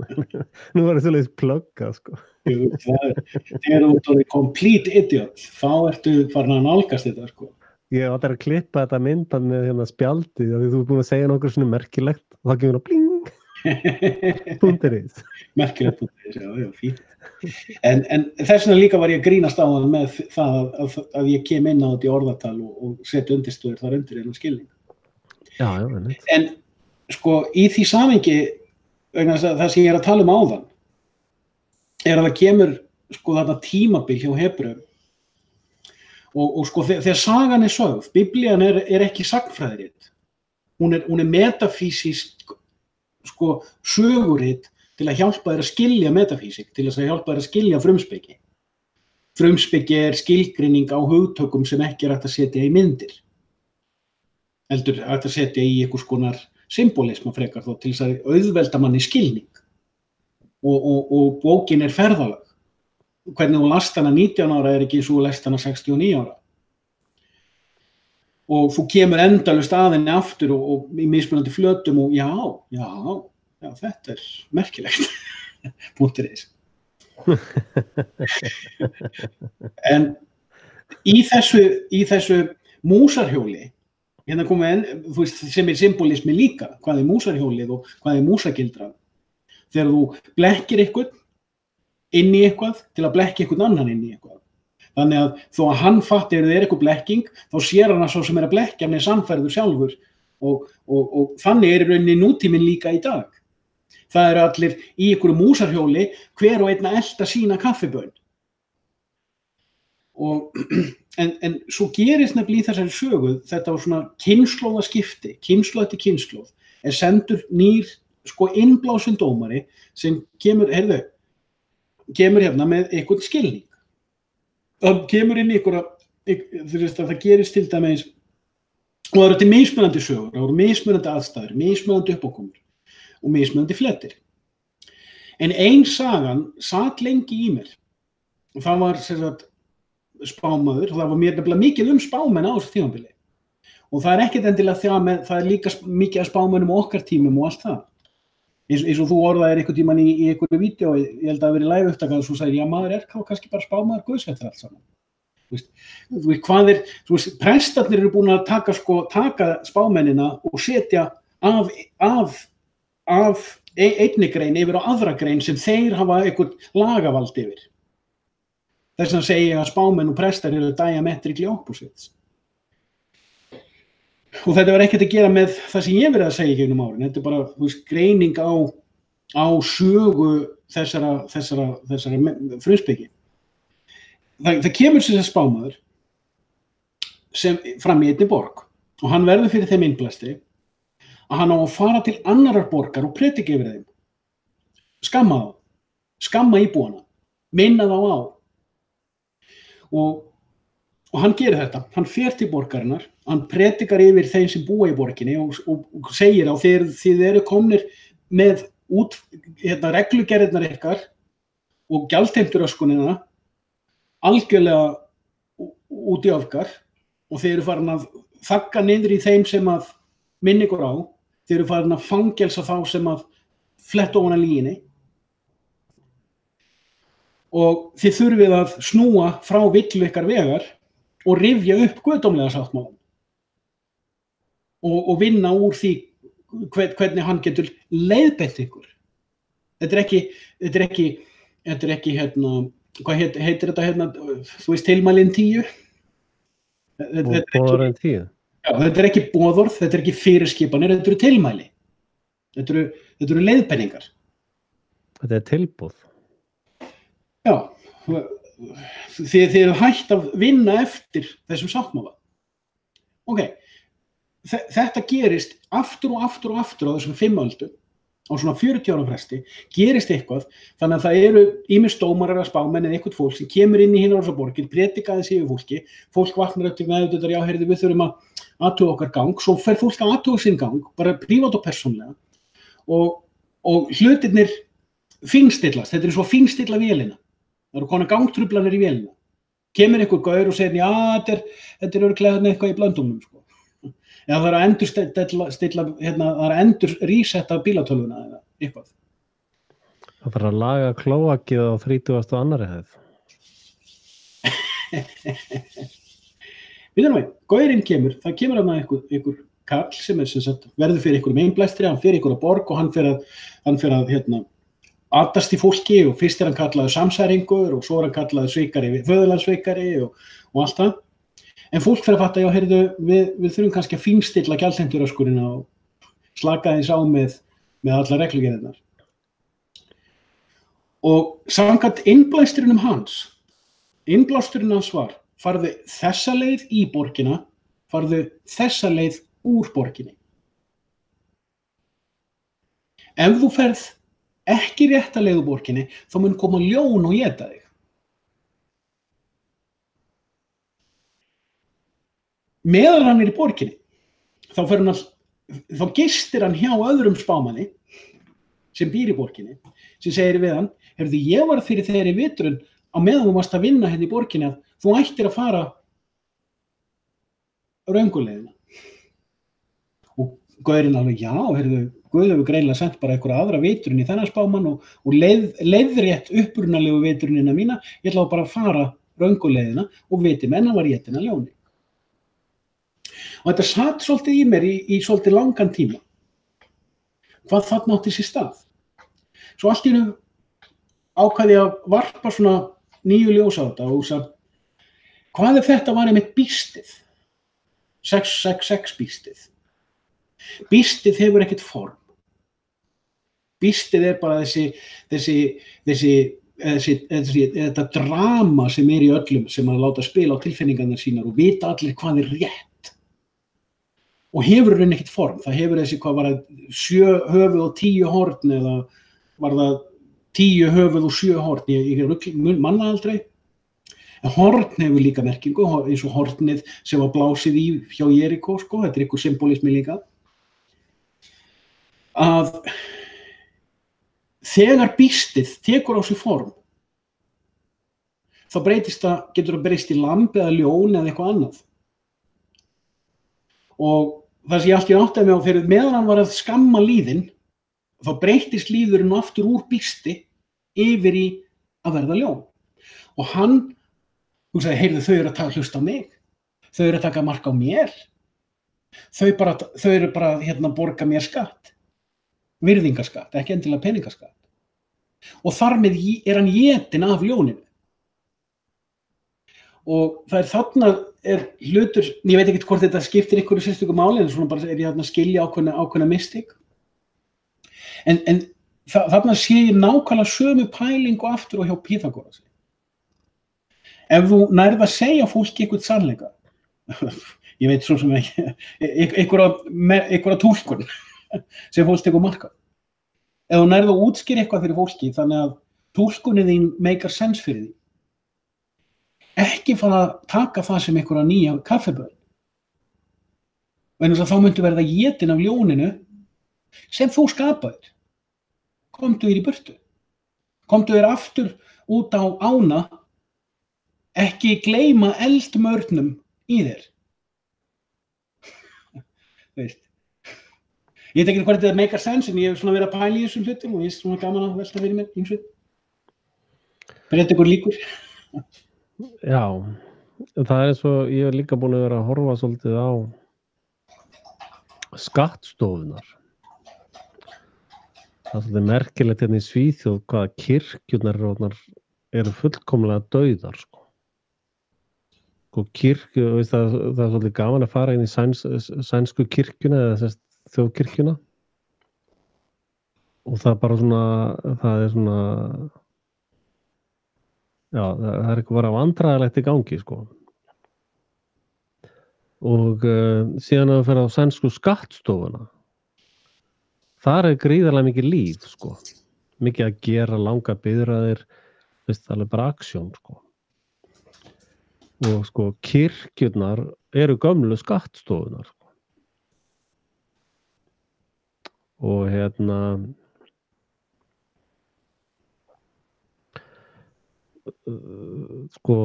S1: Nú var það svolítið plugga, sko.
S2: Þegar þú ert complete idiot, þá ertu farin að nálgast þetta, sko.
S1: Ég átti að klippa þetta myndan með hérna spjaldið, því þú er búin að segja nokkur svona merkilegt, og þá kemur það bling. .is.
S2: Merkilegt.is, já, fínt. En þess vegna líka var ég að grínast á það með það að ég kem inn á þetta í orðatal og setja undirstöður þar undir en skilning.
S1: Já,
S2: en sko, í því samhengi, það sem ég er að tala um áðan, er að það kemur sko þarna tímabil hjá Hebreum og sko þegar sagan er sögð, Biblían er ekki sagnfræðirit, hún er metafísísk sko sögurit til að hjálpa þér að skilja metafísík, til að hjálpa þér að skilja frumspeki. Frumspeki er skilgreining á hugtökum sem ekki er hægt að setja í myndir. Heldur hægt að setja í einhvers konar symbolisma frekar þó til þess að auðvelda manni skilning. Og bókin er ferðalag. Hvernig þú last hana 19 ára er ekki eins og þú lest hana 69 ára. og þú kemur endalaust að henni aftur og í mismunandi flötum og já, þetta merkilegt. .is. En í þessu músarhjóli, hérna komum þú veist, sem symbolismi líka, hvað músarhjólið og hvað músagildran. Þegar þú blekkir eitthvað inn í eitthvað til að blekka eitthvað annan inn í eitthvað. Þannig að þó að hann fatti ef það eitthvað blekking, þá sér hann að svo sem að blekkja hann sannfærður sjálfur og þannig í rauninni nútíminn líka í dag. Það eru allir í einhverju músarhjóli, hver og einn að elta sína kaffibönn. En svo gerist nefnilega í þessari sögu, þetta var svona kynslóðaskipti, kynslóð eftir kynslóð, sendur nýr innblásinn dómari sem kemur hérna með einhvern skilning. Það kemur inn í það gerist til dæmis, og það eru til mismunandi sögur, það eru mismunandi aðstæður, mismunandi uppákomur og mismunandi flettir. En ein sagan sat lengi í mér, og það var spámaður, og það var mér nefnilega mikið spámenn á þessu tímabili. Og það ekkert endilega það líka mikið að spámennum okkar tímum og allt það. Eins og þú orðaðir einhvern tímann í einhverju vídeo, ég held að það verið live-upptaka og svo sagði, já maður kannski bara spámaður Guðs eftir allt saman. Þú veist, prestarnir eru búin að taka spámennina og setja af einni grein yfir á aðra grein sem þeir hafa einhvern lagavald yfir. Þess vegna segi ég að spámenn og prestar eru diametrically opposites. Og þetta var ekkert að gera með það sem ég verið að segja gegnum árin. Þetta bara greining á sögu þessara frumspeki. Það kemur sér spámaður sem fram í einni borg og hann verður fyrir þeim innblæstri að hann á að fara til annarar borgar og predika yfir þeim. Skamma þá, skamma íbúana, minna þá á. Og hann gerir þetta, hann fer til borgarinnar, hann predikar yfir þeim sem búa í borginni og segir á þið eru komnir með reglugerðirnar ykkar og gjaldheimturöskunina algjörlega út í öfgar og þið eru farin að þagga niður í þeim sem að minna ykkur á, þið eru farin að fangelsa þá sem að fletta ofan að lyginni og þið þurfið að snúa frá villu ykkar vegar og rifja upp guðdómlega sáttmálann og vinna úr því hvernig hann getur leiðbeint ykkur. Þetta er ekki hvað heitir þetta þú veist tilmælin 10?
S1: Boðorðin 10?
S2: Já, þetta er ekki boðorð, þetta er ekki fyrirskipanir, þetta eru tilmæli. Þetta eru leiðbeiningar.
S1: Þetta er tilboð.
S2: Já, þið eru hætt að vinna eftir þessum sáttmála. Ok, þetta gerist aftur og aftur og aftur á þessum 5 öldum, á svona 40 ára fresti, gerist eitthvað, þannig að það eru ýmis dómarar að spámenn eða eitthvað fólk sem kemur inn í hinar þessar borgir, predikaði sig yfir fólki, fólk vaknar upp til meðvitundar, já, heyrðu, við þurfum að athuga okkar gang, svo fer fólk að athuga sinn gang, bara prívat og persónlega, og hlutirnir fínstillast, þetta er svo fínstilla vélina. Það eru konar gangtruflanir í vélina. Kemur einhver gaur og segir, já, þetta er örugglega eitthvað í blöndunum, sko. Eða það er að endurrísetta bílatölvuna eða eitthvað.
S1: Það þarf að laga klóakið á 32. hæð.
S2: Við erum gaurinn kemur, það kemur að einhver karl sem verður fyrir einhverjum einblæstri, hann fyrir einhverja borg og hann fer að atast í fólki og fyrst hann kallaður samsæringur og svo hann kallaður svikari, föðurlandssvikari og allt það. En fólk fer að fatta, já, heyrðu, við þurfum kannski að fínstilla gjaldheimturöskurina og slaka þess á með allar reglugerðirnar. Og samkvæmt innblásturinn hans var, farðu þessa leið í borgina, farðu þessa leið úr borginni. Ef þú ferð ekki rétta leið úr borginni, þá mun koma ljón og éta þig. Meðan hann í borginni, þá gistir hann hjá öðrum spámanni sem býr í borginni, sem segir við hann, heyrðu, ég var fyrir þeirri vitrun á meðan þú varst að vinna hérna í borginni að þú ættir að fara röngu leiðina. Og gaurinn alveg, já, heyrðu, Guð hefur greinilega sent bara einhverja aðra viturinn í þennan spámann og leiðrétt upprunalegu viturinn mína, ég ætla bara að fara röngu leiðina og viti menn hann var étinn af ljóni. Og þetta satt svolítið í mér í svolítið langan tíma. Hvað þarna átti sér stað? Svo allt í einu ákvað ég að varpa svona nýju ljós á þetta og hugsa, hvað ef þetta var einmitt býstið? 666 býstið. Býstið hefur ekkert form. Býstið bara þetta drama sem í öllum sem að láta spila á tilfinningarnar sínar og vita allir hvað rétt. Og hefur raun ekkert form. Það hefur hvað var það 7 höfuð og 10 horn eða var það 10 höfuð og 7 horn. Ég manna aldrei. En horn hefur líka merkingu, eins og hornið sem var blásið í hjá Jerikó, sko. Þetta einhver symbolismi líka. Að þegar býstið tekur á sig form, þá getur það breyst í lamb eða ljón eða eitthvað annað. Og það sem ég alltaf áttaði mig á fyrir meðan hann var að skamma lýðinn, þá breytist lýðurinn aftur úr býsti yfir í að verða ljón. Og hann hugsaði, heyrðu, þau eru að hlusta á mig, þau eru að taka mark á mér, þau eru bara að borga mér skatt, virðingarskatt, ekki endilega peningaskatt. Og þar með hann étinn af ljóninu. Og það þarna hlutur, ég veit ekki hvort þetta skiptir einhverju sérstöku máli, en svona bara ég að skilja ákveðna mystík. En þarna sé ég nákvæmlega sömu pælingu aftur og hjá Pýþagórasi. Ef þú nærð að segja fólki eitthvað sannleika, ég veit svo sem ekki, einhverja túlkun sem fólk tekur mark á. Ef þú nærð að útskýra eitthvað fyrir fólki þannig að túlkunin þín meikar sens fyrir því, ekki fara að taka það sem einhverja nýja kaffibönn. Vegna þess að þá myndu verða étinn af ljóninu sem þú skapaðir. Komdu þér í burtu. Komdu þér aftur út á ána, ekki gleyma eldmörnum í þér. Veist. Ég veit ekki hvað þetta meikar sens, en ég hef svona verið að pæla í þessum hlutum og ég er svona gaman að velta fyrir mér ýmsu. Breyta ykkur líkur.
S1: Já, það eins og ég hef líka búin að vera að horfa svolítið á skattstofunar. Það er svolítið merkilegt í Svíþjóð hvaða kirkjurnar eru fullkomlega dauðar, sko. Kirkju, veist, það er svolítið gaman að fara inn í sænsku kirkjuna eða þjóðkirkjuna og það bara svona, það er svona, já, það er eitthvað bara vandræðalegt í gangi, sko. Og síðan að fyrir á sænsku skattstofuna, þar er gríðarlega mikið líf, sko. Mikið að gera, langa biðraðir, veist, það er bara aksjón, sko. Og sko, kirkjurnar eru gömlu skattstofunar, sko. Og sko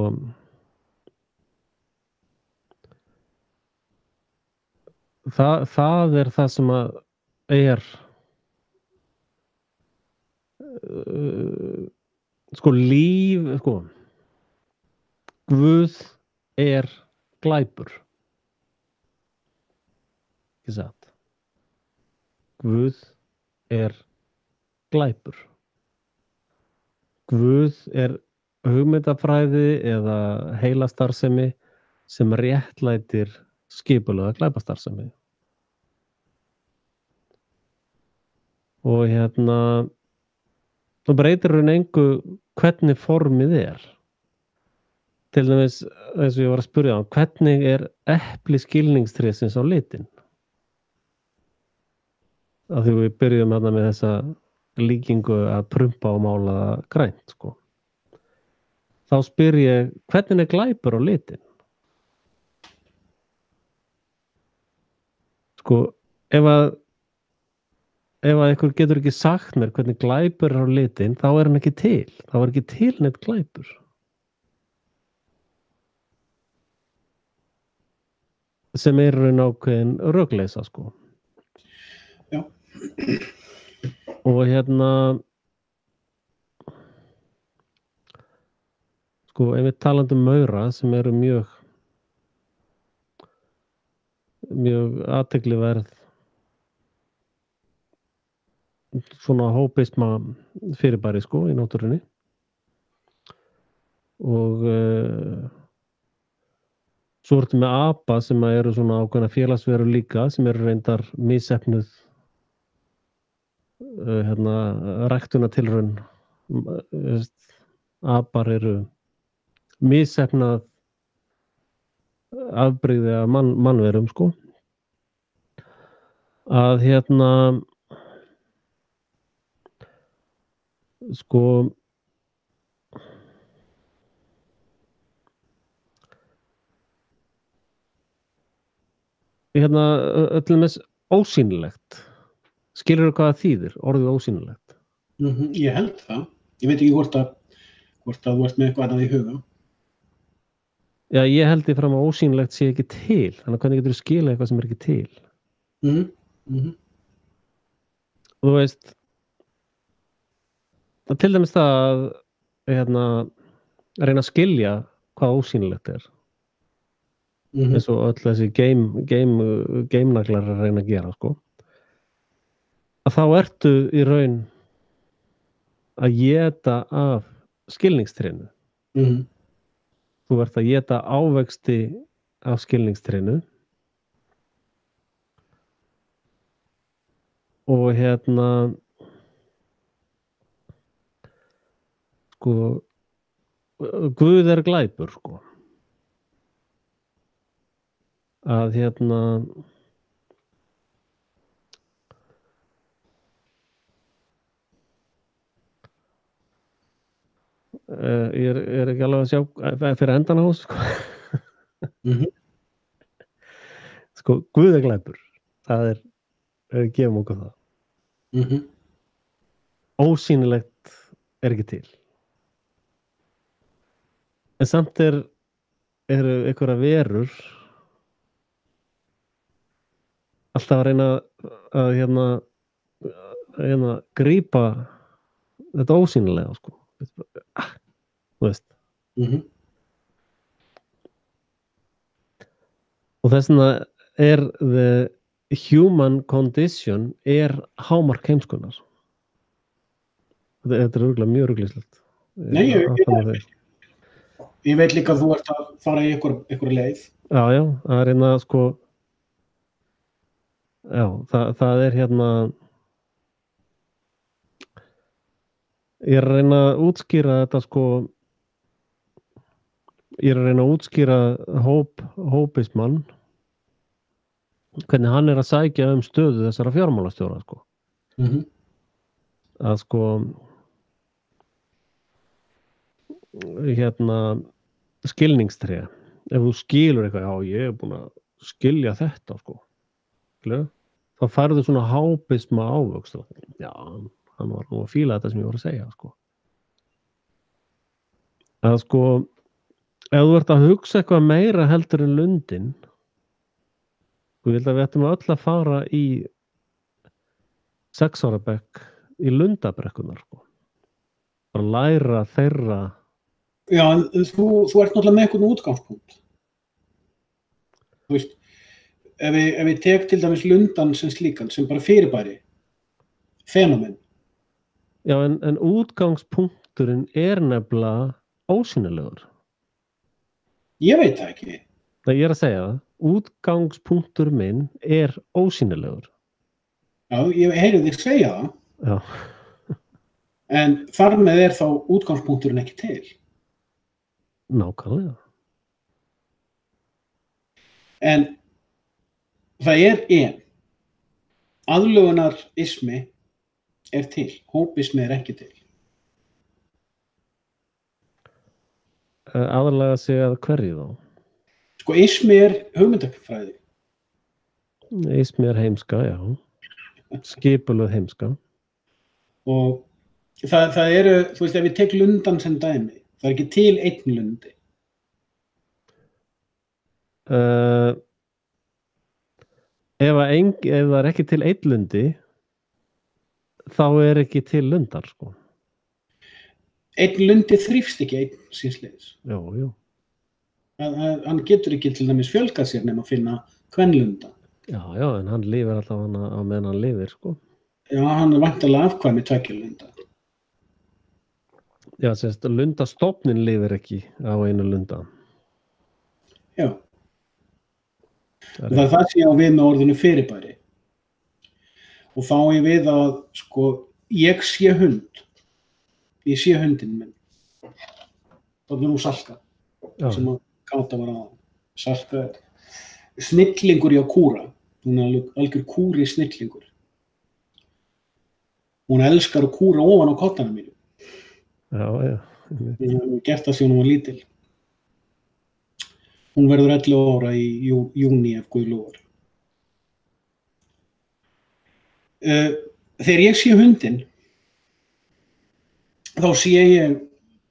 S1: það er það sem að sko líf, sko Guð glæpur, ekki satt. Guð glæpur. Guð hugmyndafræði eða heilastarfsemi sem réttlætir skipulagða glæpastarfsemi. Og það breytir raun engu hvernig formið er. Til dæmis, eins og ég var að spyrja á, hvernig epli skilningstrésins á litinn? Af því við byrjum með þessa líkingu að prumpa og mála grænt, sko. Þá spyr ég, hvernig glæpur á litinn? Sko, ef að einhver getur ekki sagt mér hvernig glæpur á litinn, þá hann ekki til. Þá ekki til neitt glæpur. sem raun ákveðin rökleysa, sko.
S2: Já.
S1: Og sko, einmitt talandi maura sem eru mjög athyglisverð svona hópisma fyrirbæri, sko, í náttúrunni. Og svo ertu með apa sem eru svona ákveðna félagsverur líka sem eru reyndar misheppnuð ræktunartilraun. Apar eru misheppnað afbrigði af mannverum, sko. Að sko öllum þess ósýnilegt. Skilurðu hvað það þýðir, orðið ósýnilegt?
S2: Ég held það. Ég veit ekki hvort að þú ert með eitthvað annað í huga.
S1: Já, ég held því fram að ósýnilegt sé ekki til. Þannig hvernig getur þú skilað eitthvað sem ekki til? Og þú veist, til dæmis það að reyna að skilja hvað ósýnilegt er. Eins og öll þessi game-naglar að reyna að gera, sko. Að þá ertu í raun að éta af skilningstrénu. Þú ert að éta ávexti af skilningstrénu. Og sko, Guð er glæpur, sko. Að ég er ekki alveg að sjá fyrir endan á þessu, sko. Sko, Guð er glæpur. Það gefum okkur það. Ósýnilegt er ekki til. En samt eru einhverja verur alltaf að reyna að grípa þetta ósýnilega, sko. Þú veist. Og þess vegna the human condition hámark heimskunnar. Þetta örugglega mjög ruglingslegt.
S2: Nei, ég veit líka að þú ert að fara í einhver leið.
S1: Já, það sko. Já, það ég er að reyna að útskýra þetta, sko. Ég er að reyna að útskýra hópismann, hvernig hann að sækja stöðu þessara fjármálastjóra, sko. Að sko skilningstré, ef þú skilur eitthvað, já, ég er búin að skilja þetta, sko. Þá færðu svona hópisma ávöxt. Já, hann var nú að fíla þetta sem ég var að segja, sko. Að sko, ef þú ert að hugsa eitthvað meira heldur en lundin, ég held að við ættum öll að fara í 6 ára bekk í lundabrekkunar, sko. Bara læra þeirra.
S2: Já, en þú ert náttúrulega með einhvern útgangspunkt. Þú veist, ef ég tek til dæmis lundan sem slíkan, sem bara fyrirbæri, fenómen.
S1: Já, en útgangspunkturinn nefnilega ósýnilegur.
S2: Ég veit það ekki.
S1: Nei, ég er að segja það. Útgangspunktur minn ósýnilegur.
S2: Já, ég heyri þig segja það.
S1: Já.
S2: En þar með þá útgangspunkturinn ekki til.
S1: Nákvæmlega.
S2: En það aðlögunarismi til, hópismi ekki til.
S1: Aðlaga sig að hverju þá?
S2: Sko, ismi hugmyndafræði.
S1: Ismi heimska, já. Skipulögð heimska.
S2: Og það þú veist, ef ég tek lundan sem dæmi, það ekki til einn lundi.
S1: ef það er ekki til einn lundi, þá er ekki til lundar, sko.
S2: Einn lundi þrífst ekki einn sínsleiðis.
S1: Jú.
S2: Hann getur ekki til dæmis fjölgað sér nema að finna kvenlunda.
S1: Já, en hann lifir allavega á meðan hann lifir, sko.
S2: Já, hann er væntanlega afkvæmi tveggja lunda.
S1: Já, sérst, lundastofnin lifir ekki á einu lunda.
S2: Já. Það er það sem ég á við með orðinu fyrirbæri. Og þá ég við að, sko, ég sé hund. Ég sé hundinn minn. Það er nú Salka, sem að Káta var á. Salka er snillingur í að kúra. Hún er algjör kúri snillingur. Hún elskar að kúra ofan á kottana mínu.
S1: Já.
S2: Hún hefur gert það síðan hún var lítil. Hún verður 11 ára í júní ef Guð lofar. Þegar ég sé hundinn, þá sé ég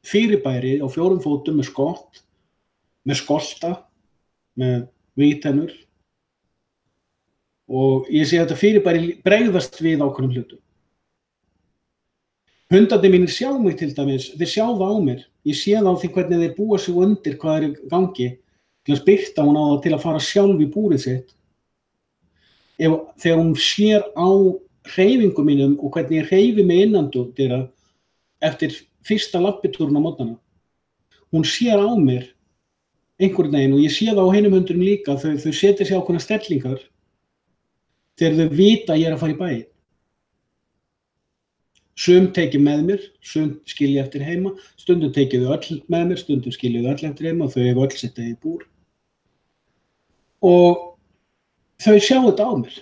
S2: fyrirbæri á 4 fótum með skott, með skolta, með vítennur og ég sé þetta fyrirbæri bregðast við ákveðnum hlutum. Hundarnir mínir sjá mig til dæmis, þeir sjá það á mér. Ég sé það á því hvernig þeir búa sig undir hvað er í gangi til að spyrta hún á það til að fara sjálf í búrið sitt. Þegar hún sér á hreyfingum mínum og hvernig ég hreyfi mig innandyra eftir fyrsta labbitúrun á mótnana. Hún sér á mér einhvern veginn og ég sé það á hinum hundurum líka, þau setja sig ákveðnar stellingar þegar þau vita að ég er að fara í bæinn. Sum tekið með mér, sum skilja eftir heima, stundum tekið þau öll með mér, stundum skilja þau öll eftir heima og þau hefur öll sitt eigið búr. Og þau sjá þetta á mér.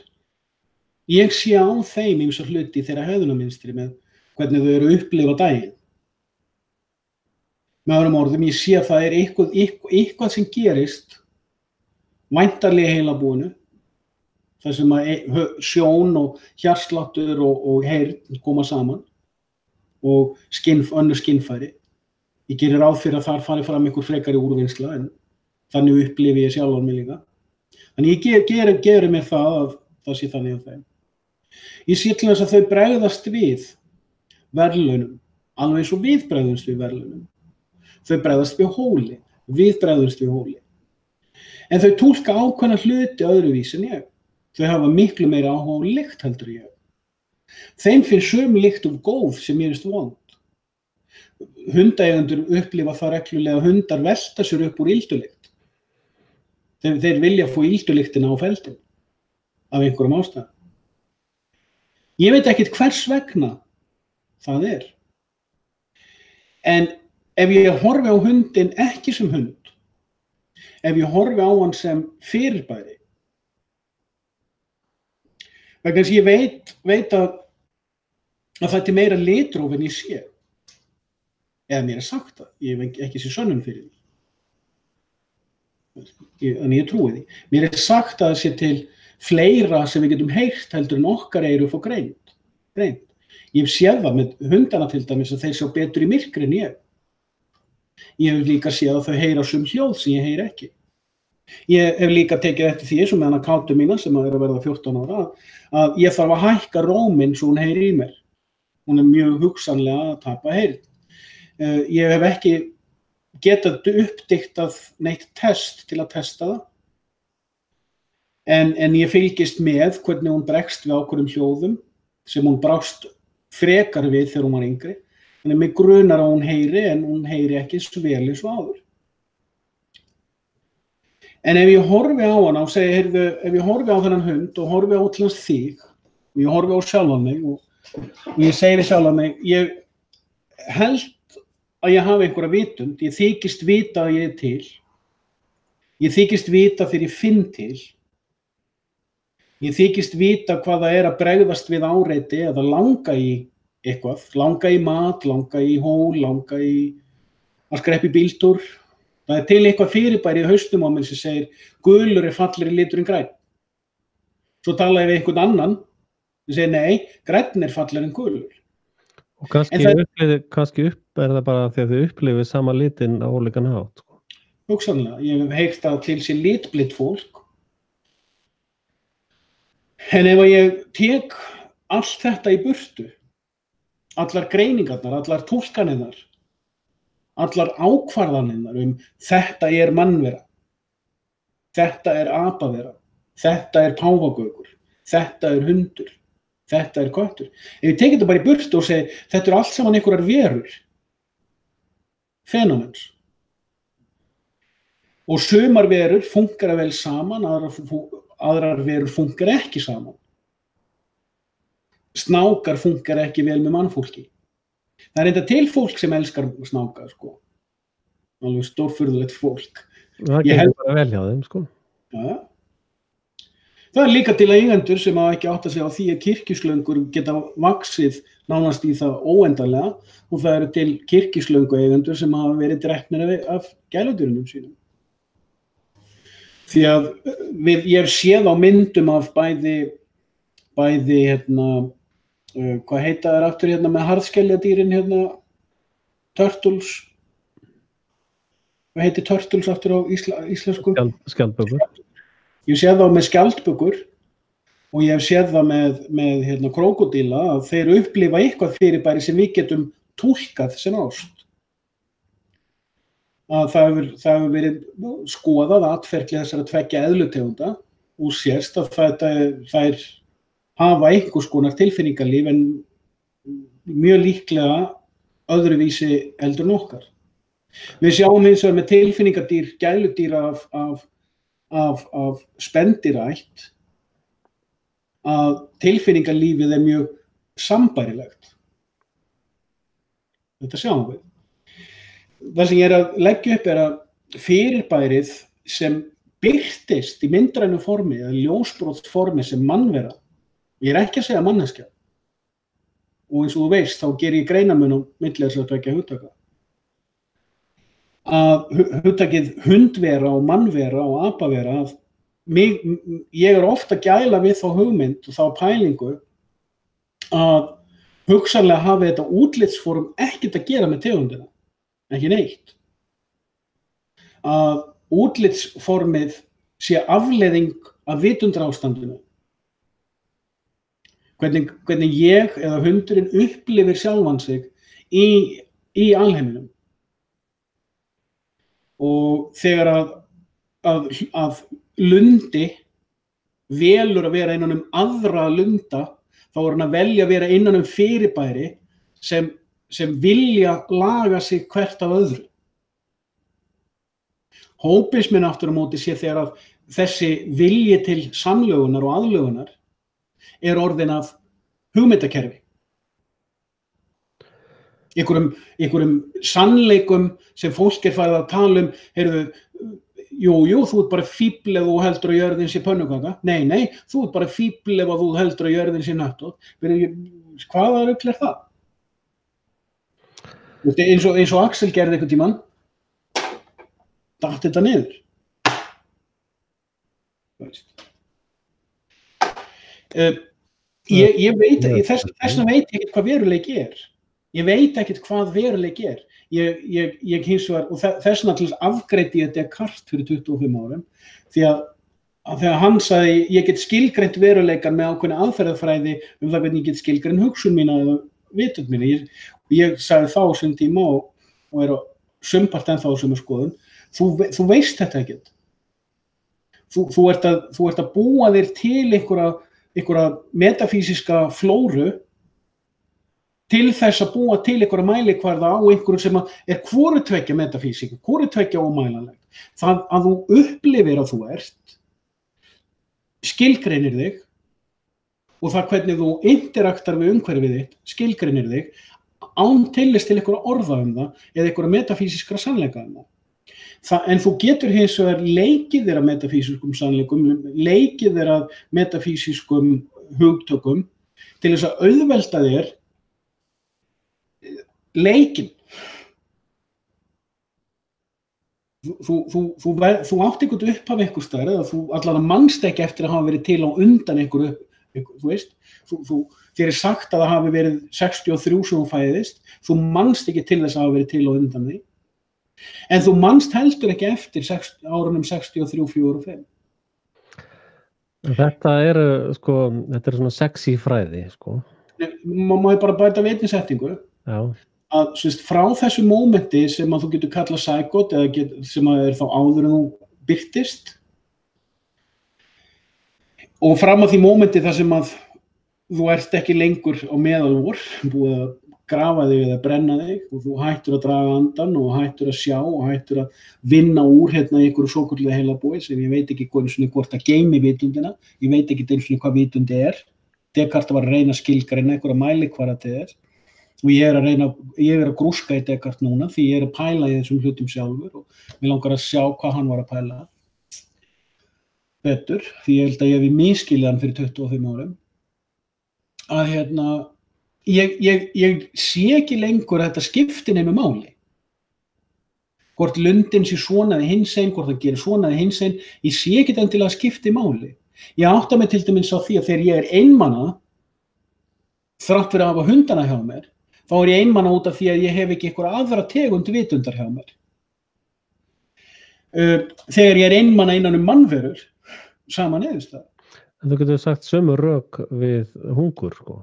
S2: Ég sé á þeim ýmsa hluti í þeirra hegðunarmynstri með hvernig þau eru að upplifa daginn. Með öðrum orðum, ég sé að það er eitthvað sem gerist væntanlega í heilabúinu, þar sem að sjón og hjartsláttur og heyrn koma saman og önnur skynfæri. Ég gerir ráð fyrir að þar fari fram einhver frekari úrvinnsla en þannig upplifi ég sjálfan mig líka. Þannig ég geri mér það að það sé þannig á þeim. Ég sé til þess að þau bregðast við verðlaunum, alveg eins og við bregðumst við verðlaunum. Þau bregðast við hóli, við bregðumst við hóli. En þau túlka ákveðna hluti öðruvísi en ég. Þau hafa miklu meira áhuga á lykt heldur en ég. Þeim finnst sömu lykt góð sem mér finnst vond. Hundaeigendur upplifa það reglulega að hundar velta sér upp úr yldulykt. Þeir vilja fá ildulyktina á feldinn af einhverjum ástæðum. Ég veit ekkert hvers vegna það er. En ef ég horfi á hundinn ekki sem hund, ef ég horfi á hann sem fyrirbæri, vegna þess að ég veit að það er meira litróf en ég sé. Eða mér er sagt það, ég hef ekki séð sönnun fyrir því. Þannig ég trúi því. Mér er sagt að það sé til fleira sem við getum heyrt heldur en okkar eyru fá greint. Ég hef séð það með hundana til dæmis að þeir sjá betur í myrkri en ég. Ég hef líka séð að þau heyra sum hljóð sem ég heyri ekki. Ég hef líka tekið eftir því eins og með hana Kátu mína sem er að verða 14 ára að ég þarf að hækka róminn svo hún heyri í mér. Hún er mjög hugsanlega að tapa heyrn. Ég hef ekki getað uppdiktað neitt test til að testa það. En ég fylgist með hvernig hún bregst við ákveðnum hljóðum sem hún brást frekar við þegar hún var yngri. Þannig mig grunar að hún heyri en hún heyri ekki svo vel eins og áður. En ef ég horfi á hana og segi, heyrðu, ef ég horfi á þennan hund og horfi á til hans þig, og ég horfi á sjálfan mig og ég segi við sjálfan mig, ég held að ég hafi einhverja vitund, ég þykist vita að ég er til, ég þykist vita þegar ég finn til, ég þykist vita hvað það er að bregðast við áreiti eða langa í eitthvað, langa í mat, langa í hól, langa í að skreppa í bíltúr. Það er til eitthvað fyrirbæri í haustum á mér sem segir gulur er fallegri litur en grænn. Svo tala ég við einhvern annan sem segir nei, grænn er fallegri en gulur.
S1: Og kannski er það bara því að þau upplifið sama litinn á ólíkan hátt.
S2: Hugsanlega, ég hef heyrt að til sér litblind fólk En ef ég tek allt þetta í burtu, allar greiningarnar, allar túlkanirnar, allar ákvarðanirnar þetta er mannvera, þetta er apavera, þetta er páfagaukur, þetta er hundur, þetta er köttur. Ef ég tek þetta bara í burtu og segi, þetta allt saman einhverjar verur, fenómens. Og sumar verur fúnkera vel saman, aðrar verur fúnkera ekki saman. Snákar fúnkera ekki vel með mannfólki. Það enda til fólk sem elskar snáka, sko. Alveg stórfurðulegt fólk.
S1: Það gengur bara vel hjá þeim, sko.
S2: Ja. Það líka til eigendur sem hafa ekki átt að segja á því að kirkjuslöngur geta vaxið nánast í það óendanlega og það eru til kirkjuslöngu eigendur sem hafa verið drepnir af gæludýrunum sínum. Því að ég hef séð á myndum af bæði hvað heita þær aftur með harðskeljadýrin turtles. Hvað heitir turtles aftur á íslensku?
S1: Skjaldbökur.
S2: Ég séð þá með skjaldbökur og ég hef séð það með krókódíla að þeir upplifa eitthvað fyrirbæri sem við getum túlkað sem ást. Að það hefur verið skoðað atferli þessara tveggja eðlutegunda og sést að þær hafa einhvers konar tilfinningarlíf en mjög líklega öðruvísi heldur en okkar. Við sjáum hins vegar með tilfinningardýr, gæludýra af spendýrætt að tilfinningarlífið er mjög sambærilegt. Þetta sjáum við. Það sem ég er að leggja upp er að fyrirbærið sem birtist í myndrænu formi eða ljósbrotsformi sem mannvera, ég er ekki að segja manneskja og eins og þú veist þá ger ég greinarmun á milli þess að tveggja hugtaka. Að hugtakið hundvera og mannvera og apavera ég er ofta að gæla við þá hugmynd og þá pælingu að hugsanlega hafi þetta útlitsform ekkert að gera með tegundina, ekki neitt. Að útlitsformið sé afleiðing af vitundarástandinu. Hvernig ég eða hundurinn upplifir sjálfan sig í alheiminum. Og þegar að lundi velur að vera innan aðra lunda, þá er hann að velja að vera innan fyrirbæri sem vilja laga sig hvert af öðru. Hópismin aftur á móti sé þegar að þessi vilji til samlögunar og aðlögunar er orðin af hugmyndakerfi. Einhverjum sannleikum sem fólk er farið að tala heyrðu, jú, þú ert bara fífl ef þú heldur að jörðin sé pönnukaka. Nei, þú ert bara fífl ef þú heldur að jörðin sé hnöttótt. Hvaða rugl er það? Eins og Axel gerði einhvern tímann, datt þetta niður. Ég veit, þessna veit ég ekkert hvað veruleiki er. Ég veit ekkert hvað veruleiki er. Ég hins vegar, og þessna til þess afgreiddi ég Descartes fyrir 25 árum, því að þegar hann sagði ég get skilgreint veruleikan með ákveðna aðferðafræði það hvernig ég get skilgreint hugsun mína eða vitund mína. Ég sagði þá sem tíma og er á sumpart ennþá sem skoðun, þú veist þetta ekkert. Þú ert að búa þér til einhverja metafísiska flóru til þess að búa til einhverja mælikvarða á einhverju sem er hvoru tveggja metafísík, hvoru tveggja ómælanlegt. Það að þú upplifir að þú ert, skilgreinir þig og það hvernig þú interaktar við umhverfið þitt, skilgreinir þig án tillits til einhverja orða það eða einhverja metafísiskra sannleika það. En þú getur hins vegar leikið þér að metafísiskum sannleikum, leikið þér að metafísiskum hugtökum til þess að auðvelda þér leikinn. Þú átt einhvern upphaf einhvers staðar eða þú allavega manst ekki eftir að hafa verið til á undan einhverju, þú veist, þér er sagt að það hafi verið 63 sem þú fæðist, þú manst ekki til þess að hafa verið til á undan því, en þú manst heldur ekki eftir árunum 63, 4 og 5.
S1: Þetta er svona sexy fræði, sko.
S2: Má ég bara bæta við einni setningu?
S1: Já.
S2: Að frá þessu mómenti sem að þú getur kallað psykot eða sem að er þá áður en þú birtist og fram að því mómenti þar sem að þú ert ekki lengur á meðalvor, búið að grafa þig eða brenna þig og þú hættur að draga andan og hættur að sjá og hættur að vinna úr hérna í einhverju svokölluðu heilabúi sem ég veit ekki hvort það geymi vitundina, ég veit ekki einu sinni hvað vitundi er. Descartes var að reyna að skilgreina einhverja mælikvarða til þess og ég er að grúska í Descartes núna því ég er að pæla í þessum hlutum sjálfur og mér langar að sjá hvað hann var að pæla betur því ég held að ég hef misskilið hann fyrir 25 árum að ég sé ekki lengur að þetta skipti neinu máli. Hvort lundin sé svona eða hinsegin, hvort það gerir svona eða hinsegin, ég sé ekki endilega að skipti máli. Ég átta mig til dæmis á því að þegar ég er einmana, þrátt fyrir að hafa hundana hjá mér, þá er ég einmana út af því að ég hef ekki einhverja aðra tegund vitundar hjá mér. Þegar ég er einmana innan mannverur, sama niðurstaða.
S1: En þú getur sagt sömu rök við hungur, sko.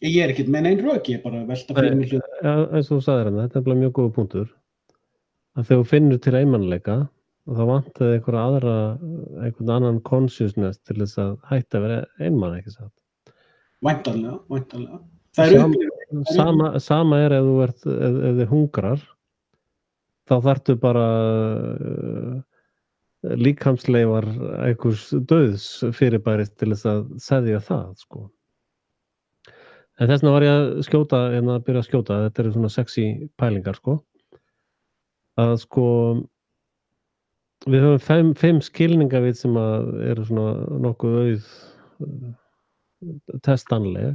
S2: Ég er ekkert með neinn rök, ég er bara að velta fyrir mig hlut.
S1: Ja, eins og þú sagðir hann, þetta er mjög góða punktur. Að þegar þú finnur til einmanleika og þá vantaði einhvern annan consciousness til þess að hætta að vera einmann, ekki satt?
S2: Væntanlega. Það er
S1: sama er ef þið hungrar, þá þarftu bara líkamsleifar einhvers dauðs fyrirbæris til þess að seðja það, sko. En þess vegna var ég að byrja að skjóta, þetta eru svona sexy pælingar, sko. Að sko, við höfum 5 skilningavit sem eru svona nokkuð testanleg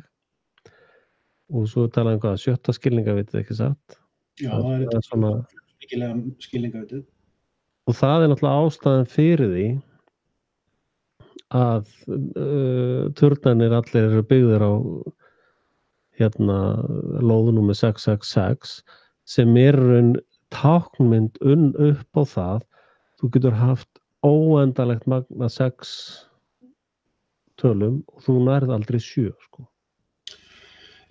S1: og svo talaðum hvað, 7. skilningavitið, ekki satt?
S2: Já, það er svona mikilvæga skilningavitið.
S1: Og það er náttúrulega ástæðan fyrir því að turnarnir allir eru byggðir á lóðnúmer 666 sem er táknmynd upp á það þú getur haft óendalegt magna 6 tölum og þú nærð aldrei 7, sko.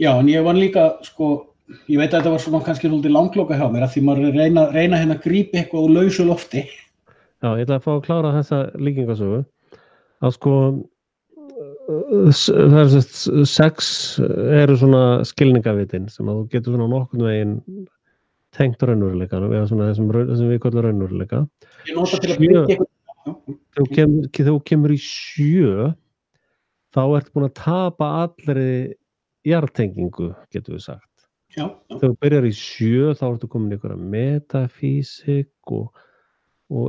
S1: Já,
S2: en ég var líka, sko, ég veit að þetta var svona kannski svolítið langloka hjá mér að því maður reyna að grípa eitthvað úr lausu lofti.
S1: Já, ég ætla að fá að klára þessa líkingasögu. Að sko, það er 6 eru svona skilningavitin sem að þú getur svona nokkurn veginn tengt raunveruleikanum eða svona þessum við kallum raunveruleika.
S2: Ég nota til að byrja eitthvað.
S1: Þegar þú kemur í 7 þá ertu búin að tapa allri jarðtengingu, getur við sagt.
S2: Já.
S1: Þegar þú byrjar í 7 þá ertu komin í einhverja metafísik og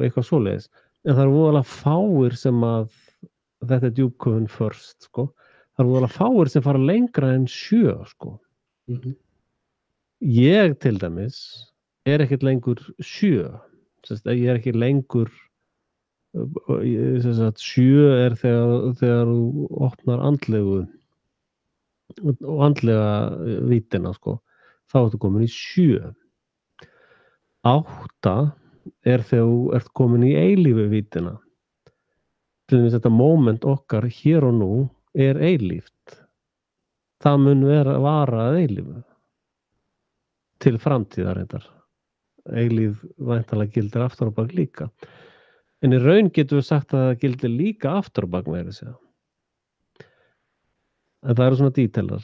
S1: eitthvað svoleiðis. En það eru voðalega fáir sem að þetta er djúpköfun först, sko. Það eru voðalega fáir sem fara lengra en 7, sko. Ég til dæmis er ekkert lengur 7. Ég er ekki lengur 7 er þegar þú opnar andlega vítina, sko. Þá ertu komin í 7. 8 er þegar þú ert komin í eilífu vítina. Til dæmis þetta moment okkar hér og nú er eilíft. Það mun vara að eilífu. Til framtíðar reyndar. Eilíf væntanlega gildir aftur á bak líka. En í raun getum við sagt að það gildir líka aftur á bak meira að segja. En það eru svona dítelar.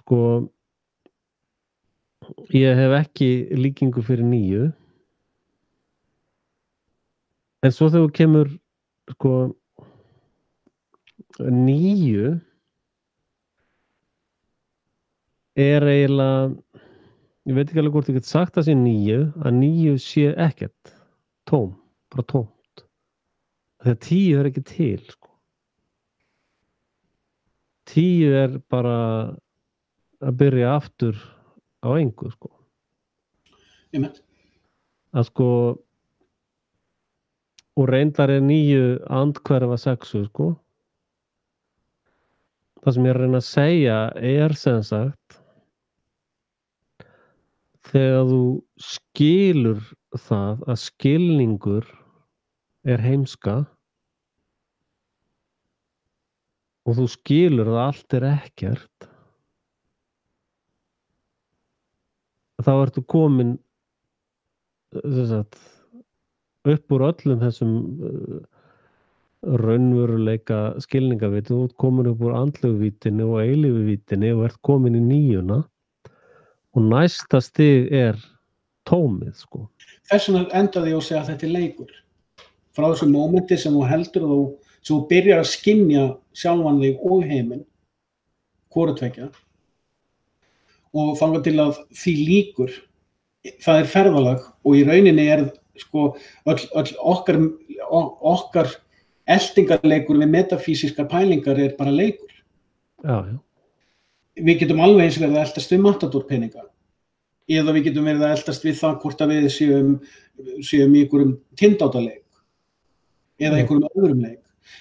S1: Sko, ég hef ekki líkingu fyrir 9. En svo þegar þú kemur, sko, 9 er eiginlega, ég veit ekki alveg hvort ég get sagt það sé 9, að 9 sé ekkert, bara tómt. Þegar 10 er ekki til, sko. 10 er bara að byrja aftur á engu, sko.
S2: Ég með.
S1: Að sko, og reyndar er 9 andhverfa 6, sko. Það sem ég er að reyna að segja er sem sagt þegar þú skilur það að skilningur er heimska og þú skilur að allt ekkert, þá ertu komin sagt, upp úr öllum þessum raunveruleika skilningaviti, þú ert komin upp úr andlegu vitinu og eilífu vitinu og ert komin í nýjuna og næsta stig tómið, sko.
S2: Þess vegna endaði ég að segja að þetta leikur. Frá þessu mómenti sem þú heldur og sem þú byrjar að skynja sjálfan þig og heiminn, hvoru tveggja, og þangað til að því líkur, það ferðalag og í rauninni sko öll okkar eltingarleikur við metafísiskar pælingar bara leikur.
S1: Já, já.
S2: Við getum alveg eins verið að eltast við matadorpeninga eða við getum verið að eltast við það hvort að við séum í einhverjum tindátaleik eða einhverjum öðrum leik.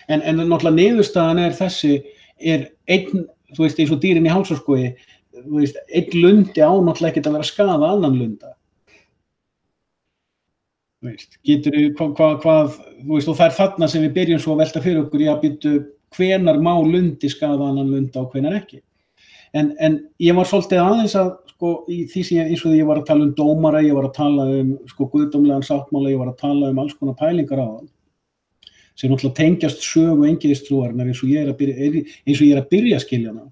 S2: En náttúrulega niðurstaðan þessi einn, þú veist, eins og dýrin í hálsárskogi, þú veist, einn lundi á náttúrulega ekkert að vera að skaða annan lunda. Þú veist, hvað, þú veist, og það þarna sem við byrjum svo að velta fyrir okkur, já, býttu, hvenar má lundi skaða annan lunda og hvenar ekki. En ég var svolítið aðeins að, sko, í því sem eins og því ég var að tala dómara, ég var að tala sko, guðdómlegan sáttmála, ég var að tala alls konar pælingar á það, sem náttúrulega tengjast sögu eingyðistrúarinnar eins og ég er að byrja að skilja hana.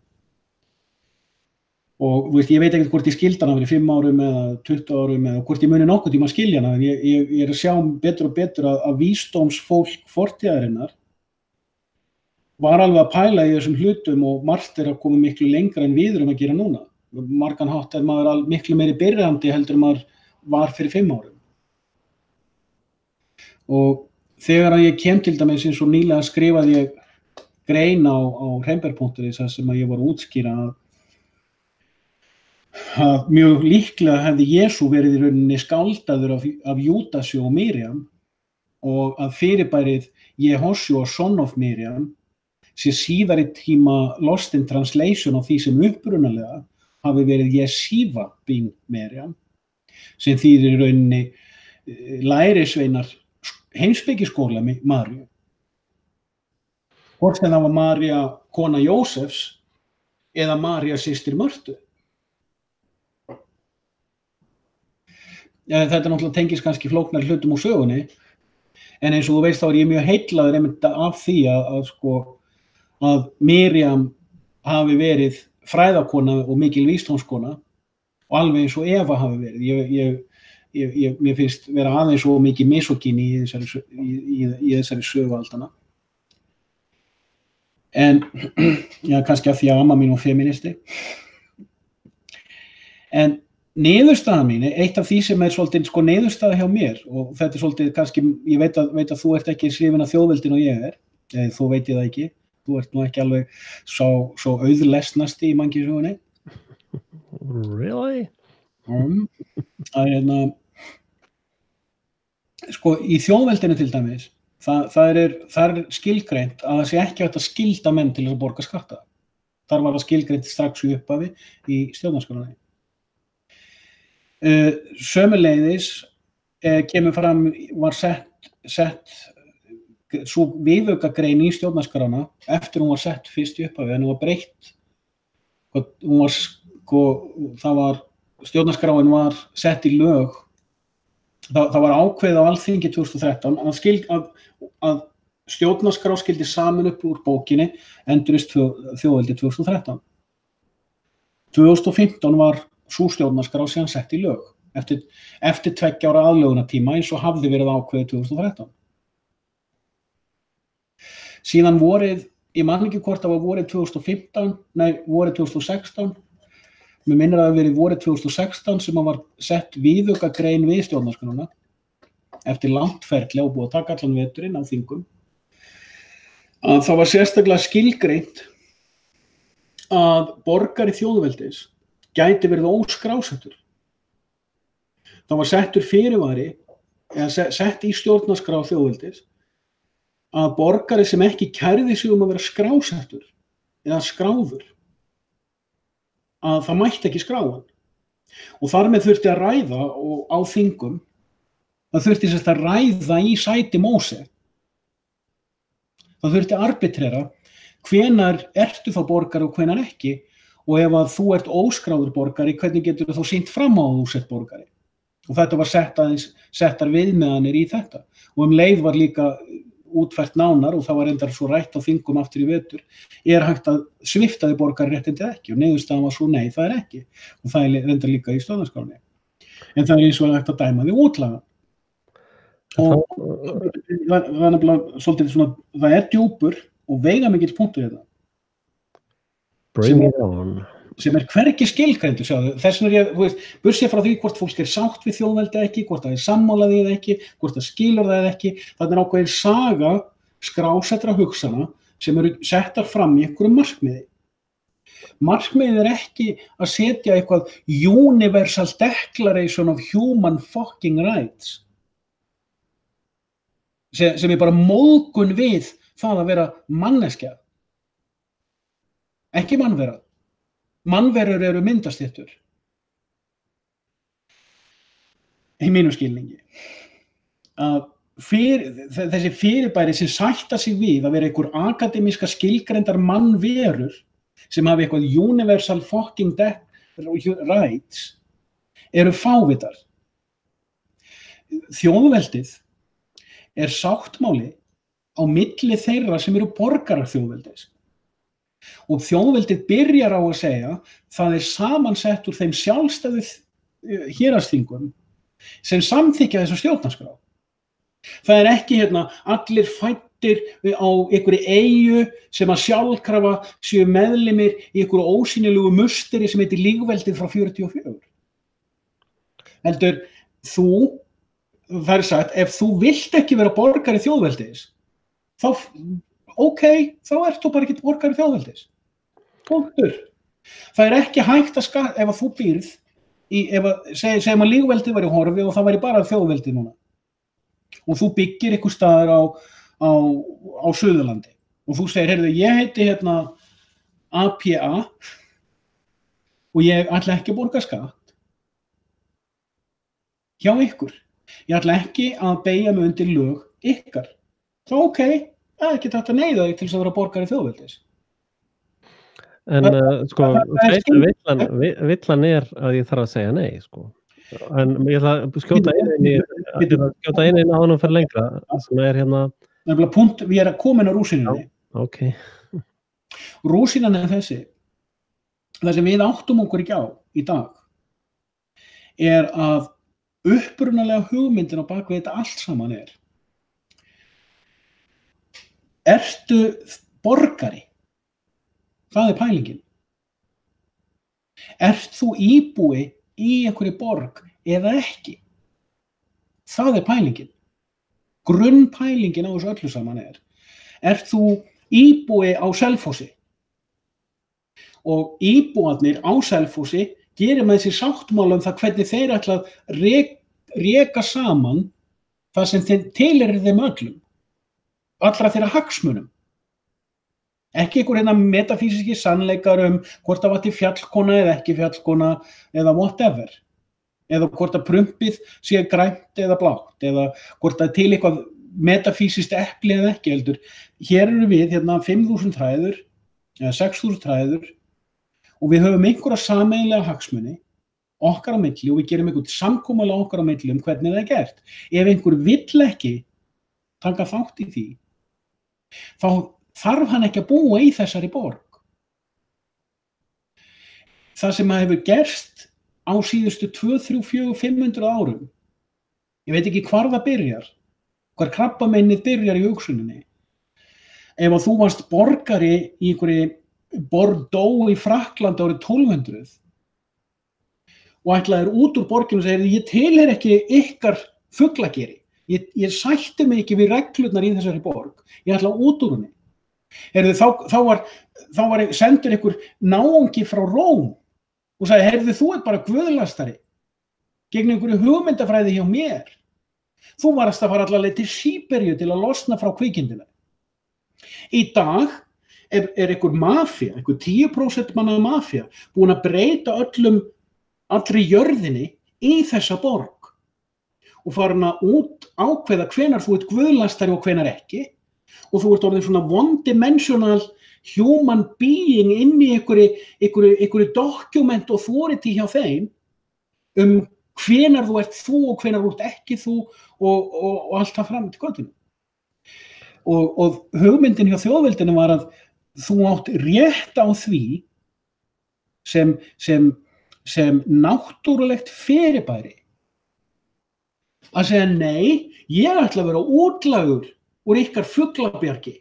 S2: Og, þú veist, ég veit ekkert hvort ég skildi hana fyrir 5 árum eða 20 árum eða hvort ég muni nokkuð tíma að skilja hana, en ég er að sjá betur og betur að vísdómsfólk fortíðarinnar var alveg að pæla í þessum hlutum og margt að koma miklu lengra en við erum að gera núna. Margan hátt maður miklu meiri byrjandi heldur en maður var fyrir 5 árum. Og þegar að ég kem til dæmis eins og nýlega skrifaði ég grein á Hreinberg.is sem að ég var að útskýra að mjög líklega hefði Jesú verið í rauninni skáldaður af Júdasi og Miriam og að fyrirbærið Jehoshua son of Miriam sé síðari tíma lost in translation á því sem upprunalega hafi verið Jesíva bin Miriam sem þýðir í rauninni lærisveinar heimspekiskóla Maríu. Hvort sem það var María kona Jósefs eða María systir Mörtu. Ja, þetta náttúrulega tengist kannski flóknar hlutum úr sögunni, en eins og þú veist þá ég mjög heillaður einmitt af því að Miriam hafi verið fræðakona og mikil vísdómskona og alveg eins og Eva hafi verið. Mér finnst vera aðeins svo mikið misogíni í þessari sögu aldana. En já, kannski af því að amma mín var feministi. En niðurstaða mín, eitt af því sem svolítið sko niðurstaða hjá mér, og þetta svolítið kannski, ég veit að þú ert ekki hrifin af þjóðveldinu og ég þú veit ég það ekki, þú ert nú ekki alveg svo auðlesnasti í mannkynssögunni.
S1: Really?
S2: Sko í þjóðveldinu til dæmis, það er skilgreint að það sé ekki hægt að skylda menn til að borga skatta. Þar var það skilgreint strax í upphafi í stjórnarskránni. Sömuleiðis kemur fram, var sett svo viðaukagrein í stjórnarskrána eftir hún var sett fyrst í upphafi, en hún var breytt. Stjórnarskráin var sett í lög. Það var ákveðið á Alþingi 2013 að stjórnarskrá skyldi samin upp úr bókinni Endurreisn þjóðveldi 2013. 2015 var sú stjórnarskrá síðan sett í lög eftir 2 ára aðlögunartíma eins og hafði verið ákveðið 2013. Síðan vorið, ég man ekki hvort það var vorið 2015, vorið 2016, mér minnir að það hafi verið vorið 2016 sem var sett viðaukagrein við stjórnarskrána eftir langt ferli og búið að taka allan veturinn á þingum. Að það var sérstaklega skilgreint að borgari þjóðveldis gæti verið óskrásettur. Það var settur fyrirvari, eða sett í stjórnarskrá þjóðveldis, að borgari sem ekki kærði sig að vera skrásettur eða skráður, að það mætti ekki skrá hann. Og þar með þurfti að ræða á þingum, það þurfti sérst að ræða í sæti Móse. Það þurfti að arbitrera hvenær ertu þá borgari og hvenær ekki, og ef að þú ert óskráður borgari, hvernig getur þú þá sýnt fram á að þú sett borgari? Og þetta var settar viðmiðanir í þetta. Og leið var líka útfært nánar, og það var reyndar svo rætt á þingum aftur í vetur, hægt að svipta þig borgararéttindi ekki, og niðurstaðan var svo nei, það er ekki. Og það er reyndar líka í stjórnarskránni. En það er eins og hægt að dæma því útlaga. Og það er nefnilega svolítið svona, það er djúpur og veigamikill punktur í þetta.
S1: Bring it on.
S2: Sem hvergi skilgreindur, sjáðu. Þess vegna burtséð frá því hvort fólk sátt við þjóðveldi ekki, hvort það sammála því eða ekki, hvort það skilur það eða ekki, það er ákveðin saga skrásettra hugsana sem eru settar fram í einhverju markmiði. Markmiðið er ekki að setja eitthvað Universal Declaration of Human fucking Rights sem bara móðgun við það að vera manneskja. Ekki mannvera. Mannverur eru myndastéttur. Í mínum skilningi. Þessi fyrirbæri sem sætta sig við að vera einhver akademíska skilgreindar mannverur sem hafi eitthvað Universal fucking Rights eru fávitar. Þjóðveldið er sáttmáli á milli þeirra sem eru borgarar þjóðveldis. Og þjóðveldið byrjar á að segja það er samansett úr þeim sjálfstæðu héraðsþingum sem samþykkja þessa stjórnarskrá. Það er ekki allir fæddir á einhverju eyju sem að sjálfkrafa séu meðlimir í einhverju ósýnilegu musteri sem heitir lýðveldið frá 44. Heldur það er sagt, ef þú vilt ekki vera borgari þjóðveldis, þá þá ert þú bara ekki borgari þjóðveldis. Punktur. Það er ekki hægt að ef þú býrð segjum að lýðveldið var í horfi og það væri bara þjóðveldi núna. Og þú byggir einhver staðar á Suðurlandi. Og þú segir, heyrðu, ég heiti APA og ég ætla ekki að borga skatt hjá ykkur. Ég ætla ekki að beygja mig undir lög ykkar. Þá það er ekki hægt að neyða þig til þess að vera borgari þjóðveldis.
S1: En villan er að ég þarf að segja nei, sko. En ég ætla að skjóta einu á hann fyrir lengra, sem er
S2: Nefnilega punkt, við erum komin á rúsínunni.
S1: Ok.
S2: Rúsínan er þessi. Það sem við áttum okkur ekki á í dag er að upprunalega hugmyndin á bak við þetta allt saman er: ertu borgari? Það er pælingin. Ert þú íbúi í einhverju borg eða ekki? Það er pælingin. Grunnpælingin á þessu öllu saman er: ert þú íbúi á Selfossi? Og íbúarnir á Selfossi gerir með sér sáttmála það hvernig þeir ætla að reka saman það sem tilheyrir þeim öllum. Allra þeirra hagsmunum. Ekki einhver metafísiski sannleikar hvort það var til fjallkona eða ekki fjallkona eða whatever. Eða hvort að prumpið sé grænt eða blátt, eða hvort að til eitthvað metafísist epli eða ekki heldur. Hér eru við 5.000 þræður, eða 6.000 þræður, og við höfum einhverja sameiginlega hagsmuni okkar á milli og við gerum einhvern samkomulag okkar á milli hvernig það er gert. Ef einhver vill ekki taka þátt í því, þá þarf hann ekki að búa í þessari borg. Það sem hefur gerst á síðustu 2, 3, 4, 500 árum, ég veit ekki hvar það byrjar, hvar krabbameinið byrjar í hugsuninni. Ef að þú varst borgari í einhverju Bordeaux í Frakklandi árið 1200 og ætlaðir út úr borginu og segir, ég tilheyri ekki ykkar fuglageri, ég sætti mig ekki við reglurnar í þessari borg, ég ætla út úr henni. Þá var sendur einhver náungi frá Róm og sagði, heyrðu, þú ert bara guðlastari gegn einhverju hugmyndafræði hjá mér. Þú varst að fara alla leið til Síberíu til að losna frá kvikindinu. Í dag er einhver mafía, einhver 10% manna mafía, búin að breyta allri jörðinni í þessa borg og farin að ákveða hvenær þú ert guðlastari og hvenær ekki. Og þú ert orðin svona one-dimensional human being inn í einhverju document authority hjá þeim hvenar þú ert þú og hvenar þú ert ekki þú og allt það fram til götunum. Og hugmyndin hjá þjóðveldinu var að þú átt rétt á því sem náttúrulegt fyrirbæri að segja nei, ég ætla að vera útlægur úr ykkar fuglabjargi.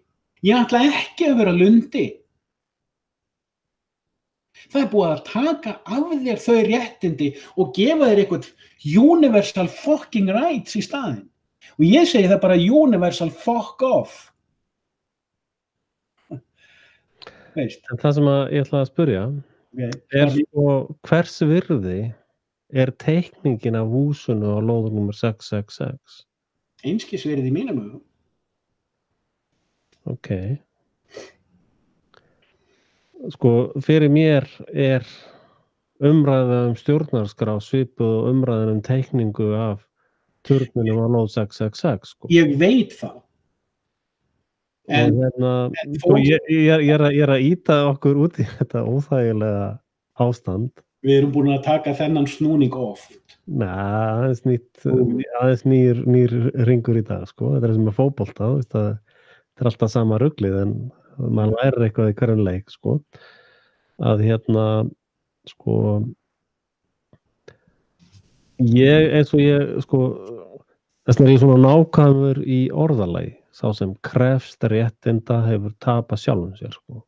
S2: Ég ætla ekki að vera lundi. Það búið að taka af þér þau réttindi og gefa þér eitthvað universal fucking rights í staðinn. Og ég segi það bara universal fuck off. Veist.
S1: En það sem ég ætla að spyrja sko hvers virði teikningin af húsinu á lóð númer 666?
S2: Einskis virði í mínum hugum.
S1: Ok. Sko, fyrir mér umræða stjórnarskrá svipuð og umræðan teikningu af turninum á lóð 666, sko.
S2: Ég veit það.
S1: Og sko, ég er að ýta okkur út í þetta óþægilega ástand.
S2: Við erum búin að taka þennan snúning oft.
S1: Nei, aðeins nýr ringur í dag, sko. Þetta sem fótbolta, það alltaf sama ruglið en maður lærir eitthvað í hverjum leik, sko. Að sko, þess vegna ég svona nákvæmur í orðalagi, sá sem krefst réttinda hefur tapað sjálfum sér, sko.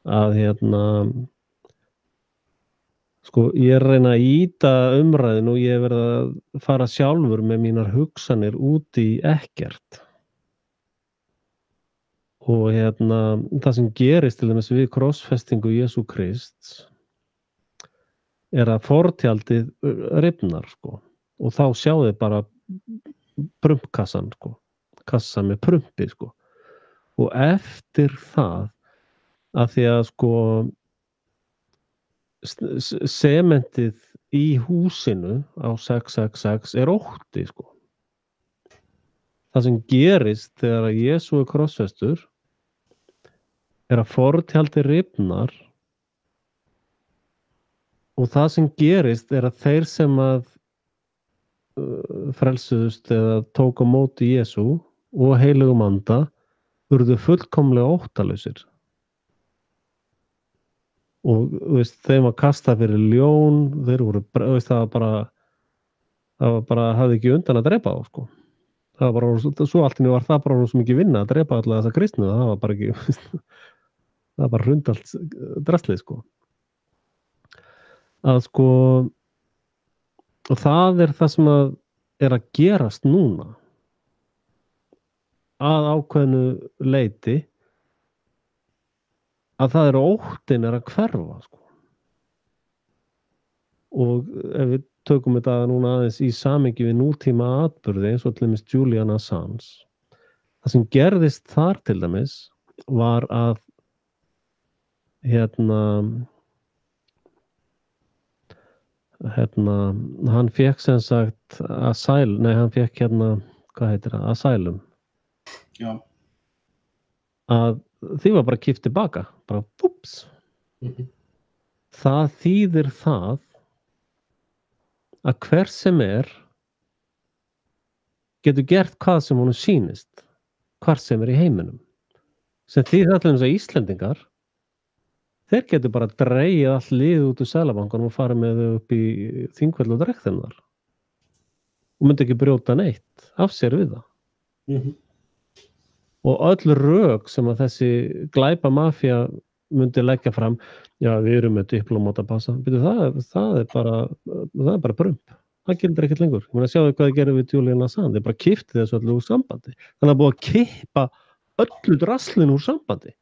S1: Að sko, ég er að reyna að ýta umræðinu og ég hef verið að fara sjálfur með mínar hugsanir út í ekkert. Og það sem gerist til dæmis við krossfestingu Jesú Krists að fortjaldið rifnar, sko. Og þá sjá þið bara prumpkassan, sko. Kassa með prumpi, sko. Og eftir það, að því að sko sementið í húsinu á 666 ótti, sko. Það sem gerist þegar að Jesú krossfestur að fortjaldið rifnar og það sem gerist að þeir sem að frelsuðust eða tók á móti Jesú og heilugum anda urðu fullkomlega óttalausir. Og þeim var kastað fyrir ljón, þeir voru, það var bara hafði ekki undan að drepa þá, sko. Það var bara, svo allt inni var það bara svo mikið vinna að drepa alla þessa kristnu, það var bara ekki, það var bara hrundalt drastlið, sko. Að sko, og það það sem að gerast núna, að ákveðnu leyti, að það óttinn að hverfa, sko. Og ef við tökum þetta núna aðeins í samhengi við nútíma atburði eins og til dæmis Julian Assange. Það sem gerðist þar til dæmis var að hann fékk sem sagt hann fékk hvað heitir það, asylum.
S2: Já.
S1: Að því var bara kippt tilbaka, bara ups. Það þýðir það að hver sem getur gert hvað sem honum sýnist, hvar sem í heiminum. Sem þýðir allir eins og Íslendingar, þeir getur bara dregið allt lið út úr Seðlabankanum og farið með þau upp í Þingvelli og Drekþinnar. Og myndi ekki brjóta neitt af sér við það. Og öll rök sem að þessi glæpamafía myndi leggja fram, já, við erum með diplómatapassa, það er bara prump. Það gildir ekkert lengur. Ég meina, sjáðu hvað þið gerir við Julian Assange, þið bara kippti þessu öllu úr sambandi. Þannig að búið að kippa öllu draslinu úr sambandi.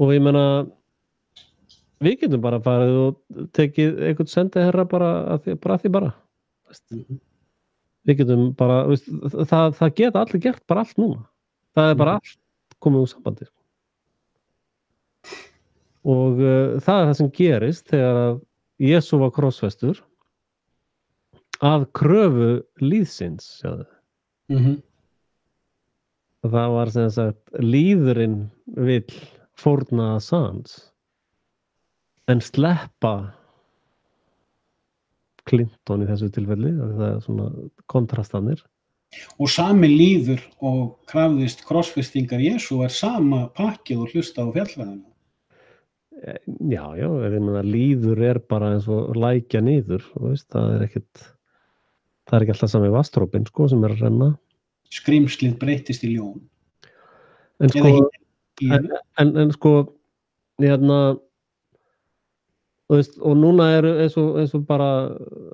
S1: Og ég meina, við getum bara farið og tekið einhvern sendiherra bara að því bara. Við getum bara, það geta allir gert bara allt núna. Það bara allt komið úr sambandi. Og það sem gerist þegar að Jesú var krossfestur að kröfu lýðsins, sjáðu. það var sem sagt líðurinn vill fórna Assange en sleppa Clinton í þessu tilfelli, það er svona kontrastanir.
S2: Og sami líður og krafðist krossfestingar Jesú sama pakkið og hlusta á fjallræðina.
S1: Já, ég meina líður bara eins og lækja niður, veist, það er ekki alltaf sami vatnsdropinn sko sem að renna.
S2: Skrímslið breytist í ljón.
S1: En sko, og núna eins og bara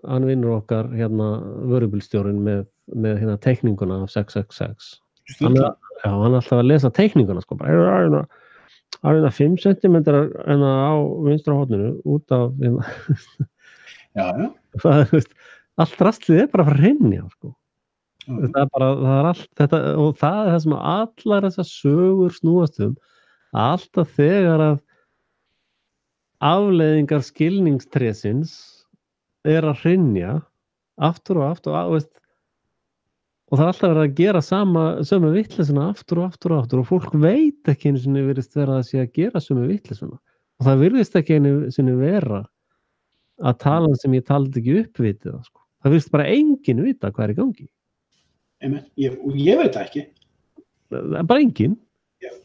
S1: hann vinnur okkar vörubílstjórinn með teikninguna af 666. Hann er alltaf að lesa teikninguna sko, bara 5 cm á vinstra horninu út af
S2: Já.
S1: Allt rastlið bara að fara að hrynja sko. Það er allt þetta, og það er það sem allar þessar sögur snúast alltaf þegar að afleiðingar skilningstresins að hrynja aftur og aftur og það er alltaf verið að gera sömu vitleysuna aftur og fólk veit ekki einu sinni virðist vera að sé að gera sömu vitleysuna og það virðist ekki einu sinni vera að tala sem ég taldi ekki uppvitið sko. Það virðist bara enginn vita hvað í gangi.
S2: Ég veit það ekki.
S1: Það bara enginn.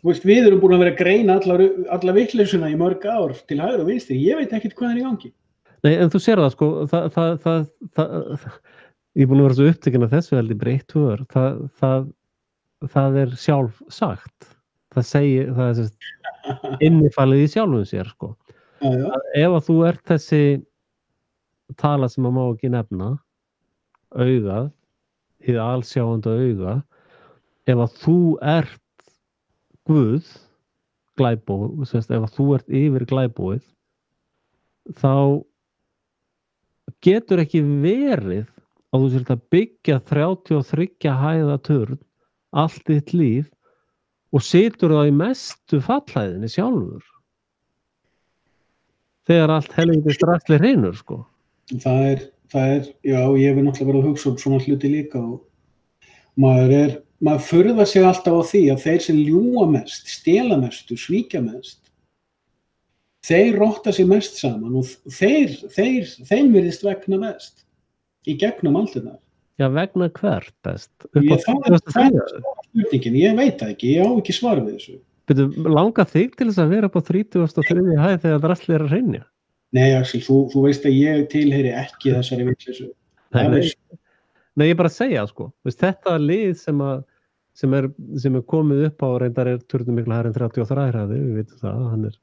S2: Við erum búin að vera að greina alla vitleysuna í mörg ár til hægri og vinstri. Ég veit ekkert hvað í gangi.
S1: Nei, en þú sér það sko, ég er búin að vera svo upptekinn af þessu heldur breytt hör. Það er sjálf sagt. Það er innifalið í sjálfum sér sko. Ef að þú ert þessi tala sem að má ekki nefna, augað, hið allsjáanda auga, ef að þú ert Guð, glæbóð, ef að þú ert yfir glæbóið, þá getur ekki verið að þú sért að byggja 33 hæða turn allt þitt líf og situr það í mestu fallhæðinni sjálfur. Þegar allt helviti straxli hreinur, sko.
S2: Það er, já, ég hef náttúrulega verið að hugsa svona hluti líka og maður furðar sig alltaf á því að þeir sem ljúga mest, stela mestu, svíkja mest, þeir rotta sig mest saman og þeim virðist vegna mest í gegnum allt þetta.
S1: Já, vegna hvert best?
S2: Það er spurningin, ég veit það ekki, ég á ekki svar við þessu.
S1: Langar þig til þess að vera upp á 33. hæð þegar drasli að hreinja?
S2: Nei, Axel, þú veist að ég tilheyri ekki þessari vitleysu.
S1: Nei, ég bara að segja, sko. Þetta lið sem er komið upp á reyndar turnum miklu hærri en 33 hæði, við vitum það, hann er.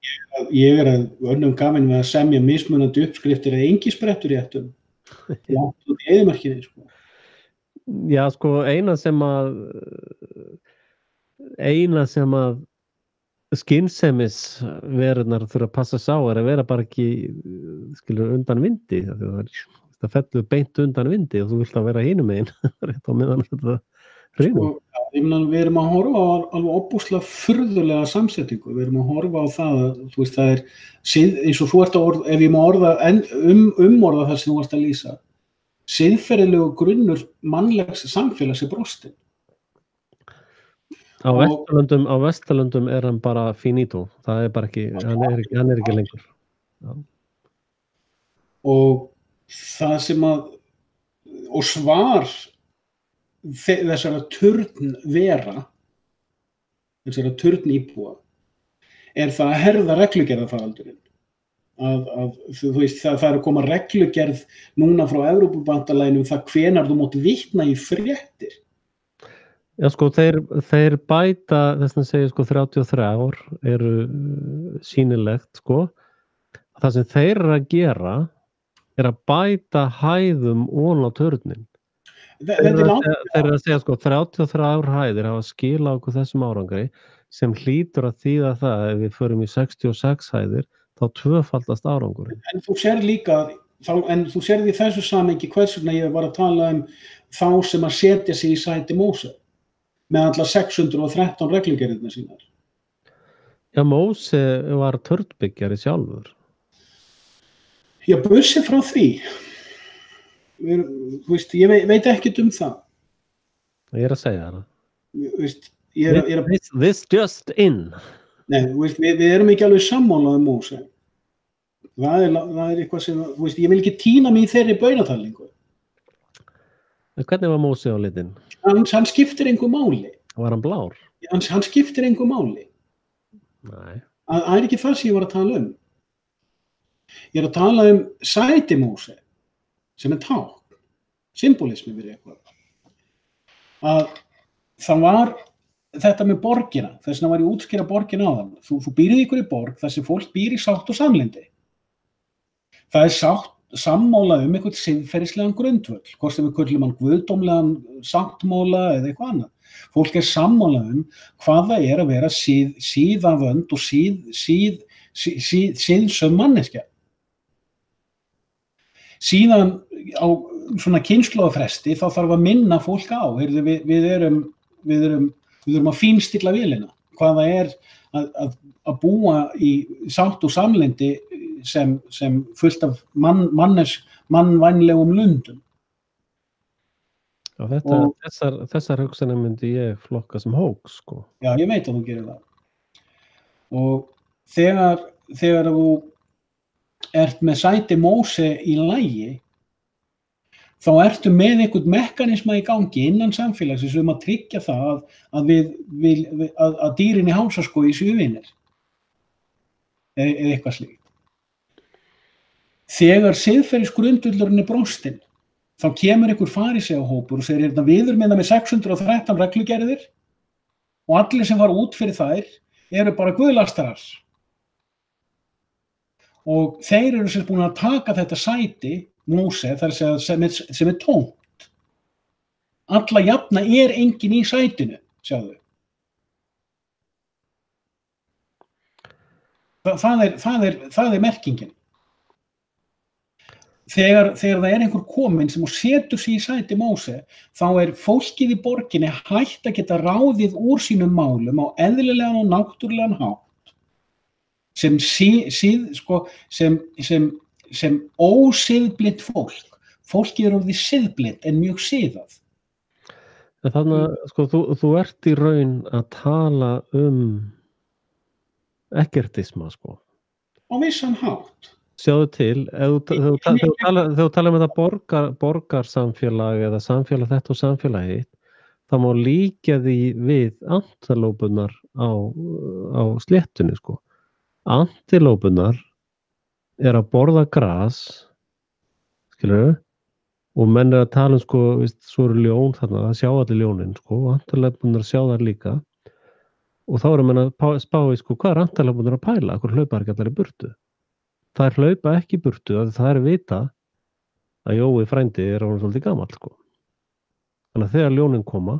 S2: Ég að önnum gaman við að semja mismunandi uppskriftir eða engisprettur í ættum. Já, þú ert í eyðimarkinni, sko.
S1: Já, sko, eina sem að skynsemis verunar þurfa að passa sá að vera bara ekki undan vindi, það fellur beint undan vindi og þú vilt að vera hinum megin rétt á meðan þetta hreinur.
S2: Við erum að horfa á alveg óbúslega furðulega samsetningu, við erum að horfa á það að þú veist það eins og þú ert að ef ég má orða umorða það sem þú ert að lýsa, siðferðilegu grunnur mannlegs samfélags brostin.
S1: Á Vesturlöndum er hann bara finito, það er bara ekki, hann er ekki lengur. Já.
S2: Og það sem og svar þessara turnvera, þessara turnýbúa, það að herða reglugerðarfaraldurinn. Þú veist, það að koma reglugerð núna frá Evrópubandalaginu það hvenær þú mátt vitna í fréttir.
S1: Já, sko, þeir bæta, þess að segja, sko, 33 ár eru sýnilegt, sko. Það sem þeir eru að gera að bæta hæðum ofan á turnin. Þeir eru að segja, sko, 33 ár hæðir hafa skilað okkur þessum árangri sem hlýtur að þýða það ef við förum í 66 hæðir, þá tvöfaldast árangurinn.
S2: En þú sér líka, þú sér því þessu samhengi hvers vegna ég var að tala þá sem að setja sig í sæti Móse. Með allar 613 reglugerðirnar sínar.
S1: Já, Móse var turnbyggjari sjálfur.
S2: Já, burtséð frá því. Þú veist, ég veit ekkert það.
S1: Ég er að segja það.
S2: Þú veist,
S1: This just in.
S2: Nei, við erum ekki alveg sammála Móse. Það er eitthvað sem, ég vil ekki týna mig í þeirri baunatalningu.
S1: Hvernig var Móse á litinn?
S2: Hann skiptir engu máli.
S1: Var hann blár?
S2: Hann skiptir engu máli.
S1: Nei.
S2: Það er ekki það sem ég var að tala um. Ég er að tala sæti Móse, sem tákn, symbolismi fyrir eitthvað. Að það var þetta með borgina, þess vegna var ég útskýra borgina á þann. Þú býrð ykkur í borg, þar sem fólk býr í sátt og samlyndi. Það er sammála einhvern siðferðislegan grundvöll, hvort sem við köllum hann guðdómlegan sáttmála eða eitthvað annað. Fólk er sammála hvað það er að vera síðavönd og síðsöm manneskja. Síðan á svona kynslóðafresti þá þarf að minna fólk á, við erum að fínstilla vélina, hvað það er að búa í sátt og samlyndi sem fullt af mannvænlegum lundum.
S1: Já, þessar hugsanir myndi ég flokka sem hóks, sko.
S2: Já, ég veit að þú gerir það. Og þegar þú ert með sæti Móse í lagi, þá ertu með einhvern mekanisma í gangi innan samfélagsins að tryggja það að dýrin í Hálsaskógi séu vinir. Eða eitthvað slíkt. Þegar siðferðisgrundvöllurinn er brostinn, þá kemur einhver faríseahópur og segir við erum með 613 reglugerðir og allir sem fara út fyrir þær eru bara guðlastarar. Og þeir eru sem búin að taka þetta sæti Móse, þar sem er tómt. Alla jafna er enginn í sætinu, sjáðu. Það er merkingin. Þegar það er einhver kominn sem setur sig í sæti Móse, þá er fólkið í borginni hætt að geta ráðið úr sínum málum á eðlilegan og náttúrulegan hátt. Sem ósiðblind fólk. Fólkið er orðið siðblind en mjög siðað.
S1: Þannig að þú ert í raun að tala ekkertisma, sko.
S2: Á vissan hátt.
S1: Sjáðu til, ef þú tala þetta borgarsamfélag eða samfélag þetta og samfélag hitt, þá má líkja því við antilópunar á sléttunni, sko. Antilópunar er að borða gras, skilurðu, og menn er að tala sko, svo eru ljón þarna, það sjá allir ljónin, sko, og antilópunar sjá þar líka, og þá eru menn að spá í, sko, hvað er antilópunar að pæla, hvað hlaupa ekki allir í burtu? Það er hlaupa ekki í burtu, það er vita að Jói frændi er orðinn svolítið gamall, sko. Þannig að þegar ljónin koma,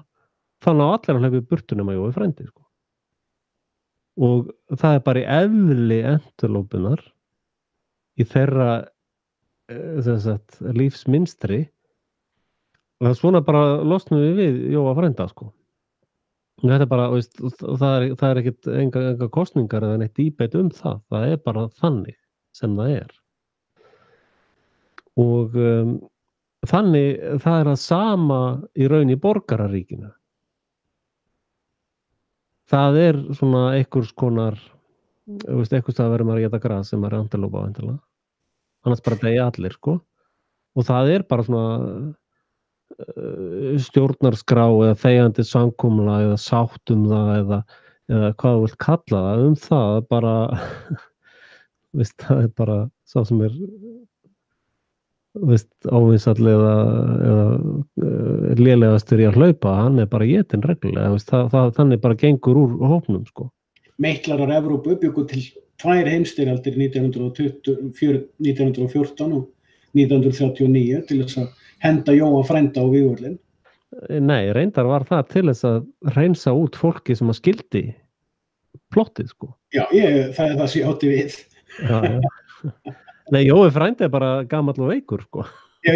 S1: þá ná allir að hlaupa í burtu nema Jói frændi, sko. Og það er bara í eðli antilópunar í þeirra lífsmynstri og svona bara losnum við Jóa frænda, sko. Þetta er bara, það er ekkert enga kosningar eða neitt debate það. Það er bara þannig sem það er. Og þannig, það er að sama í raun í borgararíkinu. Það er svona einhvers konar, einhvers stað verður maður að éta gras sem er antilópa vantilega. Annars bara deyja allir, sko. Og það er bara svona stjórnarskrá eða þegjandi samkomulag eða sátt það eða hvað þú vilt kalla það það bara það er bara sá sem er ávinsall eða lélegastur í að hlaupa, hann er bara étinn reglulega, þannig bara gengur úr hópnum, sko.
S2: Meiklarar Evrópu bjuggu til 2 heimsstyrjaldir 1914 og 1939 til þess að henda Jóa frænda á vígvöllinn.
S1: Nei, reyndar var það til þess að hreinsa út fólki sem að skildi plottið, sko.
S2: Já, það er það sem ég átti við.
S1: Já. Nei, Jói frændi er bara gamall og veikur, sko.
S2: Já,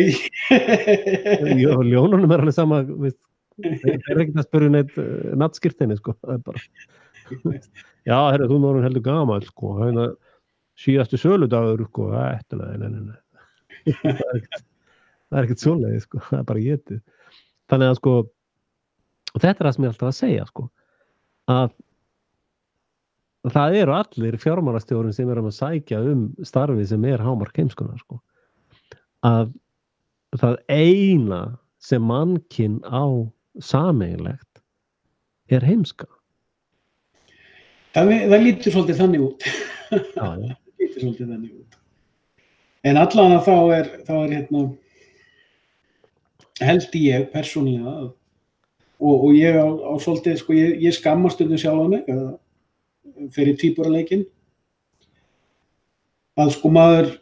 S1: Ljónunum er alveg sama, það er ekkert að spyrja neitt nattskirtinni, sko. Það er bara, já, herra, þú er heldur gamall, sko. Síðastu söludagur, sko, nei. Það er ekkert svoleiðis, sko. Það er bara getið. Þannig að, sko, og þetta er það sem ég alltaf að segja, sko. að það eru allir fjármálastjórin sem að sækja starfi sem hámark heimskunnar, sko. Að það eina sem mannkyn á sameiginlegt heimska.
S2: Það lítur svolítið þannig út.
S1: Já.
S2: Lítur svolítið þannig út. En allan að þá er held ég persónulega og ég á svolítið, sko, ég skammast sjálf á mig fyrir tvíburaleikinn að sko maður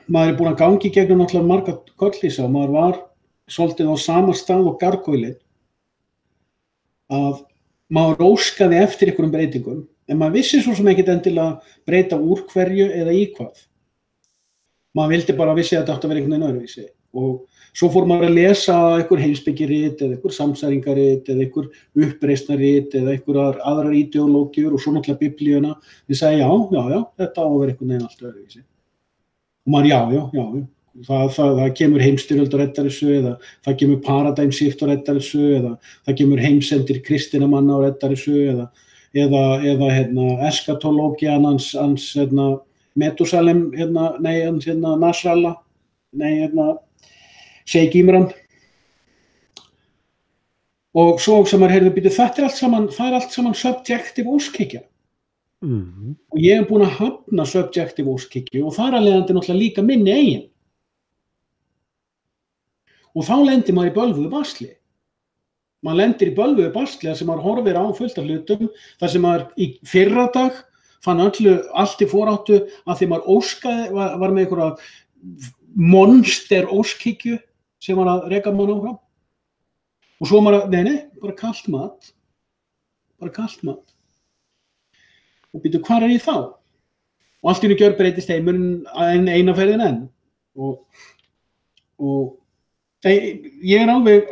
S2: er búinn að gangi gegnum náttúrulega marga kollísa og maður var svolítið á sama stað og gargoylinn að maður óskaði eftir einhverjum breytingum en maður vissi svo sem ekkert endilega breyta úr hverju eða í hvað. Maður vildi bara vissi að þetta átti að vera einhvern veginn öðruvísi og svo fór maður að lesa einhver heimspekirit eða einhver samsæringarit eða einhver uppreisnarit eða einhverjar aðrar ideológiur og svo náttúrulega biblíuna. Ég sagði já, þetta á að vera einhvern veginn allt öðruvísi. Og maður já. Það kemur heimstyrjöld og reddar þessu eða það kemur Paradigm Shift og reddar þessu eða það kemur heimsendir kristinna manna og reddar þessu eða eskatológian hans Metúsalem, Nasrallah, Sheikh Imran. Og svo sem maður heyrði býtu, það er allt saman subjective óskhyggja. Og ég er búinn að hafna subjective óskhyggju og þar af leiðandi náttúrulega líka minni eigin. Og þá lendir maður í bölvuðu basli. Maður lendir í bölvuðu basli þar sem maður horfir á fullt af hlutum, þar sem maður í fyrradag fann allt í foráttu að því maður óskaði, var með einhverja monster óskhyggju sem var að reka mann áfram. Og svo maður, bara kalt mat. Og býtu, hvar er ég þá? Og allt í einu gjörbreytist heimurinn eina ferðin enn. Og ég er alveg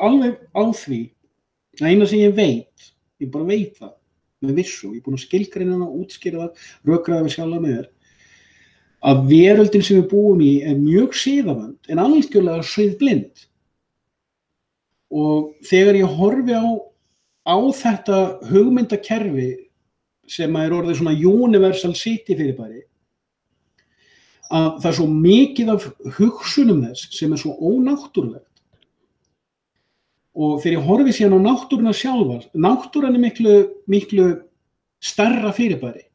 S2: á því, eina sem ég bara veit það, með vissu, ég er búinn að skilgreina það, útskýra það, rökræða við sjálfa með að veröldin sem við búum í er mjög siðavönd en algjörlega siðblind. Og þegar ég horfi á þetta hugmyndakerfi sem er orðið svona universal city fyrirbæri, að það er svo mikið af hugsunum þess sem er svo ónáttúrulegt. Og þegar ég horfi síðan á náttúruna sjálfa, náttúran er miklu stærra fyrirbæri.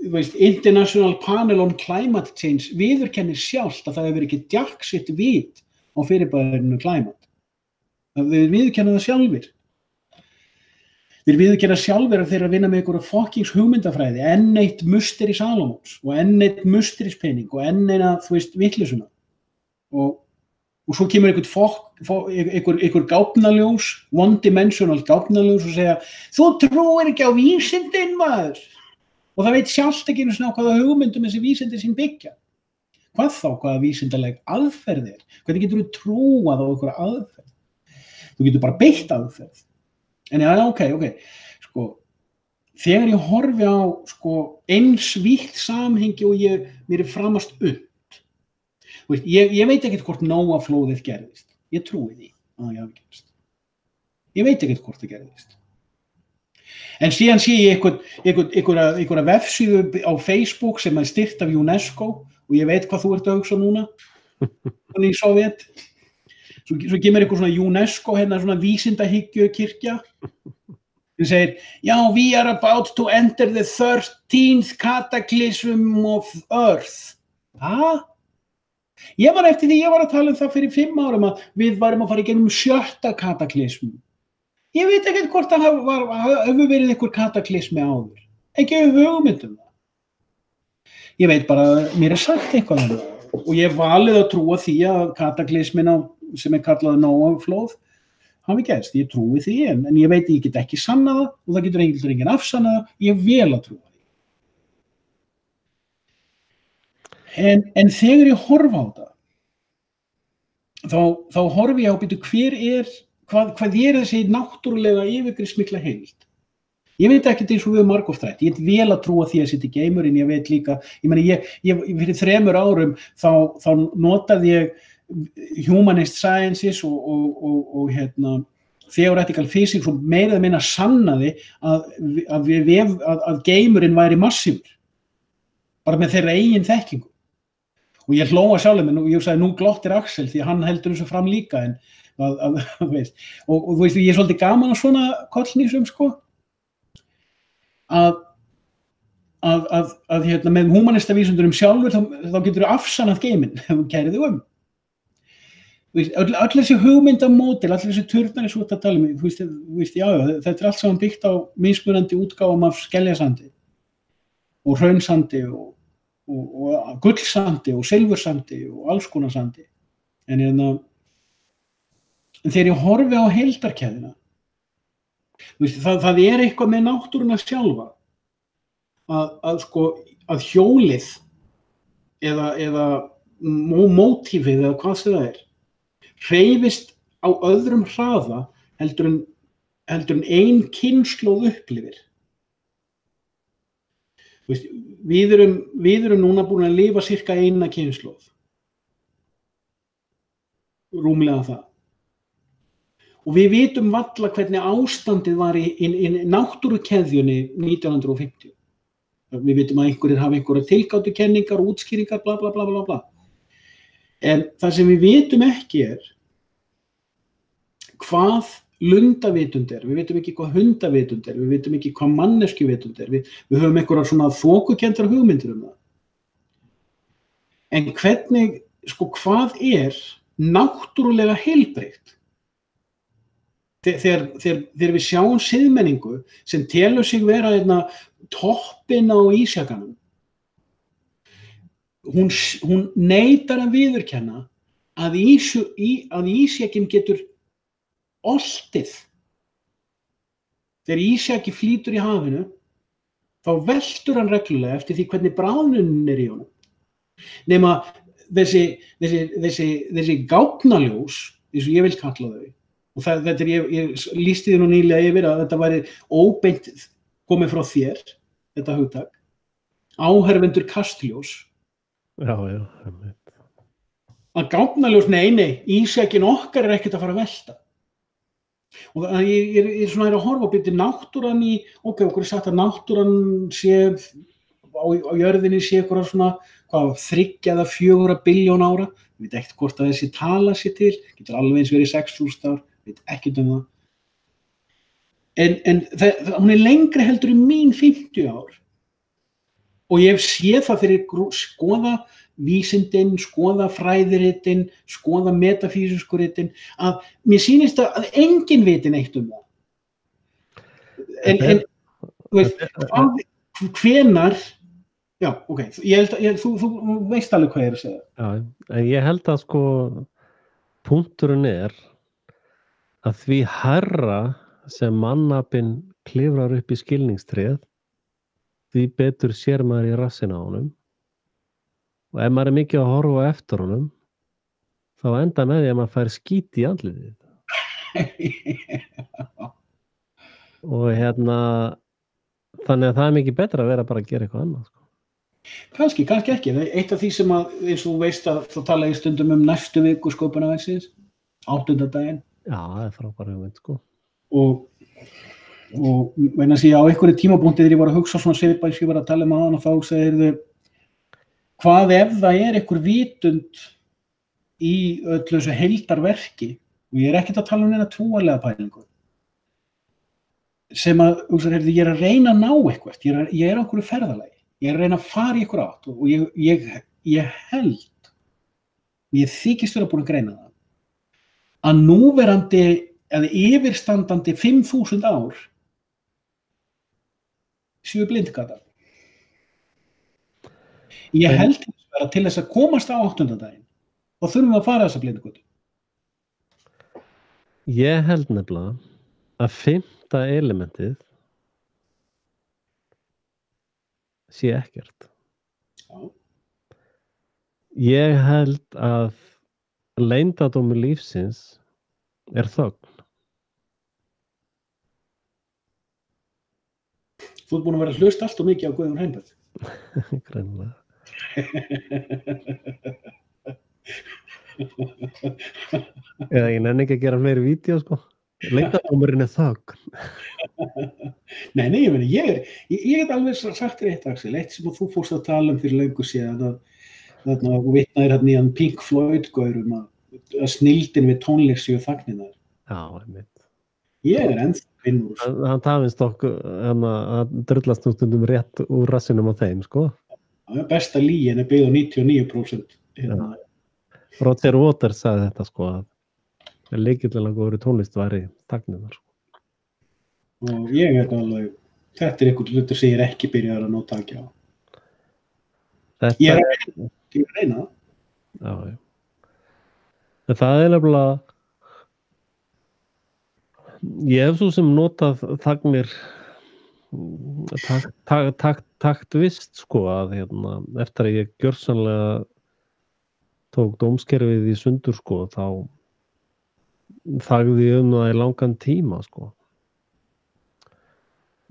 S2: International Panel on Climate Change viðurkennir sjálft að það hefur ekki djagsett vit á fyrirbærinu climate. Þeir viðurkenna það sjálfir. Þeir viðurkenna sjálfir að þeir að vinna með einhverja fuckings hugmyndafræði, enn eitt musteri Salomons og enn eitt musterispening og enn eina, vitleysunna. Og svo kemur einhver gáfnaljós, one-dimensional gáfnaljós og segja, þú trúir ekki á vísindin, maður. Og það veit sjálft ekki einu svona á hvaða hugmyndum þessi vísindi sín byggja. Hvað þá, hvaða vísindaleg aðferð er? Hvernig getur þú trúað á einhverja aðferð? Þú getur bara beitt aðferð. En ok. Sko, þegar ég horfi á eins vítt samhengi og mér er framast upp. Ég veit ekkert hvort Nóa-flóðið gerðist. Ég trúi því að það hafi gerst. Ég veit ekkert hvort það gerðist. En síðan sé ég einhverja vefsíðu á Facebook sem er styrkt af UNESCO og ég veit hvað þú ert að hugsa núna. Þannig í Sovjet. Svo kemur einhver svona UNESCO, svona vísindahyggju kirkja. Sem segir, já, we are about to enter the 13th cataclysm of Earth. Ég var eftir því, ég var að tala það fyrir 5 árum að við varum að fara í gegnum 7. kataklysm. Ég veit ekkert hvort það hefur verið einhver kataklysmi áður. Ekki hugmyndum það. Ég veit bara, mér er sagt eitthvað um það. Og ég valið að trúa því að kataklysmina sem er kallað Nóa-flóð hafi gerst. Ég trúi því en ég veit ég get ekki sannað það og það getur enginn afsannað það. Ég vel að trúa því. En þegar ég horfa á það, þá horfi ég á hvað er þessi náttúrulega yfirgripsmikla heild. Ég veit ekkert eins og við margoft rætt. Ég vel að trúa því að setja í geimurinn, ég veit líka, ég fyrir 3 árum þá notaði ég humanist sciences og theoretical physics og meira eða minna sannaði að geimurinn væri massífur, bara með þeirra eigin þekkingu. Og ég hlóa sjálfum minn og ég sagði, nú glottir Axel því að hann heldur þessu fram líka, en veist, og þú veist, ég svolítið gaman að svona kollnýsum, sko, að hérna, með húmanistavísundunum sjálfur þá getur þú afsannað geiminn ef þú kærir þig öll þessi hugmyndamódel, allir þessi turnar svo að tala um, þú veist, já, þetta allt saman byggt á mismunandi útgáfum af skeljasandi og hraunsandi og gullsandi og silfursandi og alls konar sandi, en þegar ég horfi á heildarkeðina, það eitthvað með náttúruna sjálfa að hjólið eða mótífið eða hvað sem það hreyfist á öðrum hraða heldur en ein kynslóð upplifir. Við erum núna búin að lifa sirka eina kynslóð, rúmlega það. Og við vitum varla hvernig ástandið var í náttúrukeðjunni 1950. Við vitum að einhverjir hafa einhverjar tilgátukenningar, útskýringar, bla bla bla bla bla. En það sem við vitum ekki hvað lundavitund við vitum ekki hvað hundavitund við vitum ekki hvað manneskjuvitund við höfum einhverjar svona þokukenndar hugmyndir það. En hvernig, hvað náttúrulega heilbrigt? Þegar við sjáum siðmenningu sem telur sig vera toppinn á ísjakanum, hún neitar að viðurkenna að ísjakinn getur oltið. Þegar ísjaki flýtur í hafinu, þá veltur hann reglulega eftir því hvernig bráðnunin í honum. Nema þessi gáfnaljós, eins og ég vil kalla þau, og þetta ég lýsti því nú nýlega yfir að þetta væri óbeint komið frá þér, þetta hugtak, áhorfendur kastljós. Já. Að gáfnaljós, nei, ísjakin okkar ekkert að fara að velta. Og ég svona að horfa á byrti náttúran okkur sagt að náttúran sé á jörðinni sé eitthvað svona 3 eða 4 billjón ára. Ég veit ekkert hvort að þessi tala sé til, getur alveg eins verið 6.000 ár, veit ekkert það. En hún lengri heldur mín 50 ár. Og ég hef séð það þegar ég skoða vísindin, skoða fræðiritin, skoða metafísískuritin, að mér sýnist að enginn viti neitt það. En hvenar, já, ok, þú veist alveg hvað ég að segja.
S1: Já, en ég held að punkturinn að því hærra sem mannapinn klifrar upp í skilningstréð, því betur sér maður í rassinn á honum. Og ef maður mikið að horfa eftir honum, þá enda með því að maður fær skít í andlitið. Og þannig að það mikið betra að vera bara að gera eitthvað annað.
S2: Kannski ekki. Eitt af því sem eins og þú veist að þá tala ég stundum næstu viku sköpunarverksins, 8. daginn. Já,
S1: það frábær hugmynd,
S2: Og meina að segja á einhverju tímapunkti þegar ég var að hugsa svona svipað sem ég var að tala áðan og þá hugsaði hvað ef það einhver vitund í öllu þessu heildarverki, og ég ekkert að tala neina trúarlega pælingu, sem að ég að reyna að ná eitthvað, ég á einhverju ferðalagi, ég að reyna að fara í einhverju átt og ég held, og ég þykist vera búin að greina það, að núverandi eða yfirstandandi 5.000 ár séu blindgata. Ég held að til þess að komast á 8. daginn, þá þurfum við að fara þessa blindgötu.
S1: Ég held nefnilega að 5. elementið sé ekkert. Já. Ég held að leyndardómur lífsins þögn.
S2: Þú ert búin að vera að hlusta allt og mikið á Guðjón Hreinsberg.
S1: Greinilega. Eða ég nenni ekki að gera fleiri vídeó, Leyndardómurinn þögn.
S2: Nei, ég meina, ég get alveg sagt þér eitt, Axel, eitt sem þú fórst að tala fyrir löngu síðan, þarna og vitnaðir hérna í hann Pink Floyd-gaurum að snilldin við tónlist séu þagninar.
S1: Já, einmitt.
S2: Ég ennþá finnur.
S1: Hann tafist okkur að drullast stundum rétt úr rassinum á þeim, sko.
S2: Besta lýin byggð á 99%. Hérna.
S1: Roger Waters sagði þetta, sko, að leikillega góður tónlist væri þagninar, sko.
S2: Og ég alveg, þetta einhvern hlutur sem ég ekki byrjað að nota ekki á. Ég reyna það.
S1: Já. En það nefnilega, ég hef svo sem notað þagnir taktvist, sko, að eftir að ég gjörsamlega tók dómskerfið í sundur, sko, þá þagði ég það í langan tíma, sko.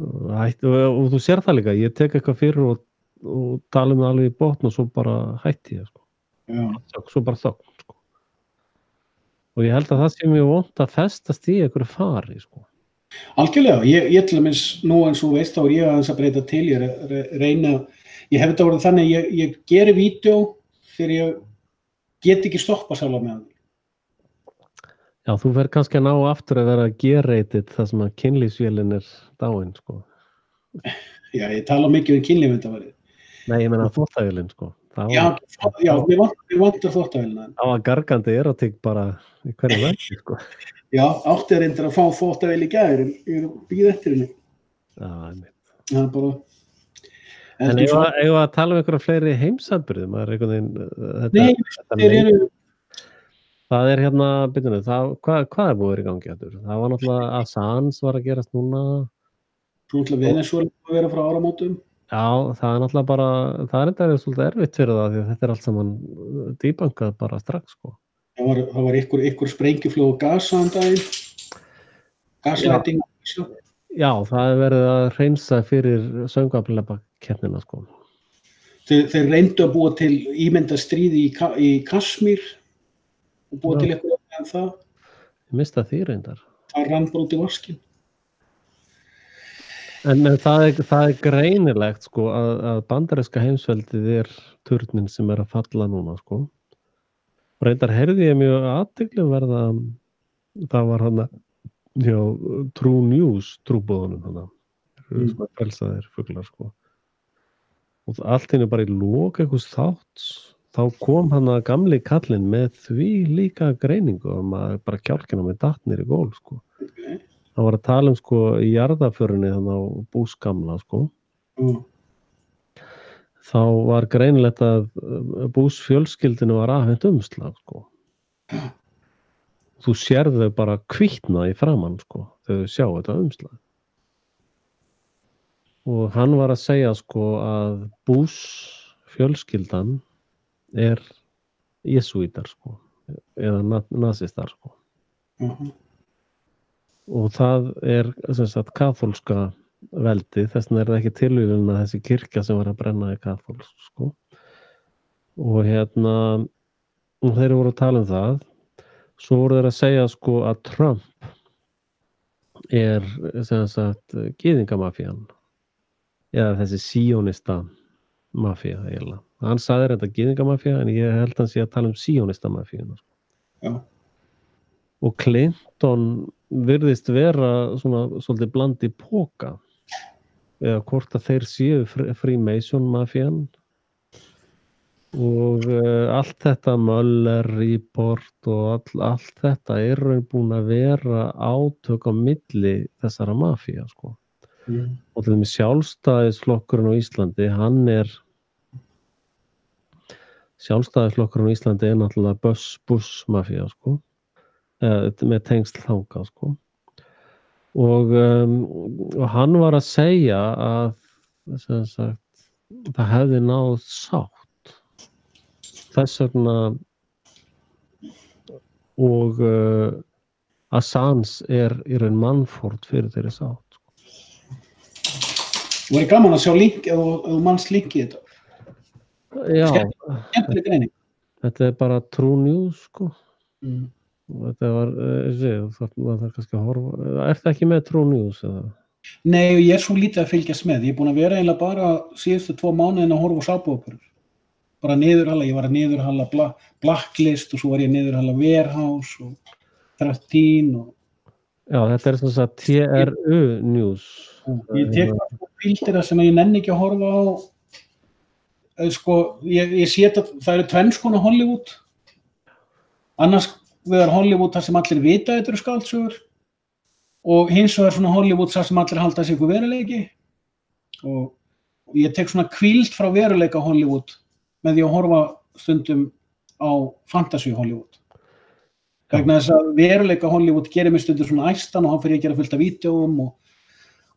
S1: Og þú sér það líka, ég tek eitthvað fyrir og tala það alveg í botn og svo bara hætti ég, sko.
S2: Já.
S1: Svo bara þögn, sko. Og ég held að það sé mjög vont að festast í einhverju fari, sko.
S2: Algjörlega, ég til dæmis nú eins og veist þá ég aðeins að breyta til, ég reyna, ég hef þetta orðið þannig, ég geri vídeó þegar ég get ekki stoppa sjálfa með hann.
S1: Já, þú fer kannski að ná aftur að vera G-rated þar sem að kynlífsvélin dáin, sko.
S2: Já, ég tala mikið um kynlífmyndavarið.
S1: Nei, ég meina þvottavélin, sko.
S2: Já, mér vantar þvottavélina.
S1: Það var gargandi erotík bara í hverju verki, sko.
S2: Já, átti að reynda að fá þvottavél í gær, en ég býð eftir henni.
S1: Já, einmitt.
S2: Það bara...
S1: En eigum að tala um einhverja fleiri heimsatburðum?
S2: Nei,
S1: það hérna, byrjunum, hvað búið að vera í gangi þetta? Það var náttúrulega Assange var að gerast núna.
S2: Svo náttúrulega Venezuela að vera frá áramótum.
S1: Já, það náttúrulega bara, það enda svolítið erfitt fyrir það því að þetta allt saman dýbankað bara strax, sko.
S2: Það var ykkur sprengjuflóð á Gaza daginn. Gaslæting.
S1: Já, það verið að hreinsa fyrir söngvaplepakeppnina, sko.
S2: Þeir reyndu að búa til ímyndastríði í Kasmír og búa til eitthvað en það.
S1: Ég mista því reyndar.
S2: Það rann bara út í vaskinn.
S1: En það greinilegt, sko, að bandaríska heimsveldið turninn sem að falla núna, sko. Reyndar heyrði ég mjög athyglisverða, það var hann hjá True News trúboðunum hann, sem að frelsaðir fuglar, sko. Og allt henni bara í lok einhvers þátts, þá kom hann að gamli kallinn með því líka greiningu að bara kjálkina með datt niður í gólf, sko. Það var að tala sko í jarðaförinni þannig á Bush gamla, sko. Þá var greinilegt að Bush fjölskyldinu var afhent umslag, sko. Þú sérðu þau bara hvítna í framann, sko, þegar þau sjá þetta umslag. Og hann var að segja, sko, að Bush fjölskyldan jesúítar, sko, eða nasistar, sko. Og það sem sagt kaþólska veldi, þess vegna það ekki tilvíðun að þessi kirkja sem var að brenna í kaþólsk, sko. Og þeir voru að tala um það. Svo voru þeir að segja, sko, að Trump sem sagt gyðingamafían, eða þessi síónista mafía, eiginlega. Hann sagði þetta gyðingamafía, en ég held að hann sé að tala um síónista mafíuna.
S2: Já.
S1: Og Clinton virðist vera svona svolítið bland í póka, eða hvort að þeir séu Freemason mafían. Og allt þetta Mueller report og allt þetta raun búin að vera átök á milli þessara mafía, sko. Og til dæmis Sjálfstæðisflokkurinn á Íslandi, Sjálfstæðisflokkurinn á Íslandi náttúrulega Bush mafía, sko. Með tengsl þangað, sko. Og hann var að segja að sem sagt, það hefði náð sátt. Þess vegna og Assange í raun mannfórn fyrir þeirri sátt.
S2: Það var gaman að sjá link ef þú manst link í þetta.
S1: Já.
S2: Skemmtileg greining.
S1: Þetta bara True News, sko. Þetta var, það kannski að horfa, ertu ekki með True News eða?
S2: Nei, ég er svo lítið að fylgjast með. Ég er búin að vera eiginlega bara síðustu 2 mánuðina að horfa á sápuóperur. Bara niðurhala, ég var að niðurhala Blacklist og svo var ég að niðurhala Warehouse og 13 og...
S1: Já, þetta er svona TRU News.
S2: Ég tek það sem ég nenni ekki að horfa á. Sko, ég sé þetta, það eru tvenns konar Hollywood. Annars vegar Hollywood þar sem allir vita þetta eru skáldsögur og hins vegar svona Hollywood þar sem allir halda sig ykkur veruleiki og ég tek svona hvíld frá veruleika Hollywood með því að horfa stundum á fantasy Hollywood. Vegna þess að veruleika Hollywood gerir mig stundum svona æstan og þá fer ég að gera fullt af vídeóum og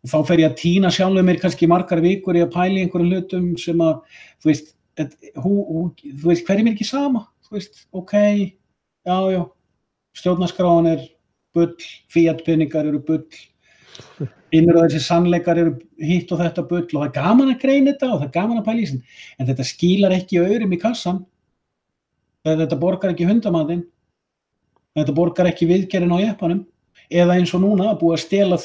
S2: þá fer ég að týna sjálfum mér kannski margar vikur í að pæla í einhverjum hlutum sem að, þú veist, hverjum er ekki sama? Þú veist, ok, já, stjórnarskráin er bull, Fiat-peningar eru bull, innur og þessi sannleikar eru hitt og þetta bull og það er gaman að greina þetta og það er gaman að pæla í þessu. En þetta skilar ekki aurum í kassan, þetta borgar ekki hundamatinn, þetta borgar ekki viðgerðin á jeppanum. Eða eins og núna að búið að stela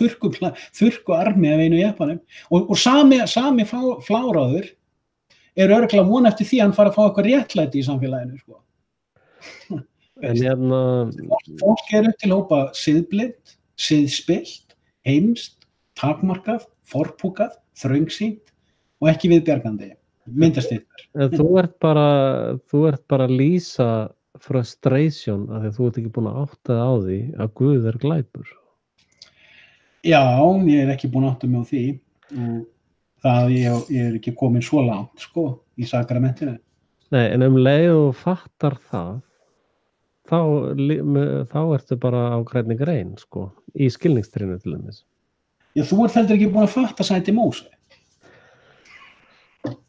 S2: þurrkuarmi af einu jeppanum og sami fláráður er örugglega von eftir því að hann fara að fá eitthvað réttlæti í samfélaginu sko. Fólk upp til hópa siðblind, siðspillt, heimst, takmarkað, forpúkað, þröngsýnt og ekki viðbjargandi myndast þetta.
S1: Þú ert bara að lýsa frustration af því að þú ert ekki búin að átta þig á því að Guð er glæpur.
S2: Já, ég er ekki búin að átta mig á því og það ég er ekki komin svo langt sko í sakramentinu.
S1: Nei, en leið og fattar það þá ertu bara á grænni grein sko í skilningstrinu til dæmis.
S2: Já, þú ert heldur ekki búin að fatta sæti Móse.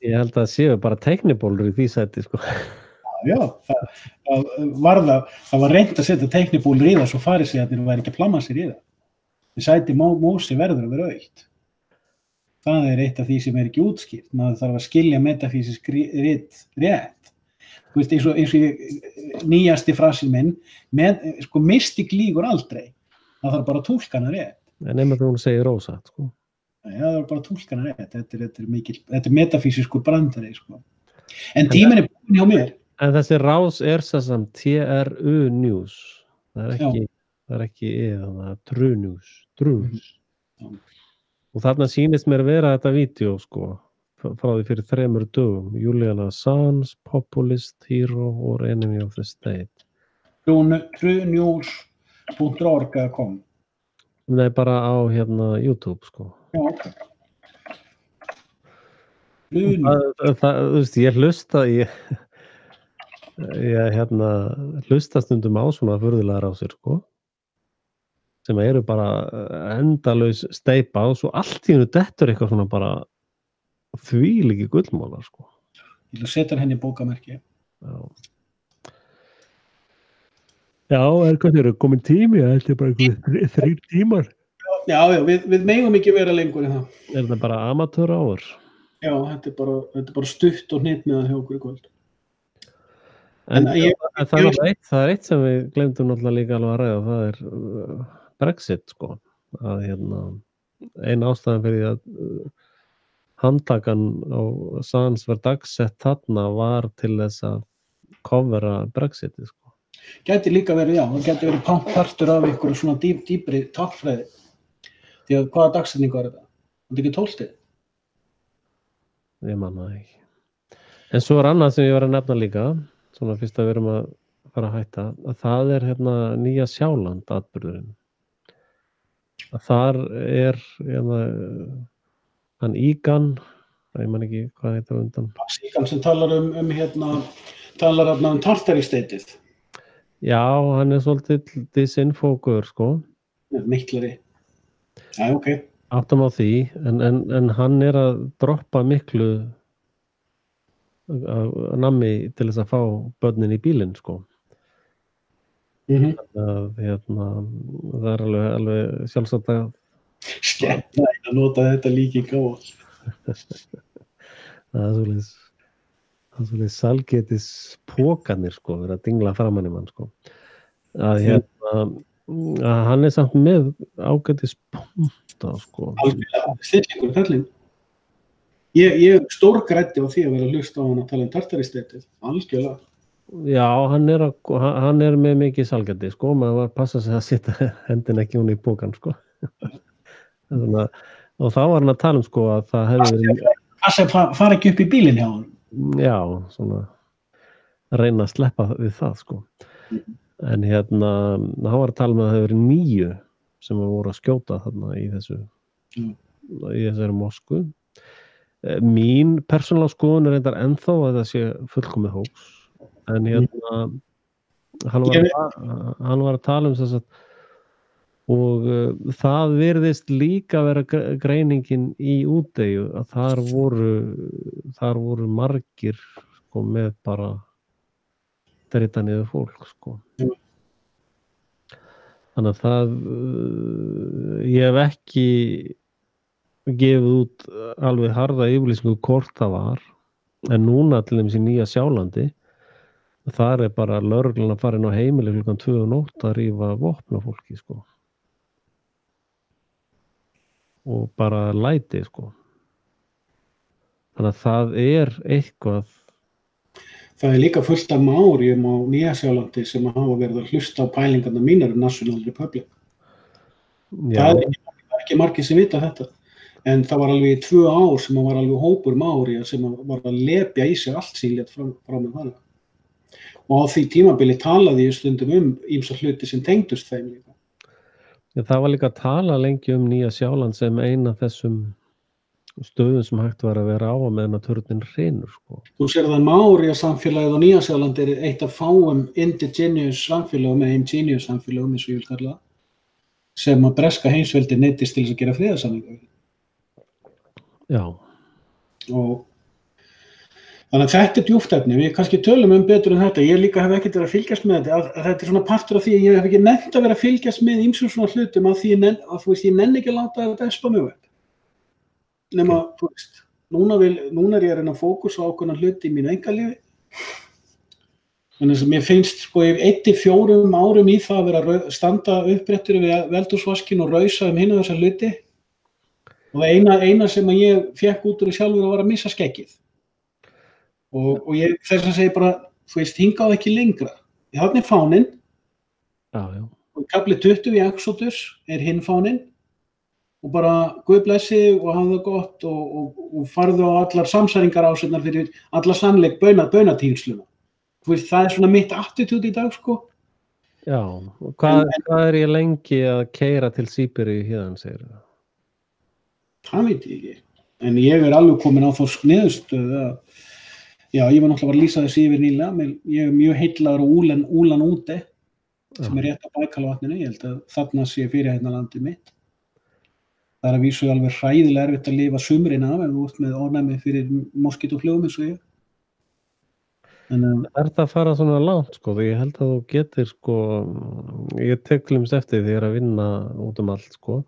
S1: Ég held að séu bara teiknibólur í því sæti sko.
S2: Já, það var reynt að setja teiknibólur í það svo farisæjarnir væri ekki að plamma sér í það. En sæti Móse verður að vera autt. Það er eitt af því sem er ekki útskýrt. Maður þarf að skilja metafísisk rit rétt. Þú veist, eins og nýjasti frasin minn, sko mystik lýgur aldrei. Það þarf bara að túlka hana rétt.
S1: En nema þú segir ósatt, sko.
S2: Já, það þarf bara að túlka hana rétt. Þetta er metafísiskur brandari, sko. En tíminn er búinn hjá mér.
S1: En þessi rás er sem TRU News. Það er ekki True News. Og þarna sýnist mér vera þetta vídeo sko, frá því fyrir 3 dögum. Julian Assange, populist, hero or enemy of the state.
S2: truenews.org.com.
S1: Nei, bara á YouTube sko.
S2: Já, ok.
S1: Þú veist, ég hlusta stundum á svona furðulegar rásir sko. Sem eru bara endalaus steypa og svo allt í einu dettur eitthvað svona bara þvílíki gullmálar sko.
S2: Ég vil setja henni í bókamerki.
S1: Já, hvað eru komin tími? Þetta er bara 3 tímar.
S2: Já, við megum ekki vera lengur en það.
S1: Er þetta bara amatör áur?
S2: Já, þetta er bara stutt og hnitt með það hjá okkur í kvöld.
S1: Það er eitt sem við glemdum náttúrulega líka alveg að ræða, það er Brexit sko. Að ein ástæðan fyrir að handtakan á Assange var dagsett þarna var til þess að covera Brexiti sko.
S2: Gæti líka verið, já, það gæti verið partur af einhverju svona dýpri táknfræði. Því að hvaða dagsetning var þetta? Þetta ekki 12?
S1: Ég man það ekki. En svo er annað sem ég var að nefna líka, svona fyrst að við erum að fara að hætta, að það er Nýja Sjáland atburðurinn. Að þar er hann Egan, ég man ekki hvað heitir undan.
S2: Egan sem talar talar um Tartarísteitið.
S1: Já, hann er svolítið disinfókur sko.
S2: Miklari. Já, ok.
S1: Áttum á því, en hann er að droppa miklu nammi til þess að fá börnin í bílinn sko. Það er alveg sjálfsagt að
S2: skemmt að nota þetta líka í gáð.
S1: Það er svolítið salgetis pókanir sko, verið að dingla framan í mann sko. að að hann samt með ágætis punkta, sko.
S2: Algjörlega, stillingur kallinn. Ég stórgræddi á því að vera að hlusta á hann að tala tartaristéttið, algjörlega.
S1: Já, hann með mikið salgæti, sko, maður var að passa sig að setja hendina ekki hún í pokan, sko. Og þá var hann að tala sko að það hefði verið...
S2: Passa að fara ekki upp í bílinn hjá hann.
S1: Já, svona reyna að sleppa við það, sko. En hann var að tala að það hefði verið 9 sem voru að skjóta þarna í þessari mosku. Mín persónulega skoðun reyndar ennþá að það sé fullkomið hóps, en hann var að tala þess að og það virðist líka vera greiningin í Úteyju að þar voru margir sko með bara drita niður fólk sko. Þannig að það ég hef ekki gefið út alveg harða yfirlýsingu hvort það var, en núna til dæmis í Nýja Sjálandi þar bara lögreglan að fara inn á heimili klukkan 2 nótt að rífa vopn á fólki sko. Og bara læti sko. Þannig að það eitthvað.
S2: Það líka fullt af Máorjum á Nýja Sjálandi sem hafa verið að hlusta á pælingarnar mínar National Republic. Já. Það ekki margir sem vita þetta. En það var alveg í 2 ár sem var alveg hópur Máorja sem var að lepja í sig allt sem lét frá með það. Og á því tímabili talaði ég stundum ýmsa hluti sem tengdust þeim líka.
S1: Já, það var líka að tala lengi Nýja Sjáland sem eina þessum stöðum sem hægt var að vera á meðan að törnin hrynur sko.
S2: Þú sér það Máorja samfélagið á Nýja Sjálandi eitt af fáum indigenous samfélagum eða ingenious samfélagum eins og ég vil kalla það, sem að breska heimsveldi neyddist til þess að gera friðarsamninga.
S1: Já.
S2: Og þannig að þetta djúpt efni, við kannski tölum betur en þetta, ég líka hef ekkert verið að fylgjast með þetta, að þetta svona partur af því að ég hef ekki nennt að vera að fylgjast með ýmsum svona hlutum af því að ég nenni ekki að láta þetta espa mig upp. Nema, þú veist, núna ég að reyna að fókusa á ákveðna hluti í mínu einkalífi. Þannig að mér finnst sko ég eyddi 4 árum í það að vera að standa uppréttur við veldúsvaskin og rausa hina þessa hluti. Og eina sem að ég fékk út úr sjálfur var að missa skeggið. Og ég þess að segja bara, þú veist, hingað ekki lengra. Þarna fáninn.
S1: Já.
S2: Og kafli 20 í Exodus hinn fáninn. Og bara Guð blessi og hafa það gott og farðu á allar samsæringar ásendar fyrir alla sannleik baunatíðsluna. Þú veist, það svona mitt attitude í dag, sko.
S1: Já, og hvað ég lengi að keyra til Síberíu héðan, segir það?
S2: Það veit ég ekki. En ég alveg komin á þá niðurstöðu að já, ég var náttúrulega að lýsa þessi yfir nýlega. Ég mjög heillaður á Úlan úti sem rétt á Bækalvatninu. Ég held að þarna sé fyrir hérna landið mitt. Það að vísu alveg hræðilega erfitt að lifa sumrin af en þú ert með ofnæmi fyrir moskítóflugum eins og ég.
S1: Það að fara svona langt sko, því ég held að þú getur sko, ég tek eftir því að vinna út allt sko,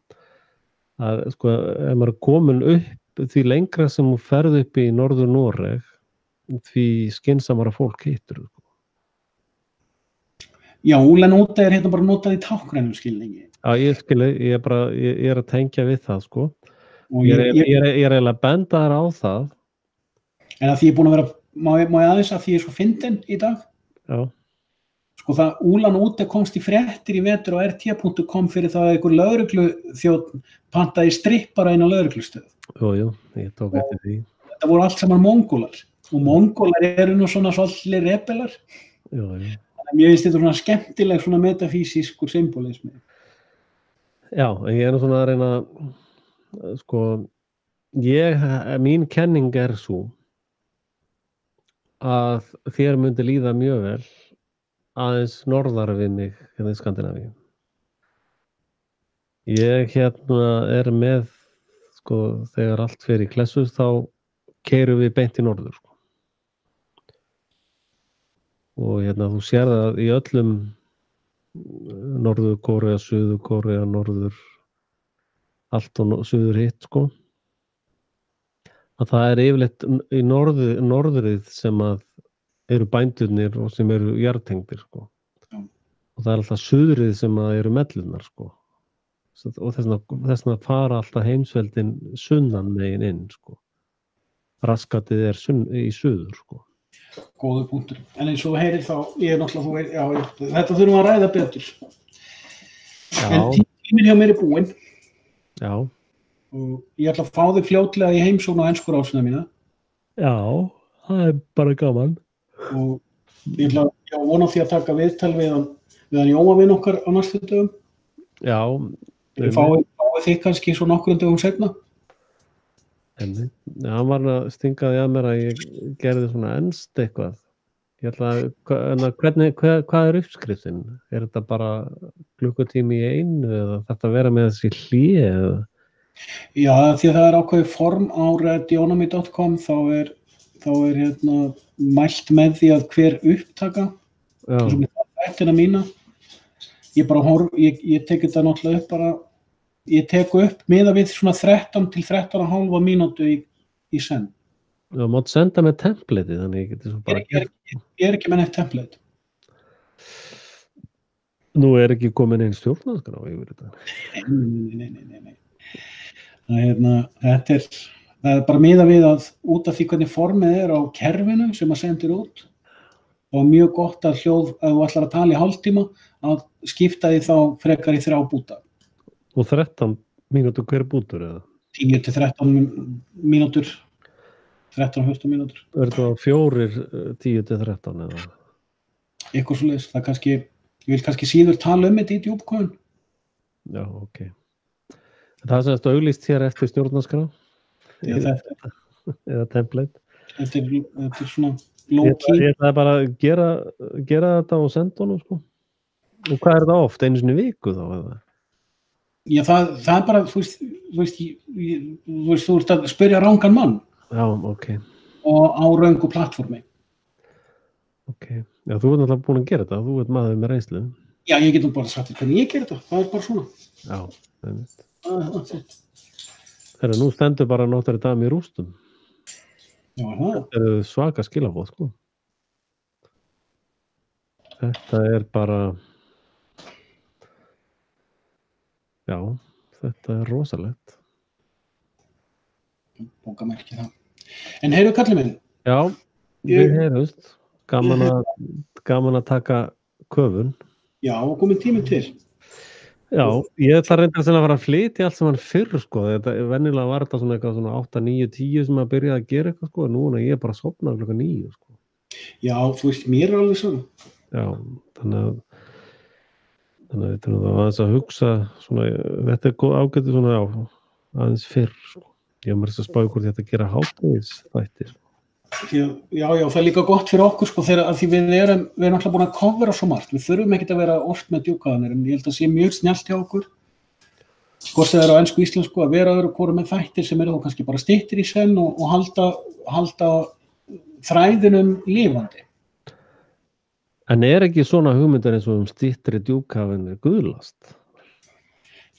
S1: að sko, ef maður komin upp því lengra sem þú ferð upp í Norður Noreg, því skynsamara fólk hittur sko.
S2: Já, Úlan úti hérna bara notað í táknrænum skilningi.
S1: Já, ég skilji, ég að tengja við það sko. Ég eiginlega að benda þær á það.
S2: En að því ég búin að vera, má ég aðeins að því ég svo fyndin í dag?
S1: Já. Sko
S2: það Úlan úti komst í fréttir í vetur á rt.com fyrir það að einhver lögregluþjónn pantaði strippara inn á lögreglustöð.
S1: Jú, ég tók eftir því.
S2: Þetta voru allt saman mongólar. Og mongólar nú svona svolítið rebelar.
S1: Jú.
S2: Þannig að mér finnst þetta svona skemmtileg svona metafísískur symbolismi.
S1: Já, en ég nú svona að reyna, sko, mín kenning sú að þér myndi líða mjög vel aðeins norðar við mig hérna í Skandinavíu. Ég með, sko, þegar allt fer í klessu þá keyrum við beint í norður, sko. Og þú sér það í öllum Norður Kórea, Suður Kórea, norður, allt og suður hitt, sko. Að það yfirleitt í norðrið sem að eru bændurnir og sem eru jarðtengdir, sko. og það alltaf suðrið sem að eru mellurnar, sko. Og þess vegna fara alltaf heimsveldin sunnan megin inn, sko. Raskatið í suður, sko.
S2: Góður punktur. En eins og heyrir þá, ég náttúrulega, þetta þurfum að ræða betur.
S1: Já.
S2: En tíminn hjá mér búinn.
S1: Já.
S2: Og ég ætla að fá þig fljótlega í heimsókn á ensku rásina mína.
S1: Já, það bara gaman.
S2: Og ég ætla að vona því að taka viðtal við hann Jóa vin okkar á næstu dögum.
S1: Já.
S2: Við fáum þig kannski svo nokkrum dögum seinna.
S1: Hann var að stingaði að mér að ég gerði svona enskt eitthvað. Ég ætla hvað er uppskriftin? Er þetta bara klukkutími í einu eða þetta vera með þessi hlé eða?
S2: Já, því að það er ákveðið form á radionomy.com þá er mælt með því að hver upptaka sem er þættina mína ég tek þetta náttúrulega upp bara ég tek upp miðað við svona 13 til 13,5 mínútu í senn.
S1: Já, mátt senda með templateið þannig ég geti svo bara
S2: Ég er ekki með neitt template.
S1: Nú er ekki komin einn stjórnarskrá yfir þetta.
S2: Nei. Það er bara miðað við að út af því hvernig formið er á kerfinu sem að sendir út og mjög gott að ef þú ætlar að tala í hálftíma að skipta því þá frekar í 3 búta.
S1: Og 13 mínútur hver bútur eða? 10
S2: til 13 mínútur, 13-14 mínútur.
S1: Er það 4 10 til 13 eða?
S2: Eitthvað svoleiðis, ég vil kannski síður tala þetta í djúpkóðun.
S1: Já, ok. Það sem þetta auglýst hér eftir stjórnarskrá? Eða template? Þetta
S2: er svona low-key.
S1: Ég ætlaði bara að gera þetta og senda honum, sko. Og hvað er það oft? Einu sinni í viku þá eða?
S2: Já, það er bara, þú ert að spyrja rangan mann.
S1: Já, ok.
S2: Og á röngu plattformi.
S1: Ok, já, þú ert náttúrulega búin að gera þetta, þú ert maður með reynslu.
S2: Já, ég get nú bara sagt hvernig ég ger þetta, það er bara svona.
S1: Já, það er þetta. Nú stendur bara Notre Dame í rústum.
S2: Já, það.
S1: Þetta er svaka skilabóð, sko. Þetta er bara... Já, þetta er rosalegt.
S2: Bókamerki það. En heyrðu kallið minn.
S1: Já, við heyrðust. Gaman að taka köfun.
S2: Já, og komið tími til.
S1: Já, ég ætla reyndar að fara að flytja allt sem hann fyrr, sko. Venjulega var þetta svona eitthvað svona 8, 9, 10 sem að byrja að gera eitthvað, sko. Núna ég bara sofnaði klukkan 9, sko.
S2: Já, þú veist, mér er alveg svona.
S1: Já, þannig að við þurfum þá aðeins að hugsa svona, þetta er ágætið svona aðeins fyrr, sko. Ég var að spá hvort ég ætti að gera hádegisþætti, sko.
S2: Já, það er líka gott fyrir okkur, sko, þegar því við erum alltaf búin að covera svo margt. Við þurfum ekkert að vera oft með djúpkvæðanir, en ég held að sé mjög snjallt hjá okkur, hvort það er á ensku íslensku, að vera öðru hvoru með þættir sem eru þá kannski bara styttir í senn og halda þræðinum lifandi.
S1: En er ekki svona hugmyndar eins og styttri djúpkvæðanir guðlast?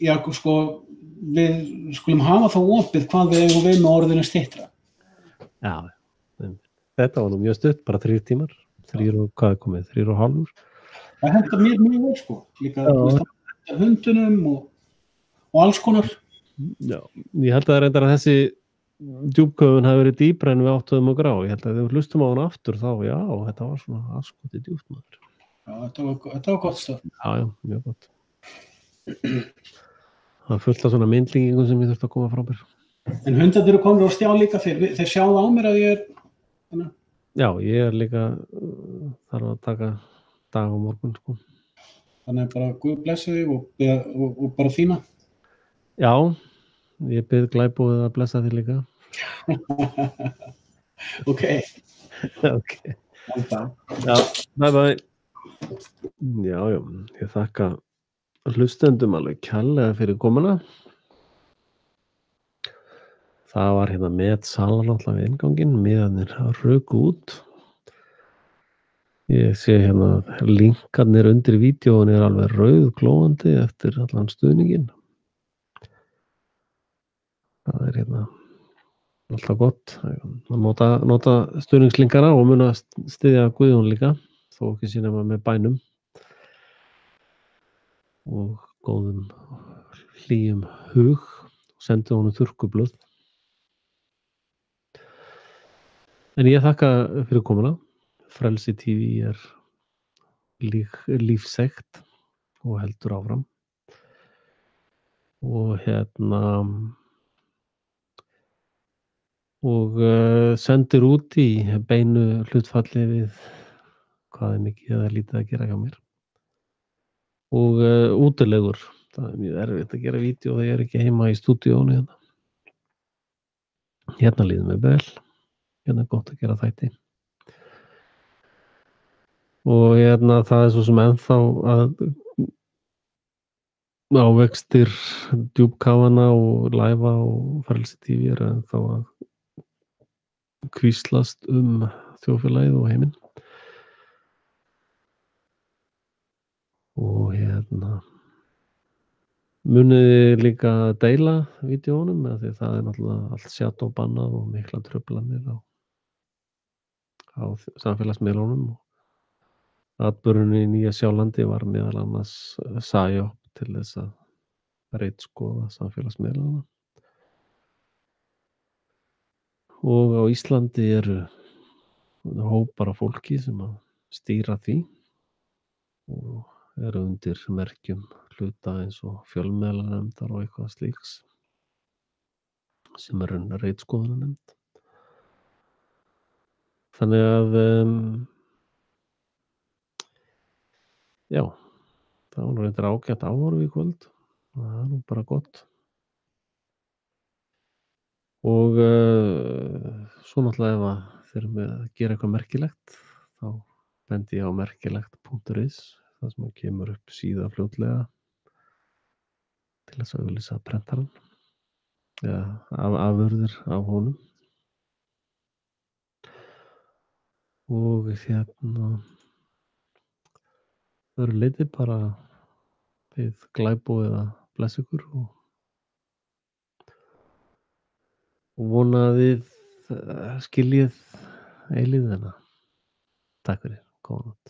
S2: Já, sko, við skulum hafa þá opið hvað við eigum við með orðinu styttra.
S1: Já, þetta var nú mjög stutt, bara 3 tímar. 3 og hvað er komið? 3,5?
S2: Það hentar mér mjög vel, sko. Líka hundunum og alls konar.
S1: Já, ég held að reyndar að þessi djúpköfun hafi verið dýpra en við áttuðum á grá. Ég held að þegar við hlustum á hann aftur þá, já, þetta var svona askoti djúpt maður.
S2: Já, þetta var gott stöð.
S1: Já, mjög gott. Það er fullt af svona myndlíkingum sem ég þurfti að koma frá mér.
S2: En hundarnir eru komin á stjá líka þeir sjáðu á mér að ég er...
S1: Já, ég er líka þarf að taka dag á morgun, sko.
S2: Þannig bara Guð blessi þig og bara þína.
S1: Já, ég bið glæbúið að blessa þig líka.
S2: Ok.
S1: Ok. Já, bye. Já, ég þakka hlustendum alveg kærlega fyrir komuna. Það var hérna með salan alltaf við innganginn, miðarnir ruku út. Ég sé hérna linkarnir undir vídeóin er alveg rauðglóandi eftir allan stuðninginn. Það er hérna alltaf gott að nota stuðningslinkana og muna styðja Guðjón líka, þó ekki sína með bænum. og góðum hlýjum hug og sendi honum þurrkublöð. En ég þakka fyrir komuna. Frelsi TV lífsegt og heldur áfram. Og sendir út í beinu hlutfalli við hvað mikið eða lítið að gera hjá mér. Og útilegur. Það mjög erfitt að gera vídeo þegar ég ekki heima í stúdíónu hérna. Hérna líður mér vel. Hérna gott að gera þætti. Og það svo sem ennþá að ávextir djúpkáfana og læfa og Frelsi TV ennþá að hvíslast þjóðfélagið og heiminn. Og muniði líka deila vídeónum af því það náttúrulega allt shadow bannað og mikla truflanir á samfélagsmiðlunum. Atburðurinn í Nýja-Sjálandi var meðal annars psyop til þess að ritskoða samfélagsmiðlana. Og á Íslandi eru hópar af fólki sem að stýra því og eru undir merkjum hluta eins og fjölmiðlanefndar og eitthvað slíks sem eru ritskoðunarnefnd. Þannig að já, það var reyndar ágætt áhorf í kvöld. Það er nú bara gott. Og svo náttúrulega ef að þeir eru með að gera eitthvað merkilegt þá bendi ég á merkilegt.is þar sem kemur upp síða fljótlega til þess að auglýsa prentarann eða afurðir af honum. Og öðru leyti bara við glæbóð eða bless ykkur og vona að þið skiljið eilífðina. Takk fyrir, góða nótt.